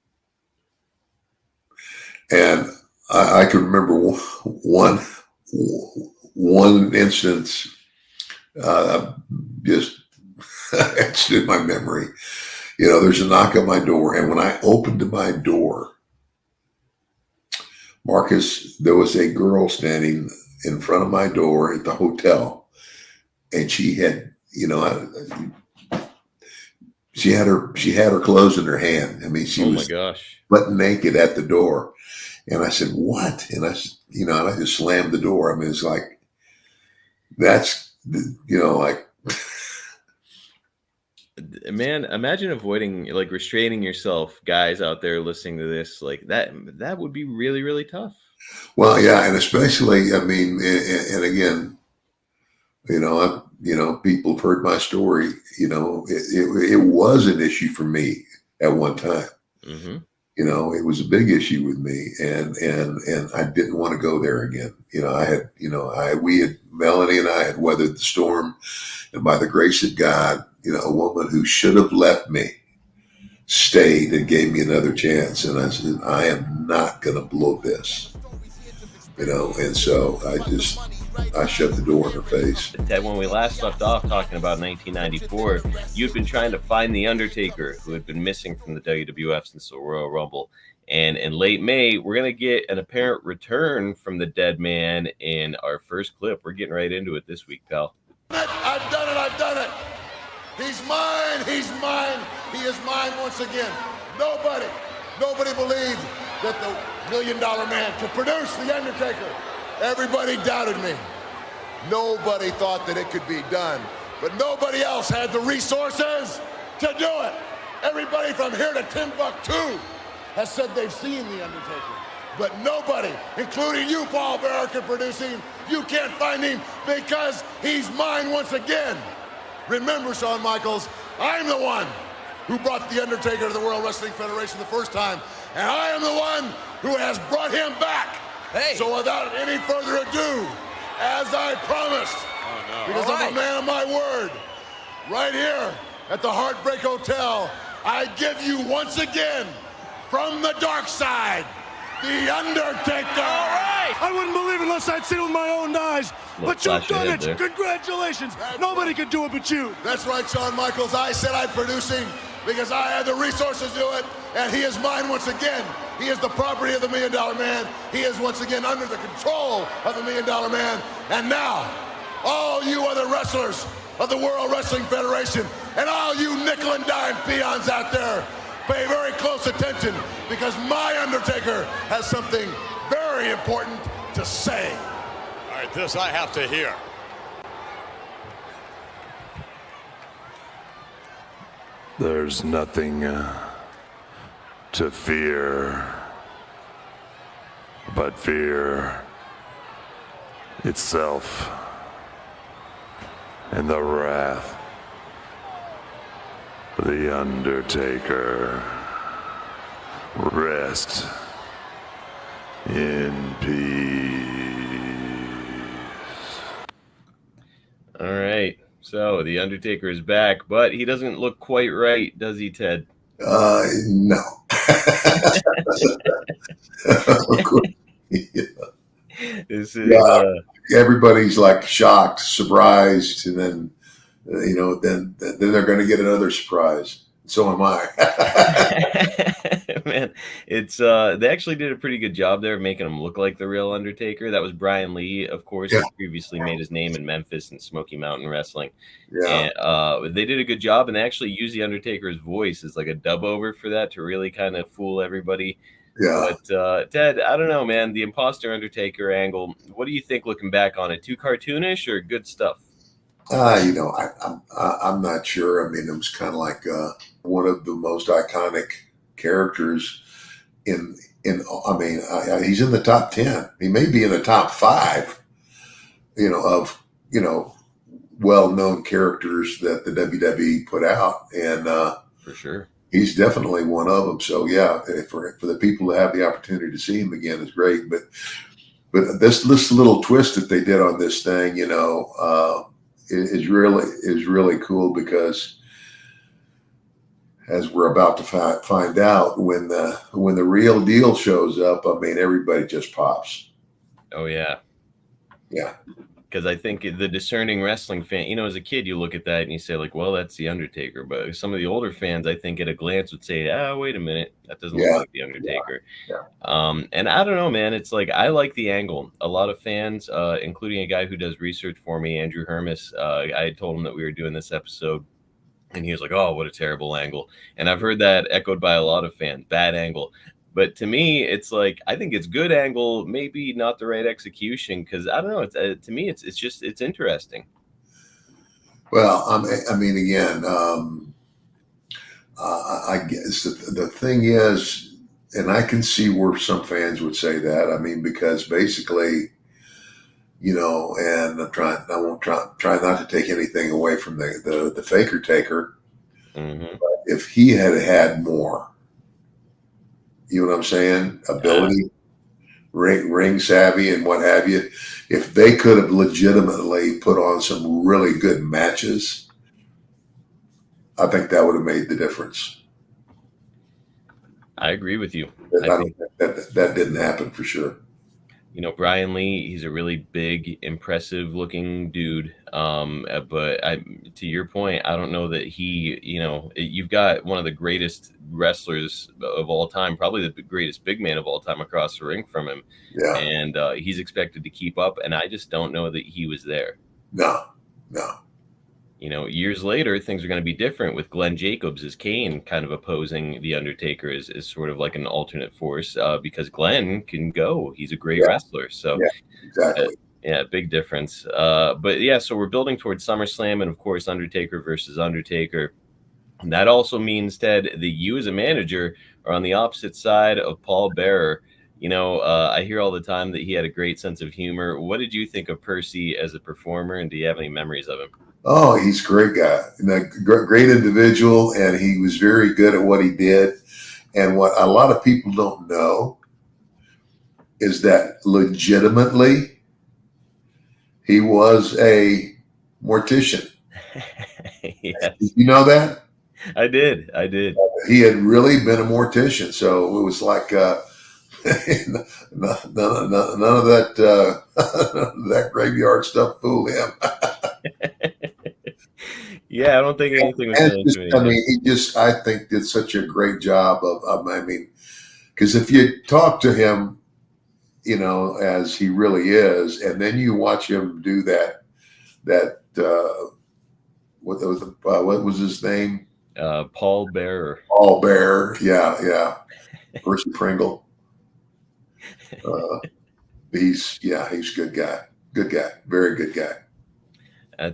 And I can remember one instance just etched in my memory. You know, there's a knock on my door. And when I opened my door, Marcus, there was a girl standing in front of my door at the hotel. And she had, you know, she had her clothes in her hand. I mean, she was butt naked at the door. And I said, "What?" And I, you know, and I just slammed the door. I mean, it's like, that's, you know, like, man, imagine avoiding, like, restraining yourself, guys out there listening to this, like that would be really, really tough. Well, yeah. And especially, I mean, and again, you know, people have heard my story. You know, it was an issue for me at one time. Mm-hmm. You know, it was a big issue with me, and I didn't want to go there again. You know, I had, you know, Melanie and I had weathered the storm, and by the grace of God, you know, a woman who should have left me stayed and gave me another chance. And I said, I am not going to blow this, you know. And so I shut the door in her face. Ted, when we last left off talking about 1994, you'd been trying to find The Undertaker, who had been missing from the WWF since the Royal Rumble. And in late May, we're going to get an apparent return from the dead man in our first clip. We're getting right into it this week, pal. I've done it. He's mine. He is mine once again. Nobody believed that the $1 Million Man could produce The Undertaker. Everybody doubted me. Nobody thought that it could be done. But nobody else had the resources to do it. Everybody from here to Timbuktu has said they've seen The Undertaker. But nobody, including you, Paul Bearer, can produce him. You can't find him because he's mine once again. Remember, Shawn Michaels, I'm the one who brought The Undertaker to the World Wrestling Federation the first time. And I am the one who has brought him back. Hey. So without any further ado, as I promised, because I'm a man of my word, right here at the Heartbreak Hotel, I give you once again, from the dark side, The Undertaker. All right. I wouldn't believe it unless I'd seen it with my own eyes. But you've done it. There. Congratulations. Nobody could do it but you. That's right, Shawn Michaels. I said I'd produce him because I had the resources to do it, and he is mine once again. He is the property of the $1 Million Man. He is once again under the control of the $1 Million Man. And now, all you other wrestlers of the World Wrestling Federation and all you nickel and dime peons out there, pay very close attention because my Undertaker has something very important to say. All right, this I have to hear. There's nothing to fear but fear itself and the wrath of the Undertaker. Rest in peace. All right. So the Undertaker is back, but he doesn't look quite right, does he, Ted? No. This is everybody's like shocked, surprised, and then then they're going to get another surprise. So am I. Man, it's they actually did a pretty good job there of making him look like the real Undertaker. That was Brian Lee, of course, who previously made his name in Memphis and Smoky Mountain Wrestling. Yeah. And they did a good job, and they actually used the Undertaker's voice as like a dub over for that to really kind of fool everybody. Yeah. But Ted, I don't know, man. The imposter Undertaker angle. What do you think looking back on it? Too cartoonish or good stuff? I'm not sure. I mean, it was kind of like one of the most iconic characters he's in the top 10. He may be in the top 5, of, well-known characters that the WWE put out. And for sure, he's definitely one of them. So yeah, for the people to have the opportunity to see him again is great. But this little twist that they did on this thing, is really cool, because as we're about to find out, when the real deal shows up, everybody just pops. Oh yeah. Yeah. Because I think the discerning wrestling fan, as a kid, you look at that and you say, like, well, that's the Undertaker. But some of the older fans, I think, at a glance would say, wait a minute, that doesn't look like the Undertaker. Yeah. And I don't know, man. It's like, I like the angle. A lot of fans, including a guy who does research for me, Andrew Hermis, I had told him that we were doing this episode, and he was like, oh, what a terrible angle. And I've heard that echoed by a lot of fans, bad angle. But to me, it's like, I think it's good angle, maybe not the right execution, because I don't know. It's to me, it's just interesting. Well, again, I guess the thing is, and I can see where some fans would say that. Because basically, and I won't try not to take anything away from the Faker Taker. Mm-hmm. But if he had more. You know what I'm saying? Ability, ring savvy, and what have you. If they could have legitimately put on some really good matches, I think that would have made the difference. I agree with you. I don't think that didn't happen for sure. Brian Lee, he's a really big, impressive looking dude. But to your point, I don't know that he, you've got one of the greatest wrestlers of all time, probably the greatest big man of all time across the ring from him. Yeah. And he's expected to keep up. And I just don't know that he was there. No. Years later, things are going to be different with Glenn Jacobs as Kane kind of opposing The Undertaker as sort of like an alternate force, because Glenn can go. He's a great wrestler. So, exactly. Big difference. But yeah, so we're building towards SummerSlam, and of course, Undertaker versus Undertaker. And that also means, Ted, that you as a manager are on the opposite side of Paul Bearer. I hear all the time that he had a great sense of humor. What did you think of Percy as a performer, and do you have any memories of him? Oh, he's a great guy, and a great individual, and he was very good at what he did. And what a lot of people don't know is that legitimately he was a mortician. Yes. You know that? I did. He had really been a mortician, so it was like none of that graveyard stuff fooled him. Yeah, I don't think anything was going to. I think did such a great job because if you talk to him, as he really is, and then you watch him do that what was his name? Paul Bearer. Paul Bearer, yeah. Percy Pringle. He's a good guy, very good guy. I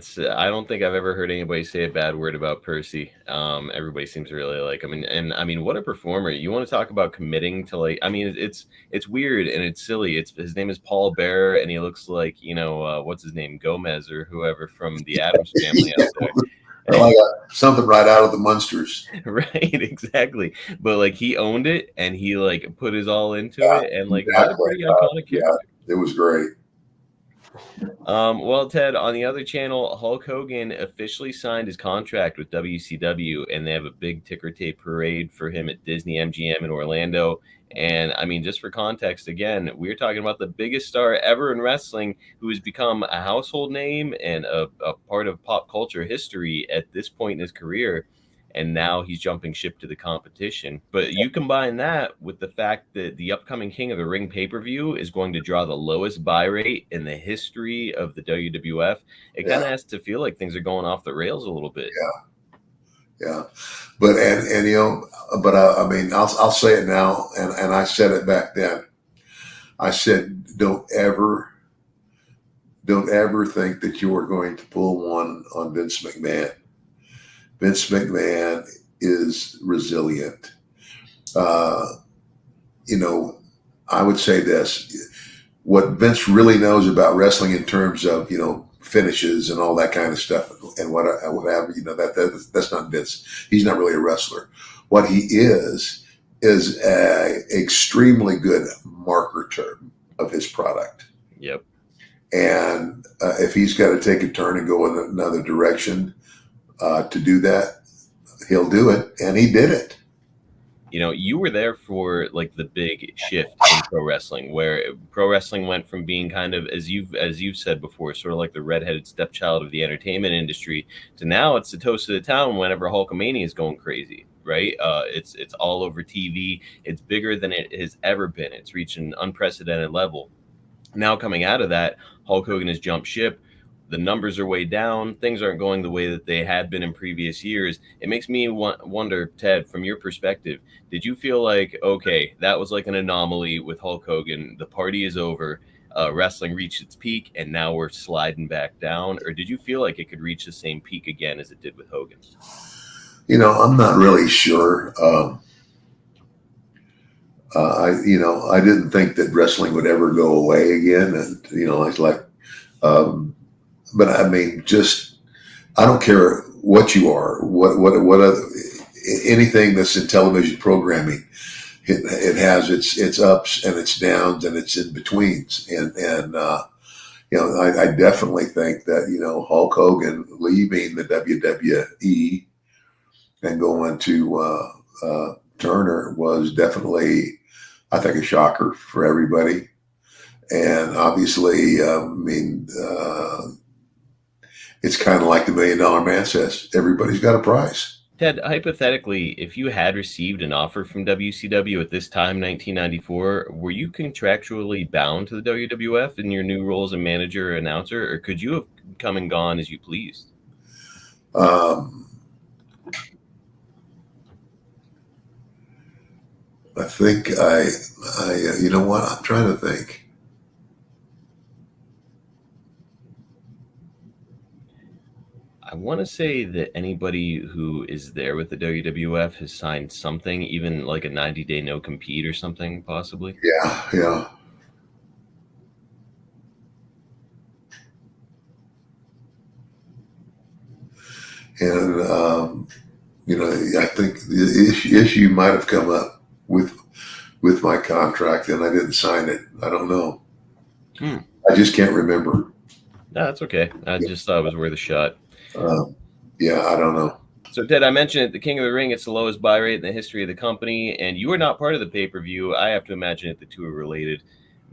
don't think I've ever heard anybody say a bad word about Percy. Everybody seems to really like him, and what a performer! You want to talk about committing to it's weird and it's silly. His name is Paul Bearer, and he looks like what's his name, Gomez or whoever from the Addams Family out there. Like something right out of the Munsters. Right, exactly. But he owned it, and he put his all into it, and exactly. A pretty iconic character. Yeah, it was great. Well, Ted, on the other channel, Hulk Hogan officially signed his contract with WCW, and they have a big ticker tape parade for him at Disney MGM in Orlando. And just for context, again, we're talking about the biggest star ever in wrestling, who has become a household name and a part of pop culture history at this point in his career. And now he's jumping ship to the competition. But you combine that with the fact that the upcoming King of the Ring pay-per-view is going to draw the lowest buy rate in the history of the WWF. It kind of has to feel like things are going off the rails a little bit. Yeah. But I'll say it now, and I said it back then. I said, don't ever think that you are going to pull one on Vince McMahon. Vince McMahon is resilient. you know, I would say this: what Vince really knows about wrestling in terms of, you know, finishes and all that kind of stuff, and whatever, you know, that's not Vince. He's not really a wrestler. What he is a extremely good marketer of his product. Yep. And if he's got to take a turn and go in another direction to do that, he'll do it, and he did it. You know, you were there for like the big shift in pro wrestling, where pro wrestling went from being kind of, as you've said before, sort of like the redheaded stepchild of the entertainment industry, to now it's the toast of the town whenever Hulkamania is going crazy, right? It's all over TV. It's bigger than it has ever been. It's reached an unprecedented level. Now coming out of that, Hulk Hogan has jumped ship. The numbers are way down. Things aren't going the way that they had been in previous years. It makes me wonder, Ted, from your perspective, did you feel like, okay, that was like an anomaly with Hulk Hogan, the party is over, wrestling reached its peak, and now we're sliding back down? Or did you feel like it could reach the same peak again as it did with Hogan? You know, I'm not really sure. I didn't think that wrestling would ever go away again. And, you know, it's like, but I mean, I don't care what you are, what other, anything that's in television programming, it has its ups and its downs and its in betweens. And you know, I definitely think that, you know, Hulk Hogan leaving the WWE and going to Turner was definitely, I think, a shocker for everybody. And obviously, it's kind of like the $1 Million Man says, everybody's got a price. Ted, hypothetically, if you had received an offer from WCW at this time, 1994, were you contractually bound to the WWF in your new role as a manager or announcer, or could you have come and gone as you pleased? I think you know what? I'm trying to think. I want to say that anybody who is there with the WWF has signed something, even like a 90-day no compete or something, possibly. Yeah. And you know, I think the issue might have come up with my contract, and I didn't sign it. I don't know. I just can't remember. No, that's okay. I just thought it was worth a shot. Yeah, I don't know. So, Ted, I mentioned at the King of the Ring, it's the lowest buy rate in the history of the company, and you are not part of the pay-per-view. I have to imagine that the two are related.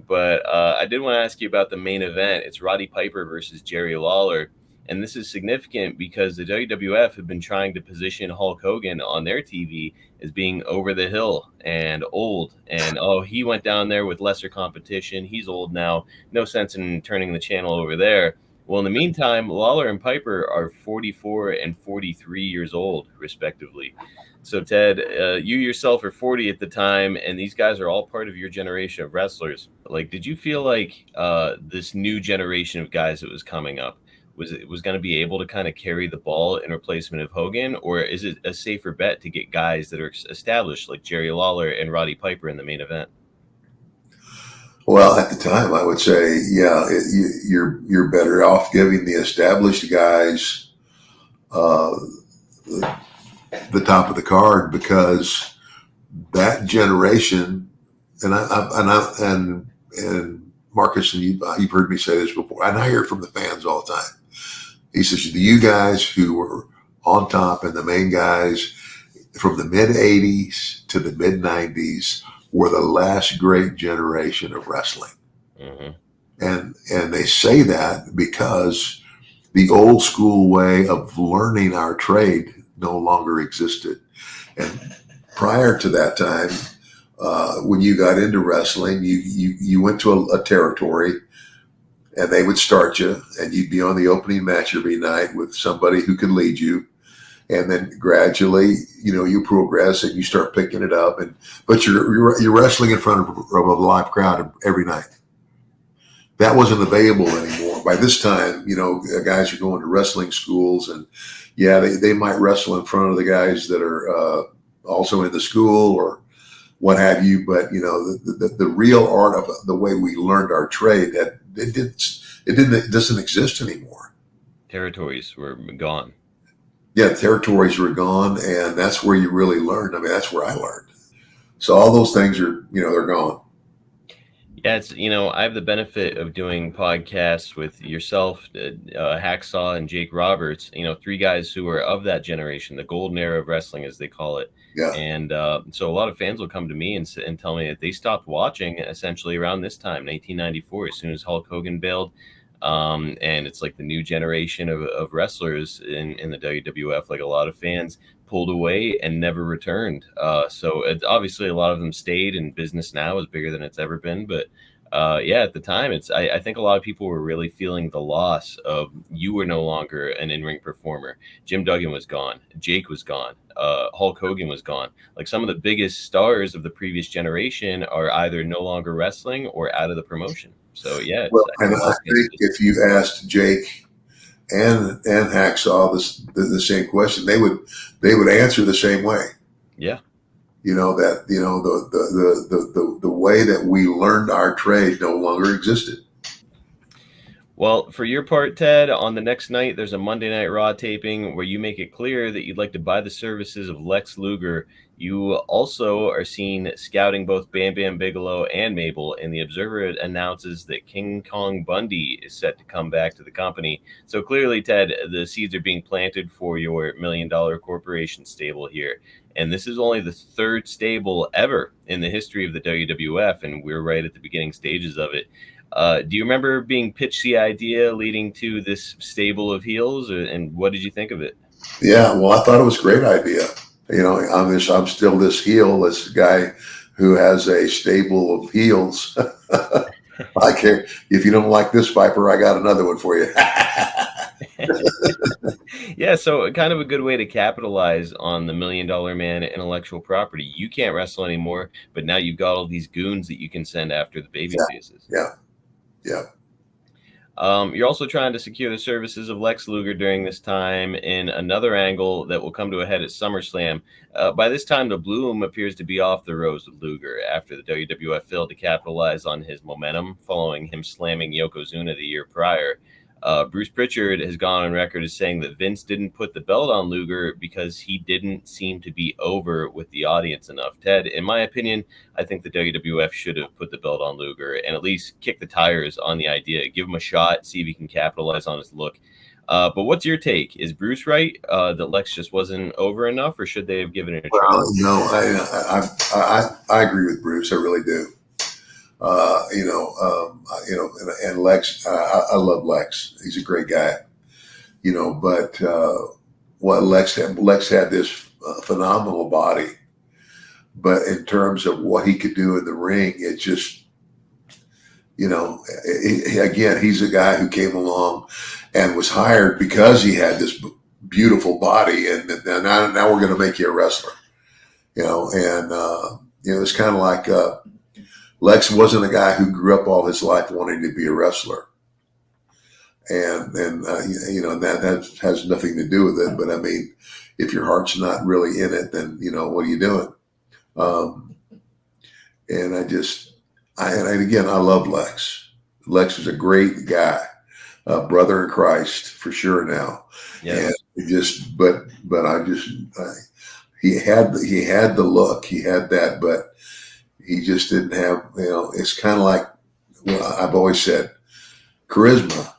But I did want to ask you about the main event. It's Roddy Piper versus Jerry Lawler. And this is significant because the WWF have been trying to position Hulk Hogan on their TV as being over the hill and old. And, he went down there with lesser competition. He's old now. No sense in turning the channel over there. Well, in the meantime, Lawler and Piper are 44 and 43 years old, respectively. So, Ted, you yourself are 40 at the time, and these guys are all part of your generation of wrestlers. Like, did you feel like this new generation of guys that was coming up was going to be able to kind of carry the ball in replacement of Hogan, or is it a safer bet to get guys that are established like Jerry Lawler and Roddy Piper in the main event? Well, at the time, I would say, yeah, you're better off giving the established guys the top of the card, because that generation, and Marcus, and you've heard me say this before, and I hear it from the fans all the time. He says, you guys who were on top and the main guys from the mid 80s to the mid 90s were the last great generation of wrestling. Mm-hmm. And they say that because the old school way of learning our trade no longer existed. And prior to that time, when you got into wrestling, you went to a territory, and they would start you, and you'd be on the opening match every night with somebody who could lead you. And then gradually, you progress and you start picking it up. But you're wrestling in front of a live crowd every night. That wasn't available anymore. By this time, guys are going to wrestling schools, and yeah, they might wrestle in front of the guys that are also in the school, what have you. But the real art of the way we learned our trade, that it doesn't exist anymore. Territories were gone. Yeah, territories were gone, and that's where you really learned. I mean, that's where I learned. So all those things are, they're gone. Yeah, it's, I have the benefit of doing podcasts with yourself, Hacksaw, and Jake Roberts, three guys who are of that generation, the golden era of wrestling, as they call it. Yeah. And so a lot of fans will come to me and tell me that they stopped watching essentially around this time, 1994, as soon as Hulk Hogan bailed. And it's like the new generation of wrestlers in the WWF, like a lot of fans pulled away and never returned. So it's obviously a lot of them stayed, and business now is bigger than it's ever been. But at the time, I think a lot of people were really feeling the loss of, you were no longer an in-ring performer. Jim Duggan was gone. Jake was gone. Hulk Hogan was gone. Like, some of the biggest stars of the previous generation are either no longer wrestling or out of the promotion. So yeah. I think if you asked Jake and Hacksaw the same question, they would answer the same way. Yeah. The way that we learned our trade no longer existed. Well, for your part, Ted, on the next night, there's a Monday Night Raw taping where you make it clear that you'd like to buy the services of Lex Luger. You also are seen scouting both Bam Bam Bigelow and Mabel, and the Observer announces that King Kong Bundy is set to come back to the company. So clearly, Ted, the seeds are being planted for your $1 million corporation stable here. And this is only the third stable ever in the history of the WWF, and we're right at the beginning stages of it. Do you remember being pitched the idea leading to this stable of heels, and what did you think of it? Yeah, well, I thought it was a great idea. I'm still this heel, this guy who has a stable of heels. I care if you don't like this Viper, I got another one for you. Yeah, so kind of a good way to capitalize on the $1 Million Man intellectual property. You can't wrestle anymore, but now you've got all these goons that you can send after the baby faces. Yeah. You're also trying to secure the services of Lex Luger during this time in another angle that will come to a head at SummerSlam. By this time, the bloom appears to be off the rose with Luger after the WWF failed to capitalize on his momentum following him slamming Yokozuna the year prior. Bruce Pritchard has gone on record as saying that Vince didn't put the belt on Luger because he didn't seem to be over with the audience enough. Ted, in my opinion, I think the WWF should have put the belt on Luger and at least kick the tires on the idea. Give him a shot, see if he can capitalize on his look. But what's your take? Is Bruce right that Lex just wasn't over enough, or should they have given it a try? No, I agree with Bruce. I really do. And Lex, I love Lex. He's a great guy, but what Lex had this phenomenal body, but in terms of what he could do in the ring, it just, again, he's a guy who came along and was hired because he had this beautiful body, and now we're going to make you a wrestler, it's kind of like, Lex wasn't a guy who grew up all his life wanting to be a wrestler. And that has nothing to do with it. But I mean, if your heart's not really in it, then, what are you doing? And again, I love Lex. Lex is a great guy, brother in Christ for sure now. Yes. And he had the look, he had that, but he just didn't have, it's kind of like, I've always said, charisma.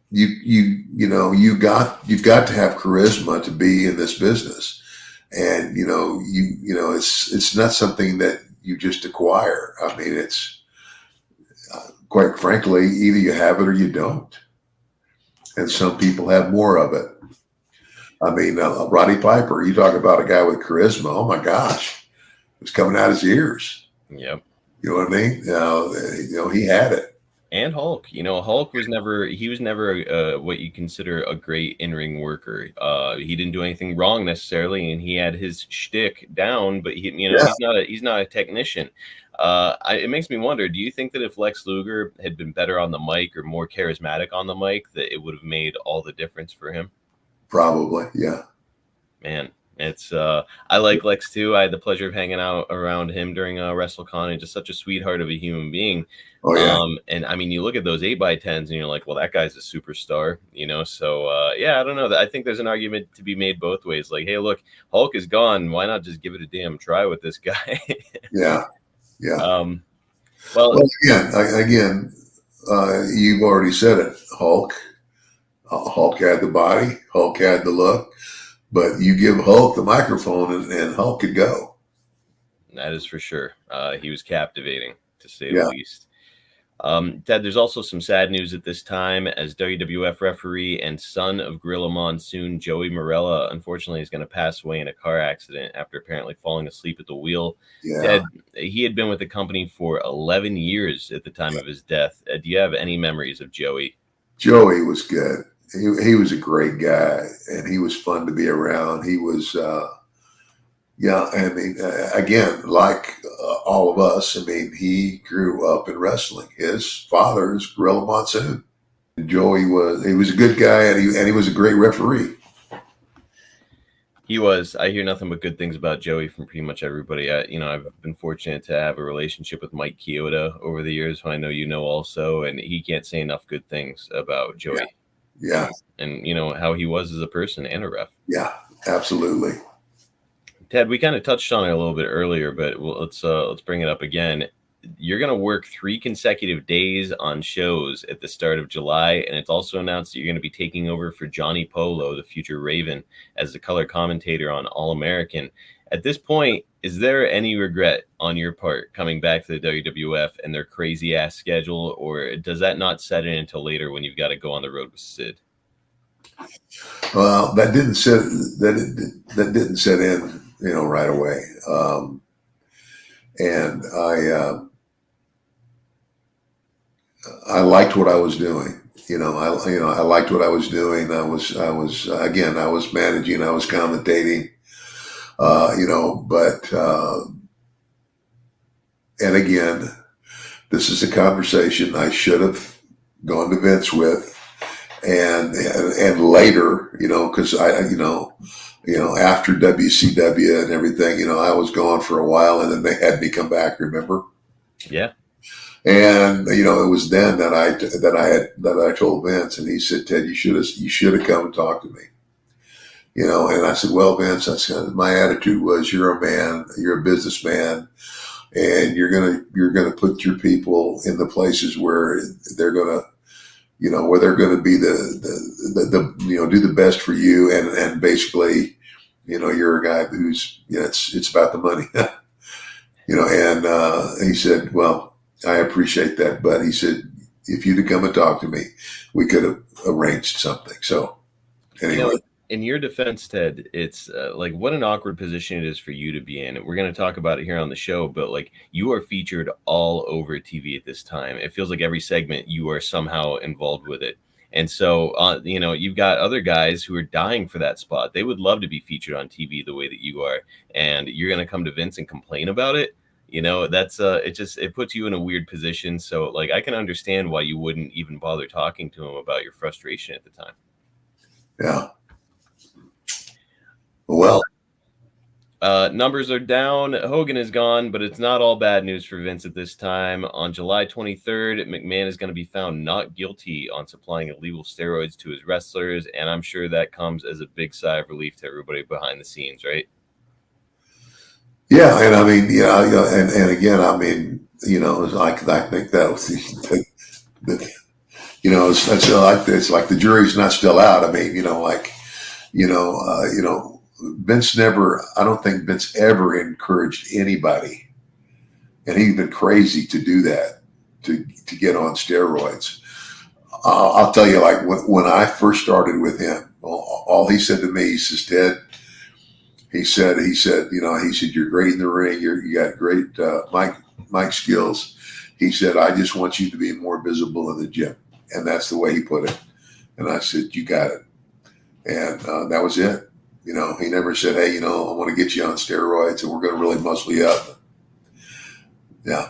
You've got to have charisma to be in this business. And, it's not something that you just acquire. I mean, it's quite frankly, either you have it or you don't. And some people have more of it. I mean, Roddy Piper, you talk about a guy with charisma. Oh my gosh. It was coming out his ears. Yep. You know what I mean? He had it. And Hulk. Hulk was never what you consider a great in-ring worker. He didn't do anything wrong necessarily, and he had his shtick down, but he's not a technician. It makes me wonder, do you think that if Lex Luger had been better on the mic or more charismatic on the mic, that it would have made all the difference for him? Probably, yeah. Man, It's I like Lex too. I had the pleasure of hanging out around him during WrestleCon, and just such a sweetheart of a human being. Oh yeah. And I mean, you look at those 8x10s, and you're like, well, that guy's a superstar, you know. So yeah, I don't know. I think there's an argument to be made both ways. Like, hey, look, Hulk is gone. Why not just give it a damn try with this guy? Yeah. Well, again, you've already said it. Hulk had the body. Hulk had the look. But you give Hulk the microphone, and Hulk could go. That is for sure. He was captivating, to say the least. Ted, there's also some sad news at this time, as WWF referee and son of Gorilla Monsoon, Joey Marella, unfortunately is going to pass away in a car accident after apparently falling asleep at the wheel. Yeah. Ted, he had been with the company for 11 years at the time of his death. Do you have any memories of Joey? Joey was good. He was a great guy, and he was fun to be around. He was, I mean, again, like all of us, I mean, he grew up in wrestling. His father is Gorilla Monsoon. Joey was a good guy, and he was a great referee. He was. I hear nothing but good things about Joey from pretty much everybody. I've been fortunate to have a relationship with Mike Chioda over the years, who I know you know also, and he can't say enough good things about Joey. Yeah. And how he was as a person and a ref. Yeah, absolutely. Ted, we kind of touched on it a little bit earlier, but let's bring it up again. You're going to work 3 consecutive days on shows at the start of July, and it's also announced that you're going to be taking over for Johnny Polo, the future Raven, as the color commentator on All American. At this point, is there any regret on your part coming back to the WWF and their crazy ass schedule, or does that not set in until later when you've got to go on the road with Sid? Well, that didn't set in, right away. And I liked what I was doing. I liked what I was doing. I was managing, I was commentating. And again, this is a conversation I should have gone to Vince with, and later, because after WCW and everything, I was gone for a while, and then they had me come back. Remember? Yeah. And it was then that I told Vince, and he said, "Ted, you should have come and talked to me." And I said, "Well, Vince," I said, "my attitude was, you're a man, you're a businessman, and you're gonna put your people in the places where they're gonna, where they're gonna be the do the best for you, and basically, you're a guy who's, it's about the money." And he said, "Well, I appreciate that, but," he said, "if you'd have come and talked to me, we could have arranged something." So anyway. In your defense, Ted, it's like what an awkward position it is for you to be in. We're going to talk about it here on the show, but like you are featured all over TV at this time. It feels like every segment you are somehow involved with it. And so, you've got other guys who are dying for that spot. They would love to be featured on TV the way that you are. And you're going to come to Vince and complain about it. That's it puts you in a weird position. So like, I can understand why you wouldn't even bother talking to him about your frustration at the time. Yeah. Well, numbers are down. Hogan is gone, but it's not all bad news for Vince at this time. On July 23rd, McMahon is going to be found not guilty on supplying illegal steroids to his wrestlers, and I'm sure that comes as a big sigh of relief to everybody behind the scenes, right? Yeah, and I mean, and again, I mean, I think that was it's like the jury's not still out. I mean, Vince I don't think Vince ever encouraged anybody, and he'd been crazy to do that, to get on steroids. I'll tell you, like when I first started with him, all he said to me, he says, "Ted," he said, "you're great in the ring. You got great mic skills." He said, "I just want you to be more visible in the gym." And that's the way he put it. And I said, "You got it." And that was it. He never said, "Hey, I want to get you on steroids and we're going to really muscle you up." Yeah,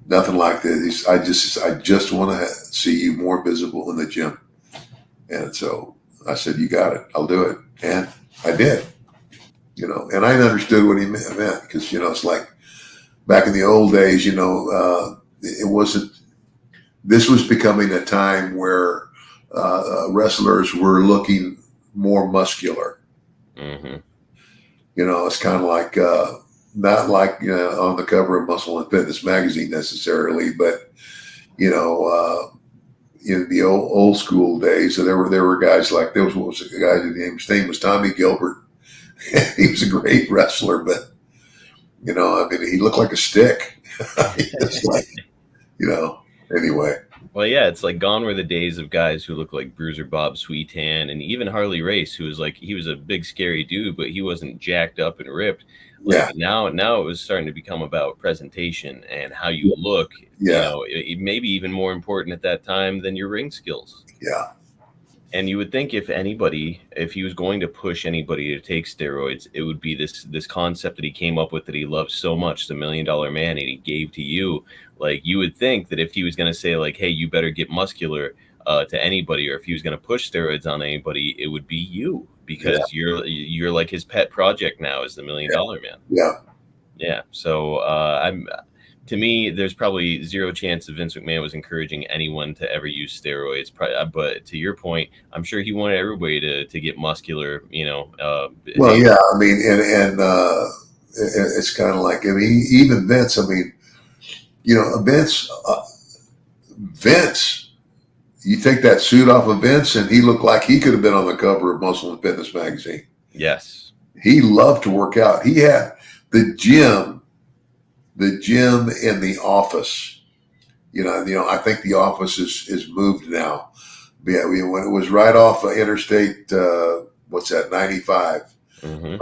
nothing like that. I just want to see you more visible in the gym. And so I said, "You got it. I'll do it." And I did. And I understood what he meant because, it's like back in the old days, it wasn't, this was becoming a time where wrestlers were looking more muscular. Mm-hmm. It's kind of like, not like on the cover of Muscle and Fitness magazine necessarily, but, in the old school days, so there were guys like, there was a guy, his name was Tommy Gilbert. He was a great wrestler, but, he looked like a stick. It's like, anyway. Well, yeah, it's like gone were the days of guys who look like Bruiser Bob Sweetan and even Harley Race, who was like, he was a big, scary dude, but he wasn't jacked up and ripped. Like, now it was starting to become about presentation and how you look. Yeah. It maybe even more important at that time than your ring skills. Yeah. And you would think if he was going to push anybody to take steroids, it would be this concept that he came up with that he loved so much, the $1 Million Man, and he gave to you. Like, you would think that if he was going to say, like, hey, you better get muscular to anybody, or if he was going to push steroids on anybody, it would be you, because you're like his pet project now is the $1 Million Man. Yeah. Yeah. So to me, there's probably zero chance that Vince McMahon was encouraging anyone to ever use steroids. But to your point, I'm sure he wanted everybody to get muscular, Well, yeah, and it's kind of like, even Vince, Vince, you take that suit off of Vince and he looked like he could have been on the cover of Muscle and Fitness magazine. Yes. He loved to work out. He had the gym in the office. I think the office is moved now. But yeah, when it was right off Interstate, 95, mm-hmm.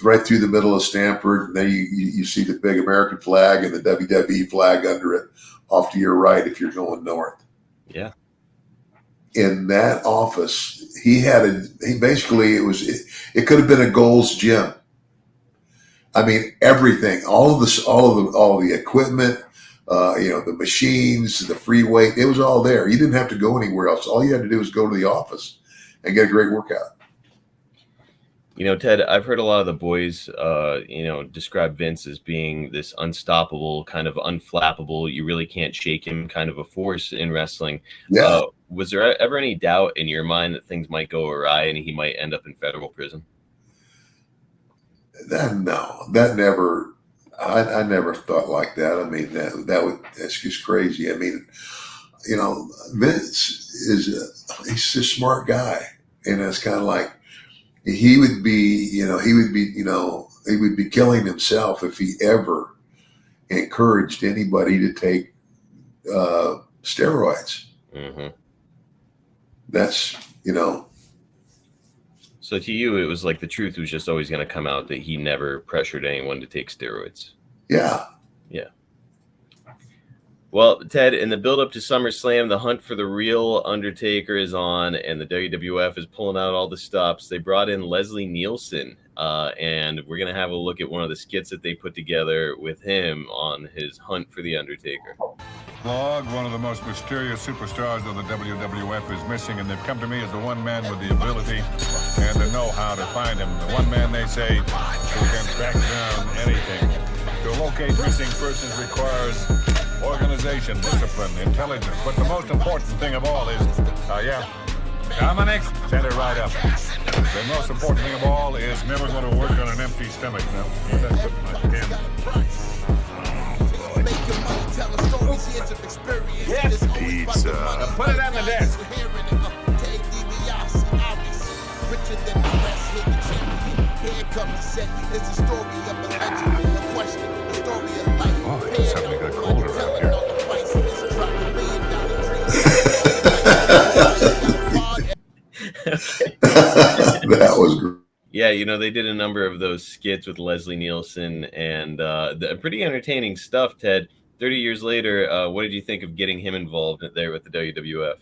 right through the middle of Stamford, and then you see the big American flag and the WWE flag under it off to your right if you're going north. Yeah. In that office, it could have been a Gold's Gym. Everything, all of the equipment, the machines, the free weight, it was all there. You didn't have to go anywhere else. All you had to do was go to the office and get a great workout. Ted, I've heard a lot of the boys, describe Vince as being this unstoppable, kind of unflappable, you really can't shake him kind of a force in wrestling. Yeah. Was there ever any doubt in your mind that things might go awry and he might end up in federal prison? That never. I never thought like that. That's just crazy. Vince he's a smart guy, and it's kind of like he would be killing himself if he ever encouraged anybody to take steroids. Mm-hmm. That's So to you, it was like the truth was just always going to come out that he never pressured anyone to take steroids. Yeah. Yeah. Well, Ted, in the build-up to SummerSlam, the hunt for the real Undertaker is on, and the WWF is pulling out all the stops. They brought in Leslie Nielsen, and we're going to have a look at one of the skits that they put together with him on his hunt for the Undertaker. Log, one of the most mysterious superstars of the WWF, is missing, and they've come to me as the one man with the ability and the know-how to find him. The one man, they say, who can track down anything. To locate missing persons requires organization, discipline, intelligence. But the most important thing of all is, Dominic, send it right up. The most important thing of all is never going to work on an empty stomach. Now, that's what my pen. Yes, pizza. Now put it on the desk. Oh, it's suddenly got cold around here. That was great. Yeah, they did a number of those skits with Leslie Nielsen, and pretty entertaining stuff, Ted. 30 years later, what did you think of getting him involved there with the WWF?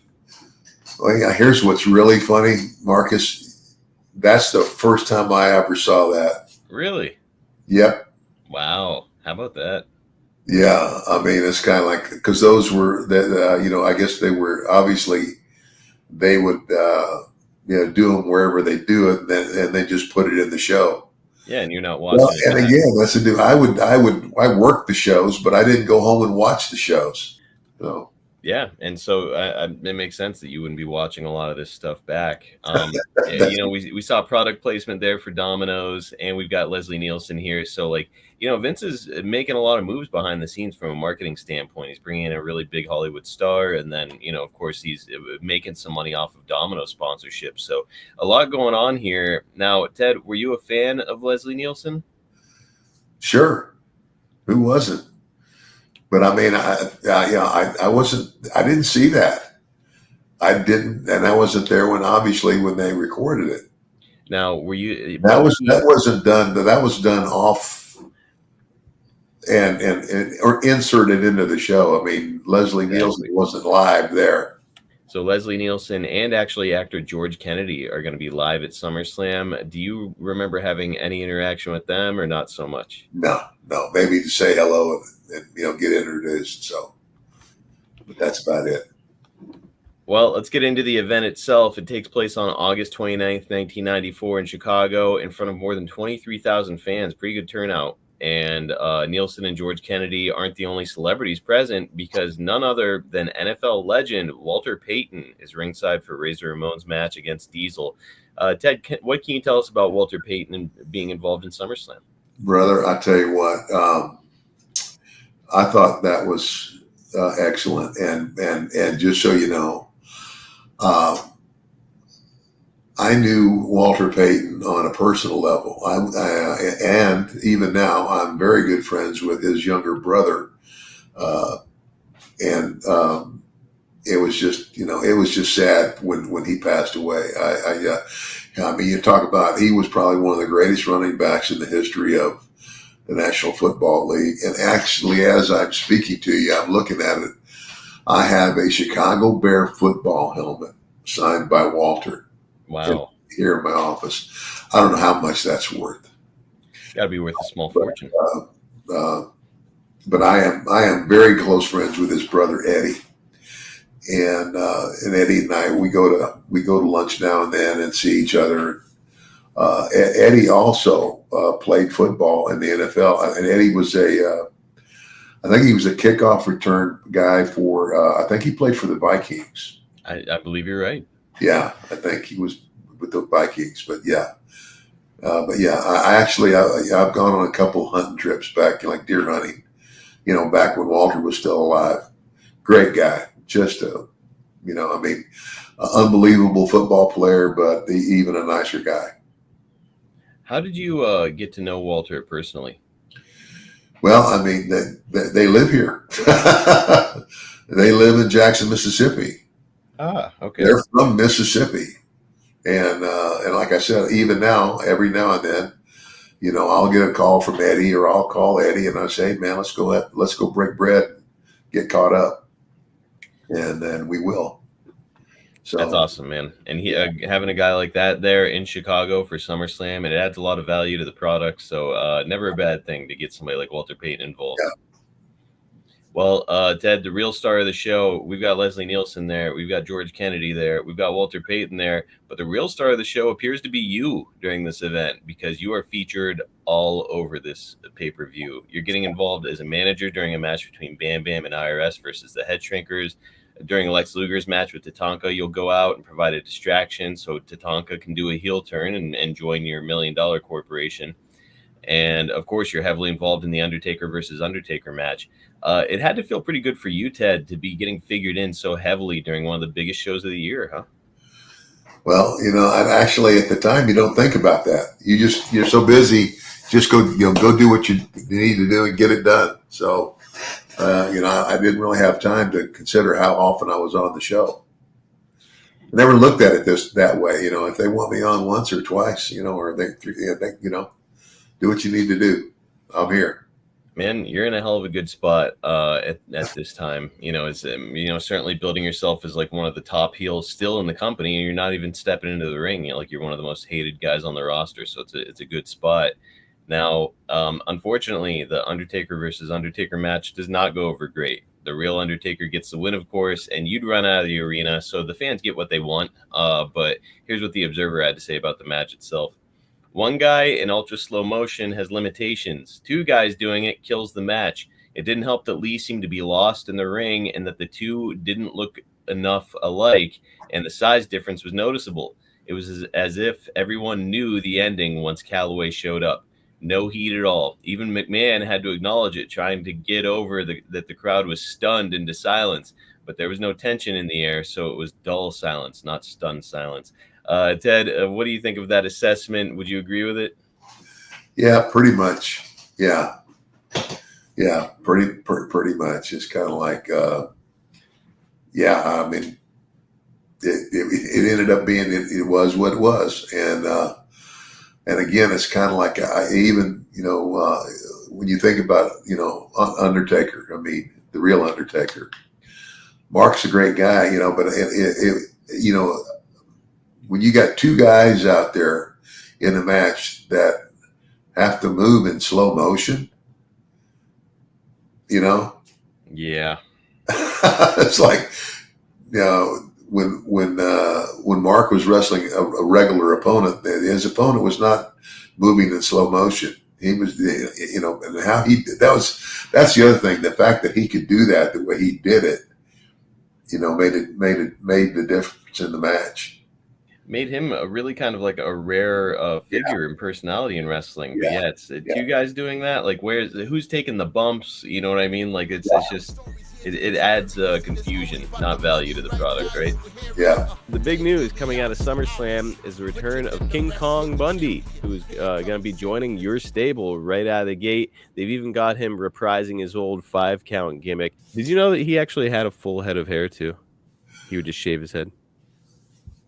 Well, yeah, here's what's really funny, Marcus. That's the first time I ever saw that. Really? Yep. Wow. How about that? Yeah. It's kind of like, because those were, I guess they were, obviously, they would, do them wherever they do it, and they just put it in the show. Yeah, and you're not watching. Well, and again, listen, dude, I worked the shows, but I didn't go home and watch the shows. So. Yeah, and so it makes sense that you wouldn't be watching a lot of this stuff back. We saw product placement there for Domino's, and we've got Leslie Nielsen here. So, like, Vince is making a lot of moves behind the scenes from a marketing standpoint. He's bringing in a really big Hollywood star, and then, of course, he's making some money off of Domino's sponsorship. So, a lot going on here. Now, Ted, were you a fan of Leslie Nielsen? Sure. Who wasn't? But I mean, I wasn't. I didn't see that. I didn't, and I wasn't there when they recorded it. Now, were you? That wasn't done. That was done off, and or inserted into the show. I mean, Leslie Nielsen wasn't live there. So Leslie Nielsen and actually actor George Kennedy are going to be live at SummerSlam. Do you remember having any interaction with them, or not so much? No. Maybe to say hello and get introduced. So, but that's about it. Well, let's get into the event itself. It takes place on August 29th, 1994 in Chicago in front of more than 23,000 fans. Pretty good turnout. And Nielsen and George Kennedy aren't the only celebrities present, because none other than NFL legend Walter Payton is ringside for Razor Ramon's match against Diesel. Ted, what can you tell us about Walter Payton and being involved in SummerSlam? Brother, I tell you what, I thought that was excellent. And just so you know, I knew Walter Payton on a personal level. And even now, I'm very good friends with his younger brother. It was just sad when he passed away. I mean, you talk about, he was probably one of the greatest running backs in the history of the National Football League. And actually, as I'm speaking to you, I'm looking at it. I have a Chicago Bear football helmet signed by Walter. Wow. Here in my office. I don't know how much that's worth. Got to be worth a small fortune. But I am very close friends with his brother Eddie. And Eddie and I, we go to lunch now and then and see each other. Eddie also played football in the NFL, and Eddie was I think he was a kickoff return guy for. I think he played for the Vikings. I believe you're right. Yeah, I think he was with the Vikings. But yeah, I've gone on a couple hunting trips back, like deer hunting. Back when Walter was still alive. Great guy. Just unbelievable football player, but even a nicer guy. How did you get to know Walter personally? Well, I mean, they live here. They live in Jackson, Mississippi. Ah, okay. They're from Mississippi, and like I said, even now, every now and then, I'll get a call from Eddie, or I'll call Eddie, and I say, hey, man, let's go break bread, get caught up. And then we will. So that's awesome, man. And he having a guy like that there in Chicago for SummerSlam, and it adds a lot of value to the product. So never a bad thing to get somebody like Walter Payton involved. Yeah. Well, Ted, the real star of the show, we've got Leslie Nielsen there. We've got George Kennedy there. We've got Walter Payton there. But the real star of the show appears to be you during this event, because you are featured all over this pay-per-view. You're getting involved as a manager during a match between Bam Bam and IRS versus the Head Shrinkers. During Lex Luger's match with Tatanka, you'll go out and provide a distraction so Tatanka can do a heel turn and join your $1 million corporation. And, of course, you're heavily involved in the Undertaker versus Undertaker match. It had to feel pretty good for you, Ted, to be getting figured in so heavily during one of the biggest shows of the year, huh? Well, actually at the time, you don't think about that. You're so busy, just go do what you need to do and get it done. So, I didn't really have time to consider how often I was on the show. I never looked at it that way. If they want me on once or twice, or they do what you need to do. I'm here. Man, you're in a hell of a good spot at this time. It's certainly building yourself as like one of the top heels still in the company, and you're not even stepping into the ring. You're one of the most hated guys on the roster, so it's a good spot. Now, unfortunately, the Undertaker versus Undertaker match does not go over great. The real Undertaker gets the win, of course, and you'd run out of the arena, so the fans get what they want. But here's what the Observer had to say about the match itself. One guy in ultra slow motion has limitations. Two guys doing it kills the match. It didn't help that Lee seemed to be lost in the ring and that the two didn't look enough alike, and the size difference was noticeable. It was as if everyone knew the ending once Calloway showed up. No heat at all. Even McMahon had to acknowledge it, trying to get over that the crowd was stunned into silence. But there was no tension in the air, so it was dull silence, not stunned silence. Ted, what do you think of that assessment? Would you agree with it? Yeah, pretty much. Yeah, pretty much. It's kind of like, I mean, it ended up being it was what it was, and again, it's kind of like when you think about Undertaker. I mean, the real Undertaker. Mark's a great guy, but when you got two guys out there in a match that have to move in slow motion, Yeah. it's like, when Mark was wrestling a regular opponent, his opponent was not moving in slow motion. He was, and how he did that's the other thing. The fact that he could do that the way he did it, made the difference in the match. Made him a really kind of like a rare figure and personality in wrestling. But it's two guys doing that. Like, who's taking the bumps? You know what I mean? Like, it's just it adds confusion, not value to the product, right? Yeah. The big news coming out of SummerSlam is the return of King Kong Bundy, who's going to be joining your stable right out of the gate. They've even got him reprising his old 5-count gimmick. Did you know that he actually had a full head of hair too? He would just shave his head.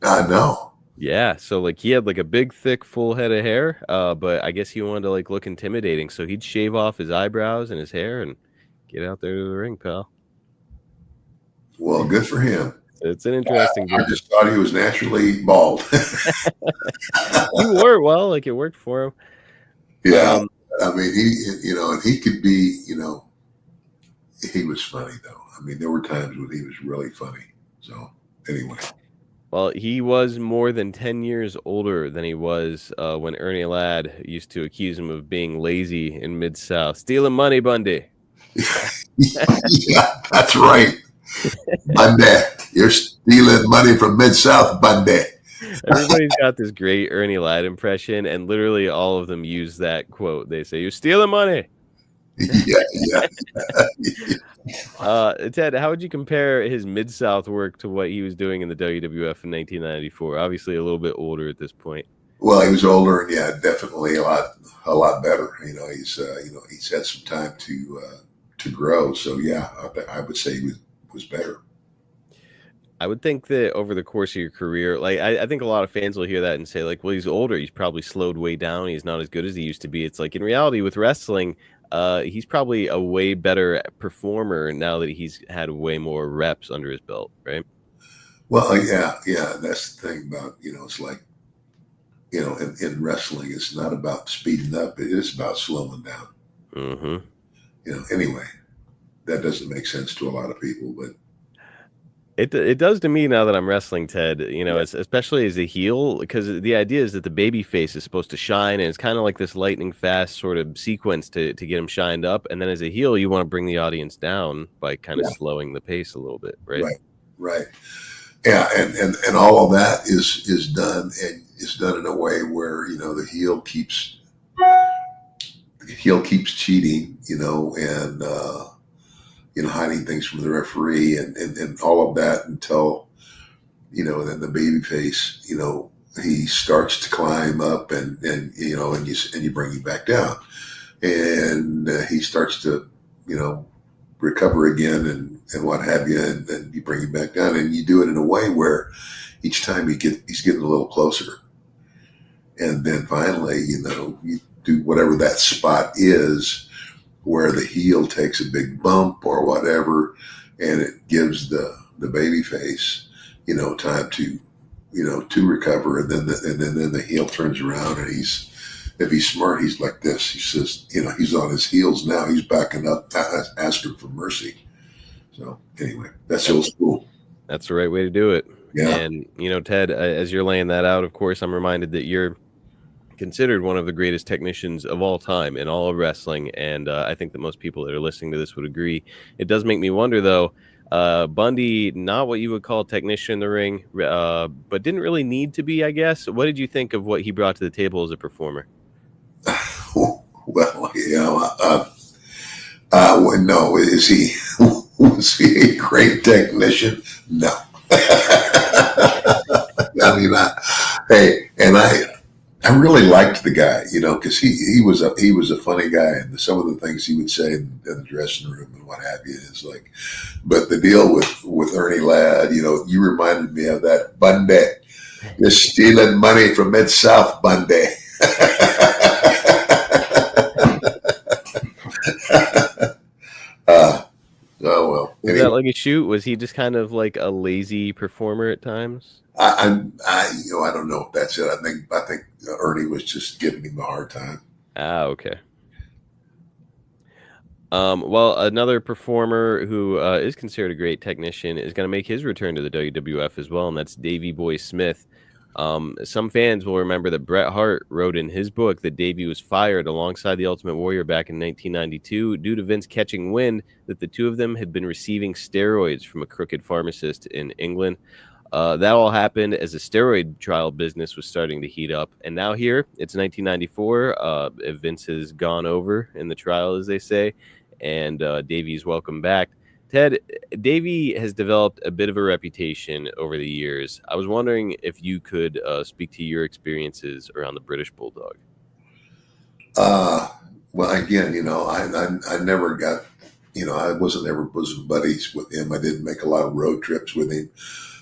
No. Yeah, so like he had like a big, thick, full head of hair, but I guess he wanted to like look intimidating, so he'd shave off his eyebrows and his hair and get out there to the ring, pal. Well, good for him. It's an interesting. I just thought he was naturally bald. He wore it well, like it worked for him. Yeah, I mean, and he could be, he was funny though. I mean, there were times when he was really funny. So anyway. Well, he was more than 10 years older than he was when Ernie Ladd used to accuse him of being lazy in Mid-South. Stealing money, Bundy. Yeah, that's right. Bundy. You're stealing money from Mid-South, Bundy. Everybody's got this great Ernie Ladd impression, and literally all of them use that quote. They say, "You're stealing money." Yeah. Ted, how would you compare his Mid-South work to what he was doing in the WWF in 1994? Obviously, a little bit older at this point. Well, he was older, and definitely a lot better. He's had some time to grow. So I would say he was better. I would think that over the course of your career, like I think a lot of fans will hear that and say, like, well, he's older. He's probably slowed way down. He's not as good as he used to be. It's like in reality with wrestling, he's probably a way better performer now that he's had way more reps under his belt, right? Well, yeah. That's the thing about, it's like, in wrestling, it's not about speeding up. It is about slowing down. Mm-hmm. Anyway, that doesn't make sense to a lot of people, but It does to me now that I'm wrestling, Ted, especially as a heel, because the idea is that the baby face is supposed to shine, and it's kind of like this lightning fast sort of sequence to get him shined up. And then as a heel, you want to bring the audience down by kind of slowing the pace a little bit, right? Right. Yeah, and all of that is done, and it's done in a way where, the heel keeps cheating, and hiding things from the referee and all of that until, then the baby face, he starts to climb up and you bring him back down, and he starts to, recover again and what have you. And then you bring him back down, and you do it in a way where each time he's getting a little closer. And then finally, you do whatever that spot is, where the heel takes a big bump or whatever, and it gives the baby face, time to, to recover. And then the heel turns around, and if he's smart, he's like this. He says, he's on his heels now. He's backing up, asking for mercy. So anyway, that's old school. That's the right way to do it. Yeah. And, Ted, as you're laying that out, of course, I'm reminded that you're considered one of the greatest technicians of all time in all of wrestling, and I think that most people that are listening to this would agree. It does make me wonder, though, Bundy, not what you would call a technician in the ring, but didn't really need to be, I guess. What did you think of what he brought to the table as a performer? Well, no, was he a great technician? No. I mean, I really liked the guy, because he was a funny guy, and some of the things he would say in the dressing room and what have you is like. But the deal with Ernie Ladd, you reminded me of that Bundy. You're stealing money from Mid-South, Bundy. Oh well. Was that like a shoot? Was he just kind of like a lazy performer at times? I don't know if that's it. I think Ernie was just giving him a hard time. Okay. Well, another performer who is considered a great technician is going to make his return to the WWF as well, and that's Davey Boy Smith. Some fans will remember that Bret Hart wrote in his book that Davey was fired alongside the Ultimate Warrior back in 1992 due to Vince catching wind that the two of them had been receiving steroids from a crooked pharmacist in England. That all happened as the steroid trial business was starting to heat up. And now here, it's 1994. Vince has gone over in the trial, as they say, and Davey's welcome back. Ted, Davey has developed a bit of a reputation over the years. I was wondering if you could speak to your experiences around the British Bulldog. Well, again, I never got, I wasn't ever bosom buddies with him. I didn't make a lot of road trips with him.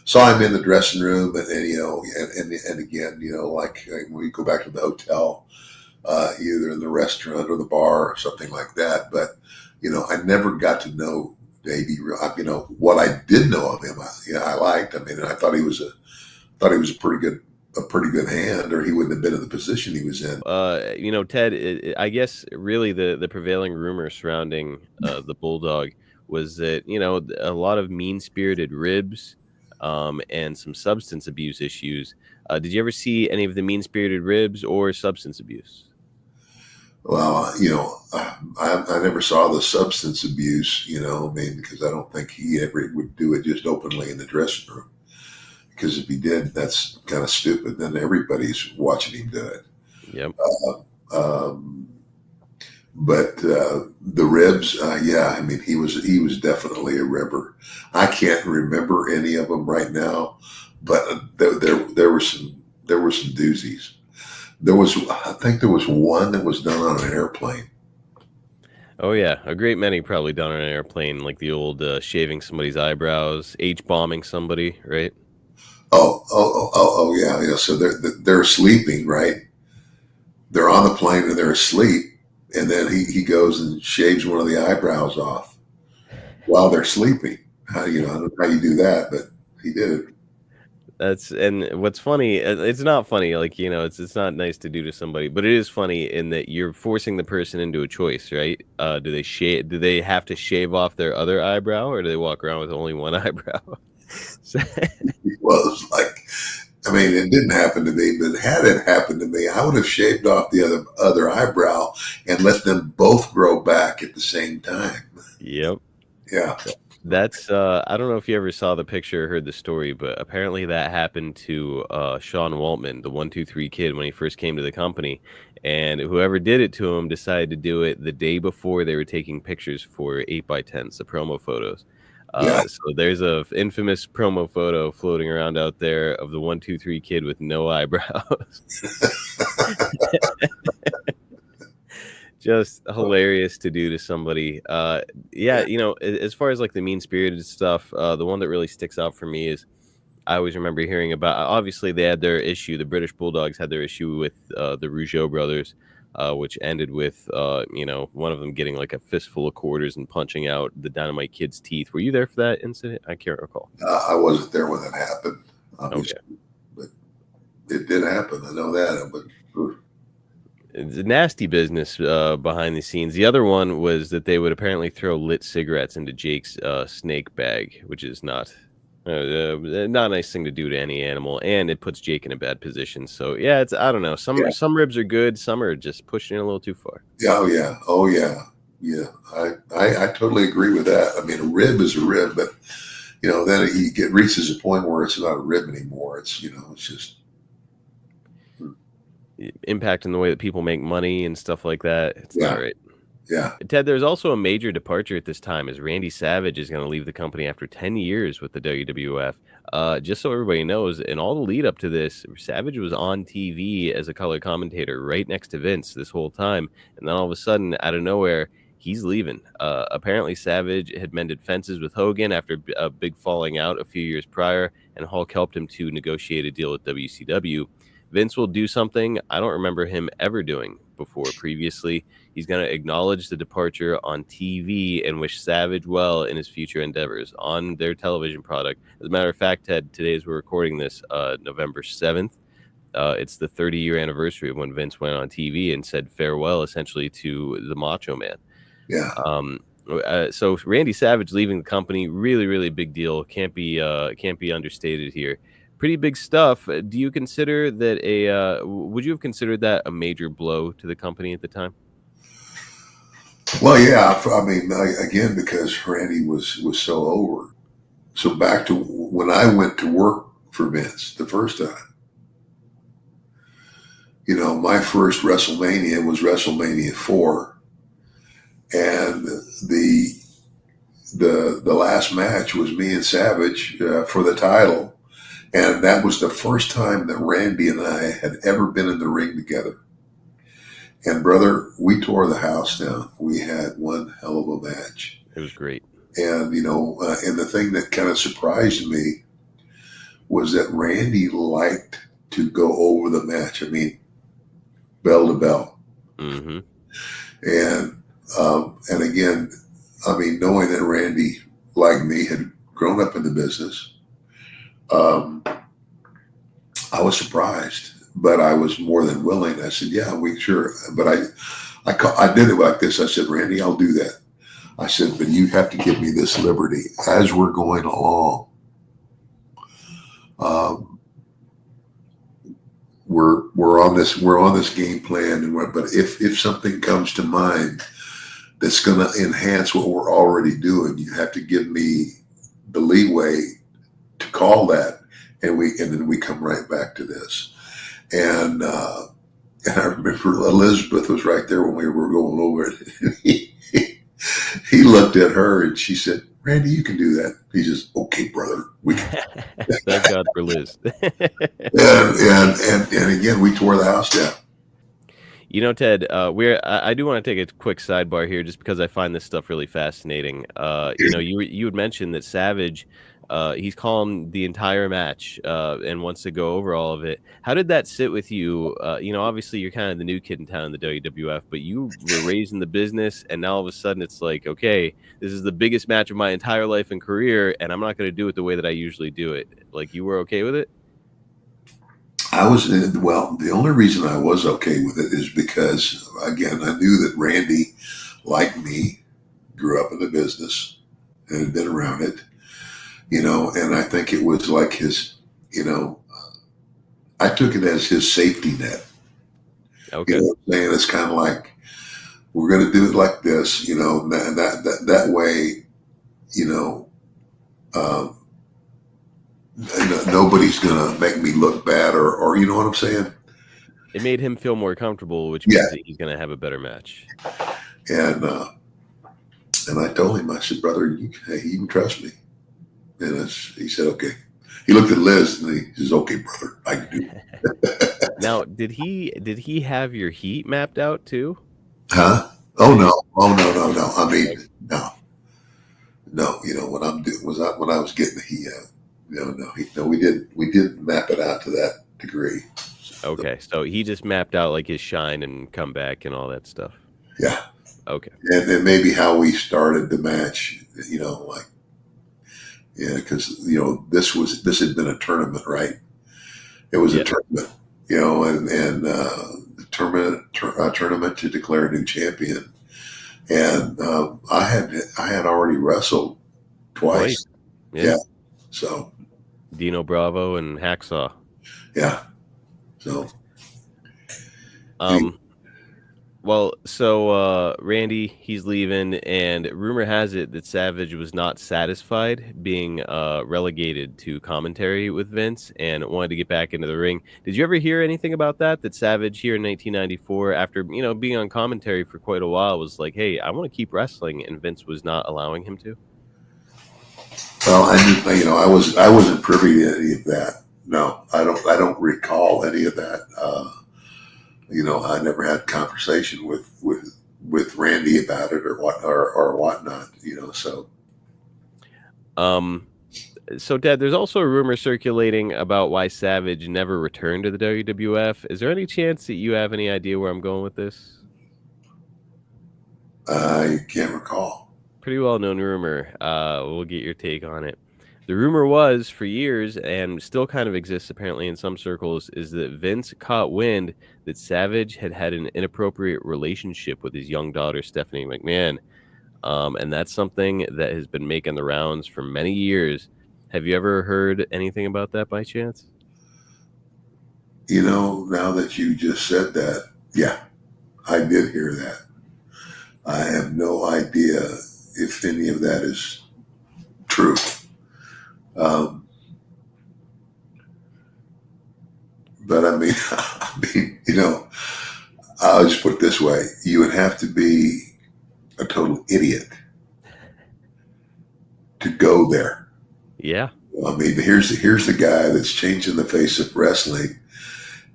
Saw him in the dressing room, and again, like when we go back to the hotel, either in the restaurant or the bar or something like that. But I never got to know Davey. What I did know of him, I liked. I mean, I thought he was a pretty good hand, or he wouldn't have been in the position he was in. Ted, I guess really the prevailing rumor surrounding the Bulldog was that a lot of mean-spirited ribs. And some substance abuse issues. Did you ever see any of the mean-spirited ribs or substance abuse? Well, I never saw the substance abuse, because I don't think he ever would do it just openly in the dressing room. Because if he did, that's kind of stupid. Then everybody's watching him do it. Yep. But the ribs, he was definitely a ribber. I can't remember any of them right now, but there were some doozies. I think there was one that was done on an airplane. Oh yeah, a great many probably done on an airplane, like the old shaving somebody's eyebrows, H-bombing somebody, right? Oh yeah. So they're sleeping, right? They're on the plane and they're asleep. And then he goes and shaves one of the eyebrows off while they're sleeping. I don't know how you do that, but he did it. And what's funny, it's not funny, it's not nice to do to somebody, but it is funny in that you're forcing the person into a choice, right? Do they have to shave off their other eyebrow, or do they walk around with only one eyebrow? Well, it's like, it didn't happen to me, but had it happened to me, I would have shaved off the other eyebrow and let them both grow back at the same time. Yep. Yeah. That's I don't know if you ever saw the picture or heard the story, but apparently that happened to Sean Waltman, the 1-2-3 Kid, when he first came to the company. And whoever did it to him decided to do it the day before they were taking pictures for 8x10s, the promo photos. So there's a infamous promo photo floating around out there of the 1-2-3 Kid with no eyebrows. Just hilarious to do to somebody. As far as like the mean-spirited stuff, the one that really sticks out for me is I always remember hearing about, obviously they had their issue, the British Bulldogs had their issue with the Rougeau brothers, which ended with, one of them getting like a fistful of quarters and punching out the Dynamite Kid's teeth. Were you there for that incident? I can't recall. I wasn't there when it happened, obviously, but it did happen. I know that. But it's a nasty business behind the scenes. The other one was that they would apparently throw lit cigarettes into Jake's snake bag, which is not Not a nice thing to do to any animal, and it puts Jake in a bad position. So yeah, I don't know. Some ribs are good, some are just pushing it a little too far. Yeah, oh yeah. I totally agree with that. I mean, a rib is a rib, but then it reaches a point where it's not a rib anymore. It's it's just impacting the way that people make money and stuff like that. It's not right. Yeah. Ted, there's also a major departure at this time as Randy Savage is going to leave the company after 10 years with the WWF. Just so everybody knows, in all the lead up to this, Savage was on TV as a color commentator right next to Vince this whole time. And then all of a sudden, out of nowhere, he's leaving. Apparently, Savage had mended fences with Hogan after a big falling out a few years prior, and Hulk helped him to negotiate a deal with WCW. Vince will do something I don't remember him ever doing before previously. He's going to acknowledge the departure on TV and wish Savage well in his future endeavors on their television product. As a matter of fact, Ted, today as we're recording this, November 7th, it's the 30-year anniversary of when Vince went on TV and said farewell essentially to the Macho Man. Yeah. So Randy Savage leaving the company, really, really big deal. Can't be understated here. Pretty big stuff. Do you consider that would you have considered that a major blow to the company at the time? Well, yeah. I mean, again, because Randy was so over. So back to when I went to work for Vince the first time, my first WrestleMania was WrestleMania 4, and the last match was me and Savage for the title. And that was the first time that Randy and I had ever been in the ring together. And brother, we tore the house down. We had one hell of a match. It was great. And, and the thing that kind of surprised me was that Randy liked to go over the match. I mean, bell to bell. Mm-hmm. And again, I mean, knowing that Randy, like me, had grown up in the business, I was surprised, but I was more than willing. I said, yeah, sure. But I did it like this. I said, Randy, I'll do that. I said, but you have to give me this liberty as we're going along. We're on this game plan, but if something comes to mind that's going to enhance what we're already doing, you have to give me the leeway to call that, and then we come right back to this. And I remember Elizabeth was right there when we were going over it. He looked at her and she said, Randy, you can do that. He says, okay, brother. Thank God for Liz. and again, we tore the house down. Ted, I do want to take a quick sidebar here just because I find this stuff really fascinating. You had mentioned that Savage, he's calm the entire match and wants to go over all of it. How did that sit with you? Obviously you're kind of the new kid in town in the WWF, but you were raised in the business, and now all of a sudden it's like, okay, this is the biggest match of my entire life and career, and I'm not going to do it the way that I usually do it. Like, you were okay with it? The only reason I was okay with it is because, again, I knew that Randy, like me, grew up in the business and had been around it, and I think it was like his, I took it as his safety net. Okay. You know what I'm saying? It's kind of like, we're going to do it like this, and that way, nobody's going to make me look bad or you know what I'm saying? It made him feel more comfortable, which means that he's going to have a better match. And I told him, I said, brother, you can trust me. And he said, okay. He looked at Liz and he says, okay, brother, I can do it. Now, did he have your heat mapped out too? Huh? Oh, no. I mean, no. What I'm doing was when I was getting the heat out. No, we didn't map it out to that degree. Okay, so he just mapped out like his shine and comeback and all that stuff. Yeah. Okay. And then maybe how we started the match, because this had been a tournament, right? It was a tournament, and the tournament to declare a new champion. And I had already wrestled twice. Yeah. So Dino Bravo and Hacksaw. Yeah. So. Well, so Randy, he's leaving, and rumor has it that Savage was not satisfied being relegated to commentary with Vince and wanted to get back into the ring. Did you ever hear anything about that? That Savage here in 1994, after being on commentary for quite a while, was like, "Hey, I want to keep wrestling," and Vince was not allowing him to. Well, I wasn't privy to any of that. No, I don't recall any of that. I never had a conversation with Randy about it or whatnot. So. So, Dad, there's also a rumor circulating about why Savage never returned to the WWF. Is there any chance that you have any idea where I'm going with this? I can't recall. Pretty well-known rumor. We'll get your take on it. The rumor was, for years, and still kind of exists apparently in some circles, is that Vince caught wind that Savage had an inappropriate relationship with his young daughter, Stephanie McMahon. And that's something that has been making the rounds for many years. Have you ever heard anything about that by chance? Now that you just said that, yeah, I did hear that. I have no idea if any of that is true. But I mean, I'll just put it this way. You would have to be a total idiot to go there. Yeah. I mean, here's the guy that's changing the face of wrestling,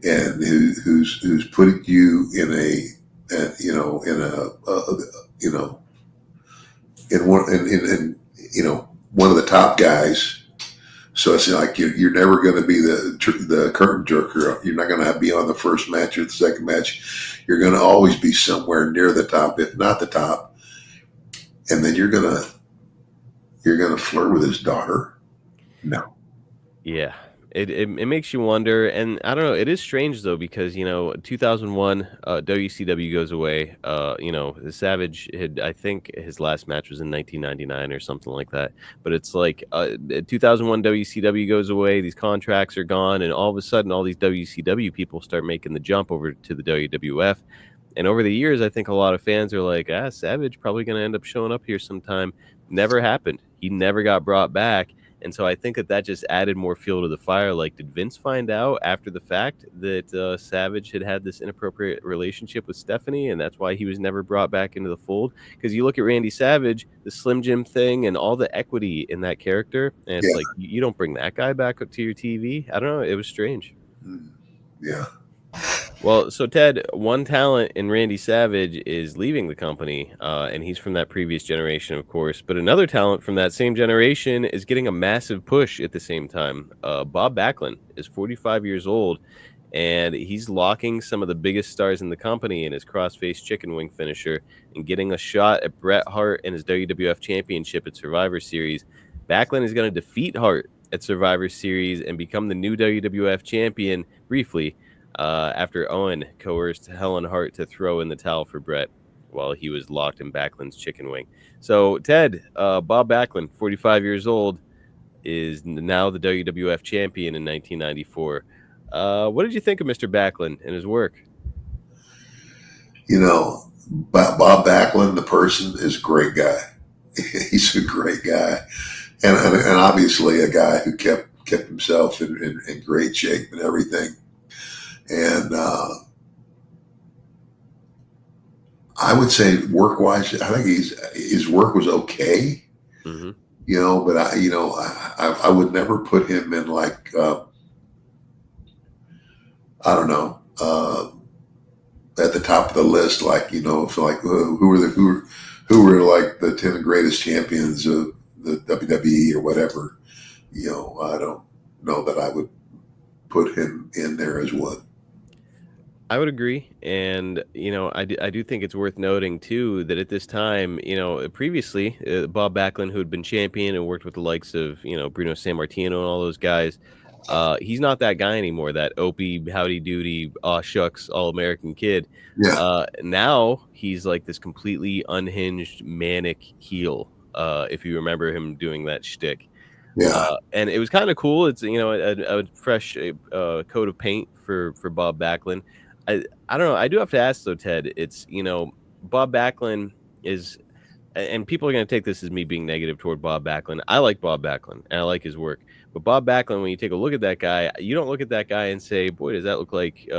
and who's putting you in one of the top guys. So it's like you're never going to be the curtain jerker. You're not going to be on the first match or the second match. You're going to always be somewhere near the top, if not the top. And then you're gonna flirt with his daughter. No. Yeah. It makes you wonder, and I don't know. It is strange though because 2001 WCW goes away. Savage had, I think his last match was in 1999 or something like that. But it's like 2001 WCW goes away. These contracts are gone, and all of a sudden, all these WCW people start making the jump over to the WWF. And over the years, I think a lot of fans are like, Savage probably going to end up showing up here sometime. Never happened. He never got brought back. And so I think that just added more fuel to the fire. Like, did Vince find out after the fact that Savage had this inappropriate relationship with Stephanie, and that's why he was never brought back into the fold? Because you look at Randy Savage, the Slim Jim thing, and all the equity in that character, and it's like, you don't bring that guy back up to your TV. I don't know. It was strange. Yeah. Well, so Ted, one talent in Randy Savage is leaving the company, and he's from that previous generation, of course. But another talent from that same generation is getting a massive push at the same time. Bob Backlund is 45 years old, and he's locking some of the biggest stars in the company in his crossface chicken wing finisher and getting a shot at Bret Hart and his WWF Championship at Survivor Series. Backlund is going to defeat Hart at Survivor Series and become the new WWF champion briefly. After Owen coerced Helen Hart to throw in the towel for Bret while he was locked in Backlund's chicken wing. So, Ted, Bob Backlund, 45 years old, is now the WWF champion in 1994. What did you think of Mr. Backlund and his work? Bob Backlund, the person, is a great guy. He's a great guy. And obviously a guy who kept himself in great shape and everything. And I would say work-wise, I think his work was okay. Mm-hmm. But I would never put him in like I don't know at the top of the list. Like for like who were like the 10 greatest champions of the WWE or whatever. I don't know that I would put him in there as one. I would agree. And, I do think it's worth noting, too, that at this time, previously, Bob Backlund, who had been champion and worked with the likes of, Bruno Sammartino and all those guys, he's not that guy anymore, that Opie, howdy doody, aw shucks, all-American kid. Yeah. Now he's like this completely unhinged, manic heel, if you remember him doing that shtick. Yeah. And it was kind of cool. It's a fresh coat of paint for Bob Backlund. I don't know. I do have to ask though, Ted. It's Bob Backlund is, and people are going to take this as me being negative toward Bob Backlund. I like Bob Backlund and I like his work. But Bob Backlund, when you take a look at that guy, you don't look at that guy and say, "Boy, does that look like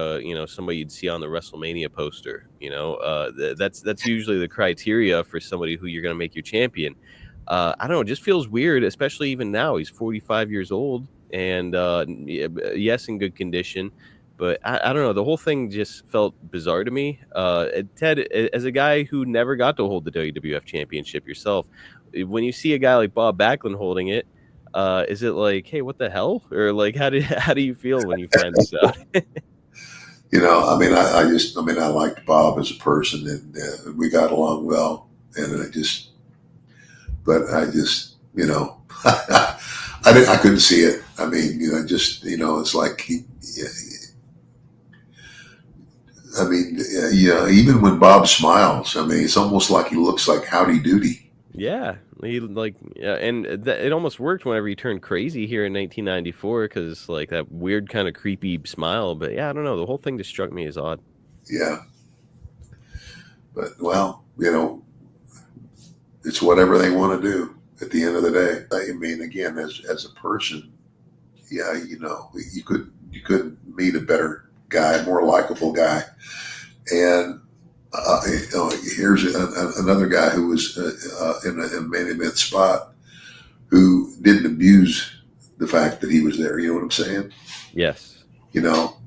somebody you'd see on the WrestleMania poster." That's usually the criteria for somebody who you're going to make your champion. I don't know. It just feels weird, especially even now. He's 45 years old, and yes, in good condition. But I don't know. The whole thing just felt bizarre to me. Ted, as a guy who never got to hold the WWF Championship yourself, when you see a guy like Bob Backlund holding it, is it like, hey, what the hell? Or like, how do you feel when you find this out? I liked Bob as a person, and we got along well. And I couldn't see it. I mean, it's like even when Bob smiles, it's almost like he looks like Howdy Doody. Yeah, and it almost worked whenever he turned crazy here in 1994 because like that weird kind of creepy smile. But yeah, I don't know. The whole thing just struck me as odd. Yeah, but it's whatever they want to do at the end of the day. I mean, again, as a person, yeah, you couldn't meet a better guy, more likable guy. And here's another guy who was in a main event spot who didn't abuse the fact that he was there. You know what I'm saying? Yes.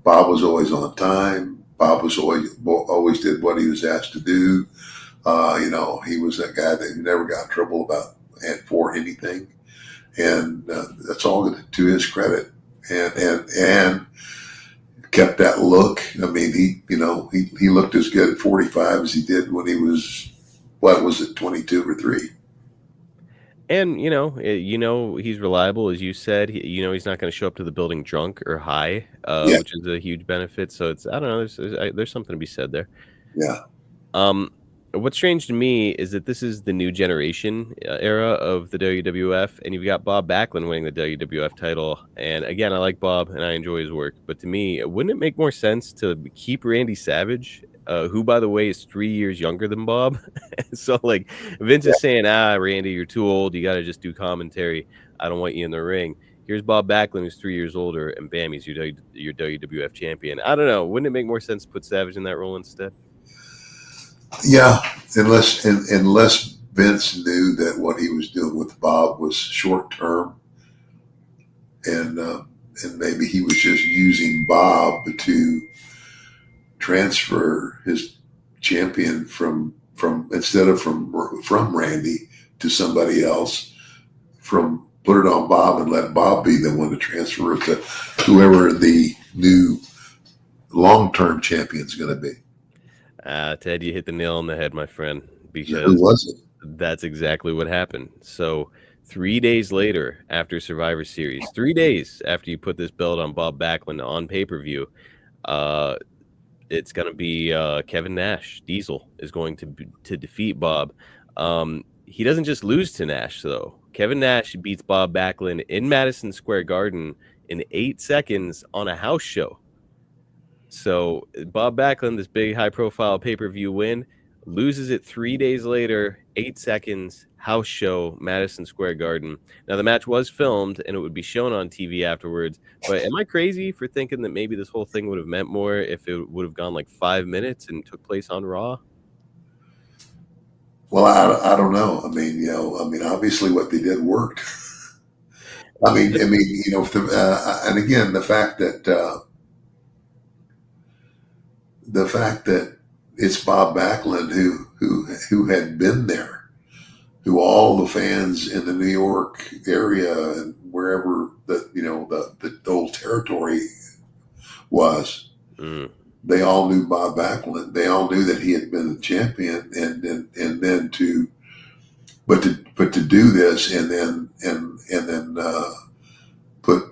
Bob was always on time. Bob was always did what he was asked to do. He was that guy that never got in trouble for anything, and that's all to his credit. And kept that look. I mean, he looked as good at 45 as he did when he was, 22 or 3. And he's reliable, as you said. He's not going to show up to the building drunk or high, which is a huge benefit. So I don't know. There's something to be said there. Yeah. What's strange to me is that this is the new generation era of the WWF, and you've got Bob Backlund winning the WWF title. And again, I like Bob and I enjoy his work, but to me, wouldn't it make more sense to keep Randy Savage, who, by the way, is 3 years younger than Bob? So, like, Vince is saying, Randy, you're too old. You got to just do commentary. I don't want you in the ring. Here's Bob Backlund, who's 3 years older, and bam, he's your WWF champion. I don't know. Wouldn't it make more sense to put Savage in that role instead? Yeah, unless Vince knew that what he was doing with Bob was short term, and maybe he was just using Bob to transfer his champion from instead of from Randy to somebody else, put it on Bob and let Bob be the one to transfer it to whoever the new long-term champion is going to be. Ted, you hit the nail on the head, my friend, because who was it? That's exactly what happened. So 3 days later, after Survivor Series, 3 days after you put this belt on Bob Backlund on pay-per-view, it's going to be Kevin Nash. Diesel is going to defeat Bob. He doesn't just lose to Nash, though. Kevin Nash beats Bob Backlund in Madison Square Garden in 8 seconds on a house show. So Bob Backlund, this big high-profile pay-per-view win, loses it 3 days later, 8 seconds, house show, Madison Square Garden. Now, the match was filmed, and it would be shown on TV afterwards. But am I crazy for thinking that maybe this whole thing would have meant more if it would have gone like 5 minutes and took place on Raw? Well, I don't know. I mean, obviously what they did worked. And again, the fact that it's Bob Backlund who had been there, who all the fans in the New York area and wherever the old territory was, they all knew Bob Backlund. They all knew that he had been the champion, and then to do this and then put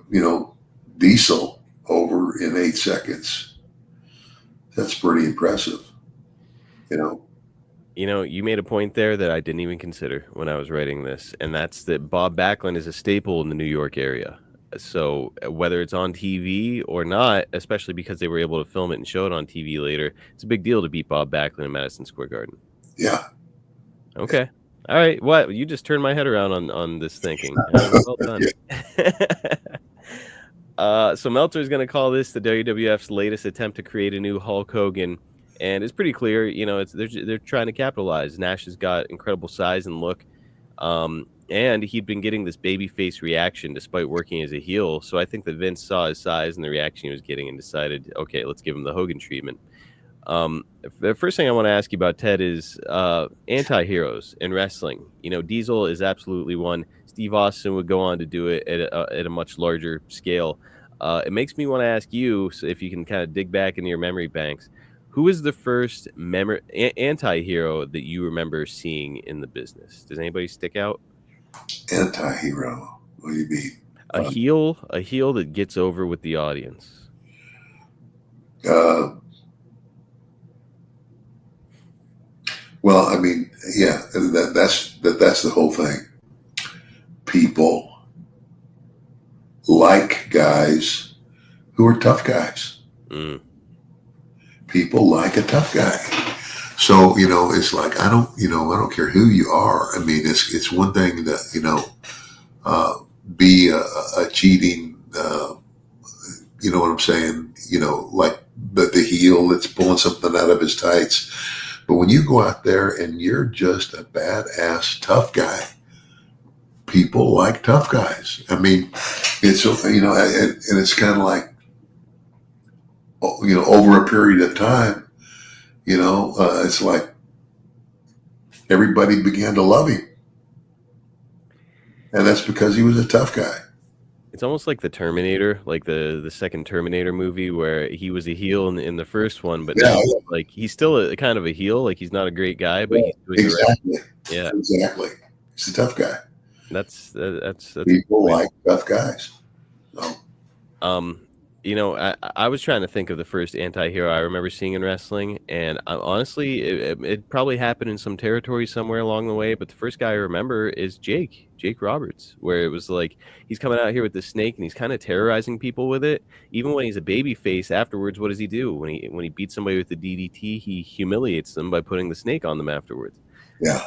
Diesel over in 8 seconds. That's pretty impressive, You know, you made a point there that I didn't even consider when I was writing this, and that's that Bob Backlund is a staple in the New York area. So whether it's on TV or not, especially because they were able to film it and show it on TV later, it's a big deal to beat Bob Backlund in Madison Square Garden. Yeah. Okay. All right. What? You just turned my head around on this thinking. Well done. So Meltzer is going to call this the WWF's latest attempt to create a new Hulk Hogan. And it's pretty clear, you know, they're trying to capitalize. Nash has got incredible size and look, and he'd been getting this babyface reaction despite working as a heel. So I think that Vince saw his size and the reaction he was getting and decided, okay, let's give him the Hogan treatment. The first thing I want to ask you about, Ted, is anti-heroes in wrestling. You know, Diesel is absolutely one. Steve Austin would go on to do it at a much larger scale. It makes me want to ask you, so if you can kind of dig back into your memory banks, who is the first anti-hero that you remember seeing in the business? Does anybody stick out? Anti-hero? What do you mean? A heel that gets over with the audience. Well, I mean, yeah, that's the whole thing. People like guys who are tough guys. People like a tough guy. So, you know, it's like, I don't care who you are. I mean, it's one thing to, you know, be a cheating, you know what I'm saying? You know, like the heel that's pulling something out of his tights. But when you go out there and you're just a badass tough guy, people like tough guys. I mean, it's, you know, and it's kind of like, you know, over a period of time, you know, it's like everybody began to love him. And that's because he was a tough guy. It's almost like the Terminator, like the second Terminator movie, where he was a heel in the first one, but now like he's still a kind of a heel. Like he's not a great guy, but he's doing exactly. Yeah, exactly. He's a tough guy. That's people like tough guys. So. You know, I was trying to think of the first anti-hero I remember seeing in wrestling, and honestly, it probably happened in some territory somewhere along the way, but the first guy I remember is Jake Roberts, where it was like, he's coming out here with this snake, and he's kind of terrorizing people with it. Even when he's a baby face afterwards, what does he do? When he beats somebody with the DDT, he humiliates them by putting the snake on them afterwards. Yeah.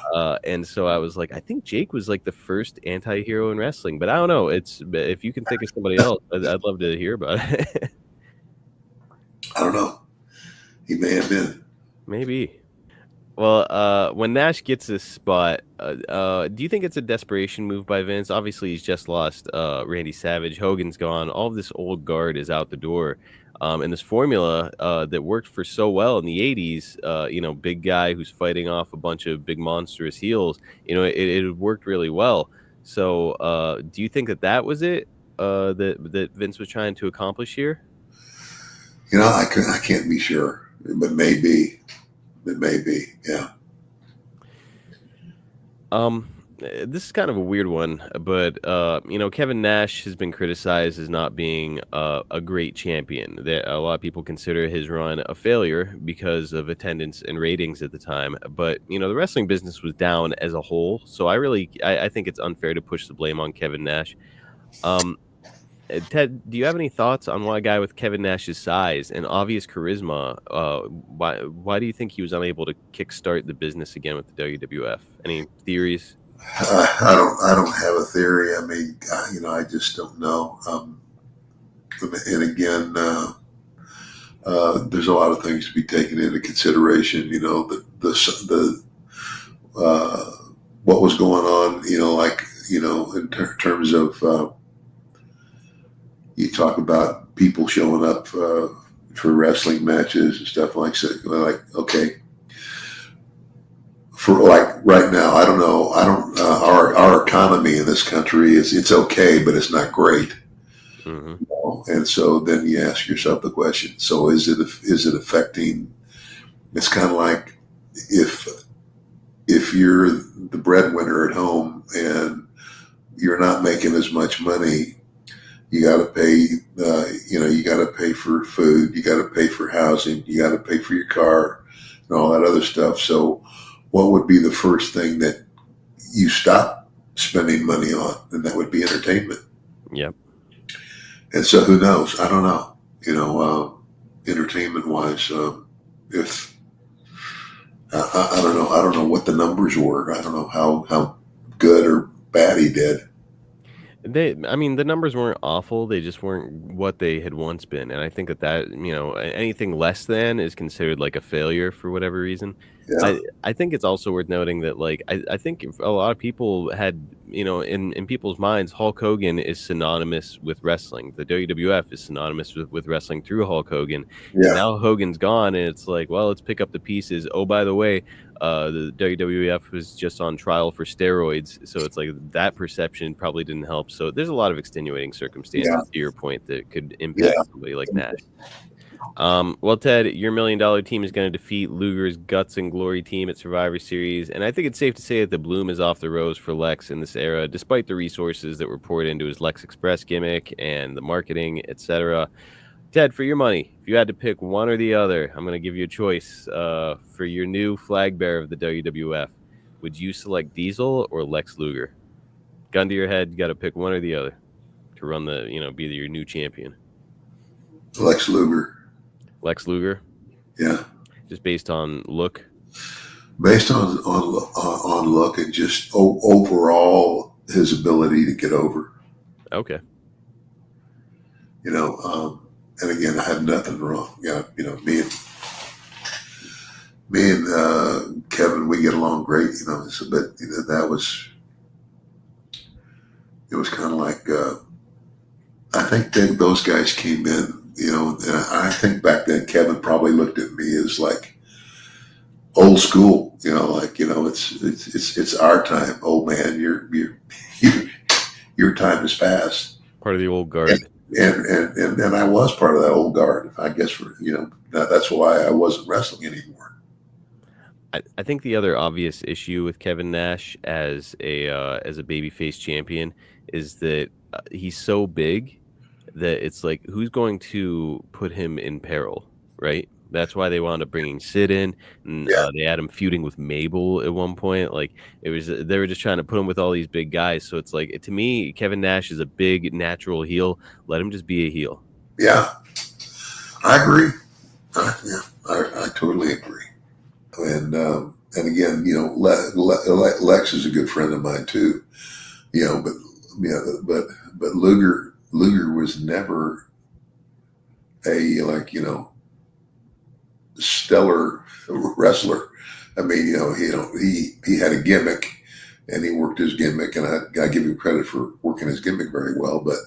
And so I was like, I think Jake was like the first anti-hero in wrestling, but I don't know. If you can think of somebody else, I'd love to hear about it. I don't know. He may have been. Maybe. Well, when Nash gets this spot, do you think it's a desperation move by Vince? Obviously, he's just lost Randy Savage. Hogan's gone. All of this old guard is out the door. And this formula that worked for so well in the 80s, you know, big guy who's fighting off a bunch of big monstrous heels, you know, it worked really well. So do you think that was it that Vince was trying to accomplish here? You know, I can't be sure, but maybe. It may be, yeah. This is kind of a weird one, but you know, Kevin Nash has been criticized as not being a great champion. A lot of people consider his run a failure because of attendance and ratings at the time. But you know, the wrestling business was down as a whole, so I think it's unfair to push the blame on Kevin Nash. Ted, do you have any thoughts on why a guy with Kevin Nash's size and obvious charisma, why do you think he was unable to kickstart the business again with the WWF? Any theories? I don't have a theory. I mean, you know, I just don't know. And again, there's a lot of things to be taken into consideration. You know, the what was going on. You know, like, you know, in terms of you talk about people showing up for wrestling matches and stuff like that. Like, okay. For like right now, I don't know. Our economy in this country it's okay, but it's not great. Mm-hmm. You know? And so then you ask yourself the question: so is it affecting? It's kind of like if you're the breadwinner at home and you're not making as much money, you got to pay. You got to pay for food. You got to pay for housing. You got to pay for your car and all that other stuff. So what would be the first thing that you stop spending money on? And that would be entertainment. Yep. And so who knows? I don't know. Entertainment wise, if I don't know. I don't know what the numbers were. I don't know how good or bad he did. The numbers weren't awful. They just weren't what they had once been. And I think that anything less than is considered like a failure for whatever reason. Yeah. I think it's also worth noting that I think a lot of people had, in people's minds, Hulk Hogan is synonymous with wrestling. The WWF is synonymous with wrestling through Hulk Hogan. Yeah. And now Hogan's gone, and it's like, well, let's pick up the pieces. Oh, by the way, the WWF was just on trial for steroids, so it's like that perception probably didn't help. So there's a lot of extenuating circumstances, to your point, that could impact somebody like Nash. Well, Ted, your $1 million team is going to defeat Luger's Guts and Glory team at Survivor Series, and I think it's safe to say that the bloom is off the rose for Lex in this era, despite the resources that were poured into his Lex Express gimmick and the marketing, etc. Ted, for your money, if you had to pick one or the other, I'm going to give you a choice for your new flag bearer of the WWF. Would you select Diesel or Lex Luger? Gun to your head, you got to pick one or the other to run be your new champion. Lex Luger. Lex Luger? Yeah. Just based on look? Based on look and just overall his ability to get over. Okay. And again, I have nothing wrong. Yeah, me and Kevin, we get along great. It's a bit. It was kind of like I think those guys came in. And I think back then Kevin probably looked at me as like old school. It's our time. Old man, your time has passed. Part of the old guard. And I was part of that old guard, I guess. That's why I wasn't wrestling anymore. I think the other obvious issue with Kevin Nash as a babyface champion is that he's so big that it's like, who's going to put him in peril, right? That's why they wound up bringing Sid in, and they had him feuding with Mabel at one point. Like, they were just trying to put him with all these big guys. So it's like, to me, Kevin Nash is a big natural heel. Let him just be a heel. Yeah, I agree. I totally agree. And again, Lex is a good friend of mine too. But Luger was never a stellar wrestler. I mean, he had a gimmick and he worked his gimmick, and I give him credit for working his gimmick very well. But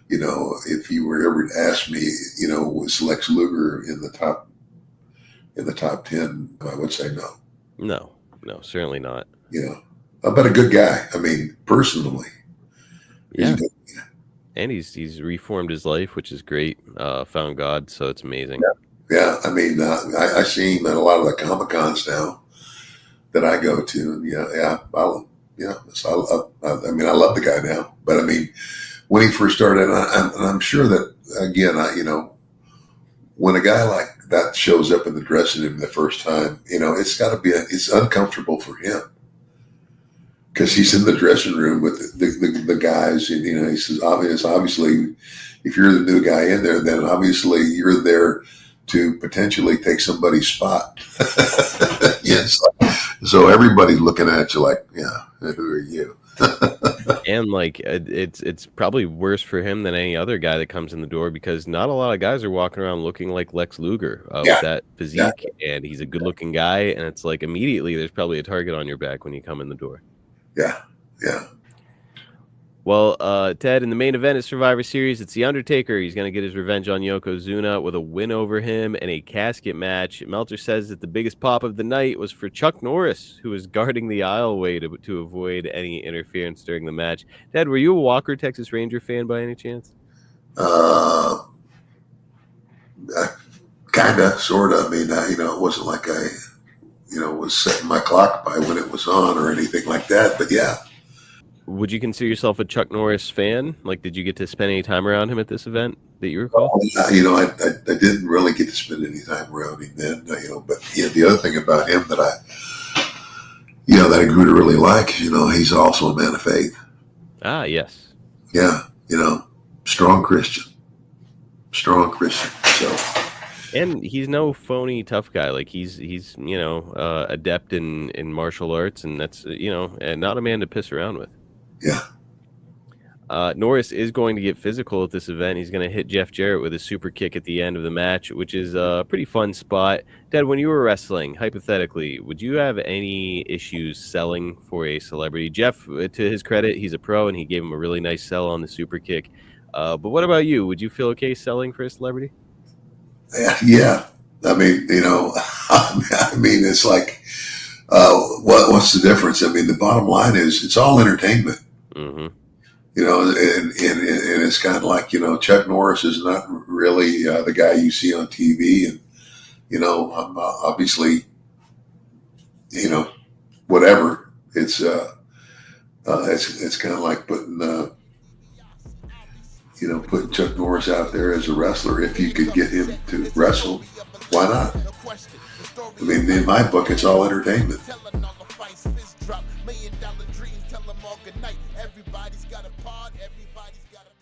if you were ever to ask me, was Lex Luger in the top 10, I would say no. No, certainly not. But a good guy. I mean, personally, yeah. And he's reformed his life, which is great. Found God, so it's amazing. Yeah. I mean, I see him at a lot of the Comic-Cons now that I go to. And I love the guy now. But I mean, when he first started, I'm sure that, again, when a guy like that shows up in the dressing room the first time, it's uncomfortable for him. Because he's in the dressing room with the guys, and he says, obviously, if you're the new guy in there, then obviously you're there to potentially take somebody's spot. Yes. So everybody's looking at you like, who are you? And it's probably worse for him than any other guy that comes in the door, because not a lot of guys are walking around looking like Lex Luger with that physique, and he's a good-looking guy, and it's like immediately there's probably a target on your back when you come in the door. Yeah. Well, Ted, in the main event of Survivor Series, it's The Undertaker. He's going to get his revenge on Yokozuna with a win over him and a casket match. Meltzer says that the biggest pop of the night was for Chuck Norris, who was guarding the aisleway to avoid any interference during the match. Ted, were you a Walker, Texas Ranger fan by any chance? Kind of, sort of. I mean, it wasn't like I was setting my clock by when it was on or anything like that. But yeah. Would you consider yourself a Chuck Norris fan? Like, did you get to spend any time around him at this event that you recall? I didn't really get to spend any time around him then. But the other thing about him that that I grew to really like. He's also a man of faith. Ah, yes. Yeah, strong Christian. So, and he's no phony tough guy. Like he's adept in martial arts, and that's and not a man to piss around with. Yeah. Norris is going to get physical at this event. He's going to hit Jeff Jarrett with a super kick at the end of the match, which is a pretty fun spot. Dad, when you were wrestling, hypothetically, would you have any issues selling for a celebrity? Jeff, to his credit, he's a pro, and he gave him a really nice sell on the super kick. But what about you? Would you feel okay selling for a celebrity? Yeah. I mean, it's like, what's the difference? I mean, the bottom line is it's all entertainment. Mm-hmm. And it's kind of like, Chuck Norris is not really the guy you see on TV. And, I'm obviously, whatever. It's kind of like putting Chuck Norris out there as a wrestler. If you could get him to wrestle, why not? I mean, in my book, it's all entertainment. $1 million dream, tell them all good night. Everybody's got a pod, everybody's got a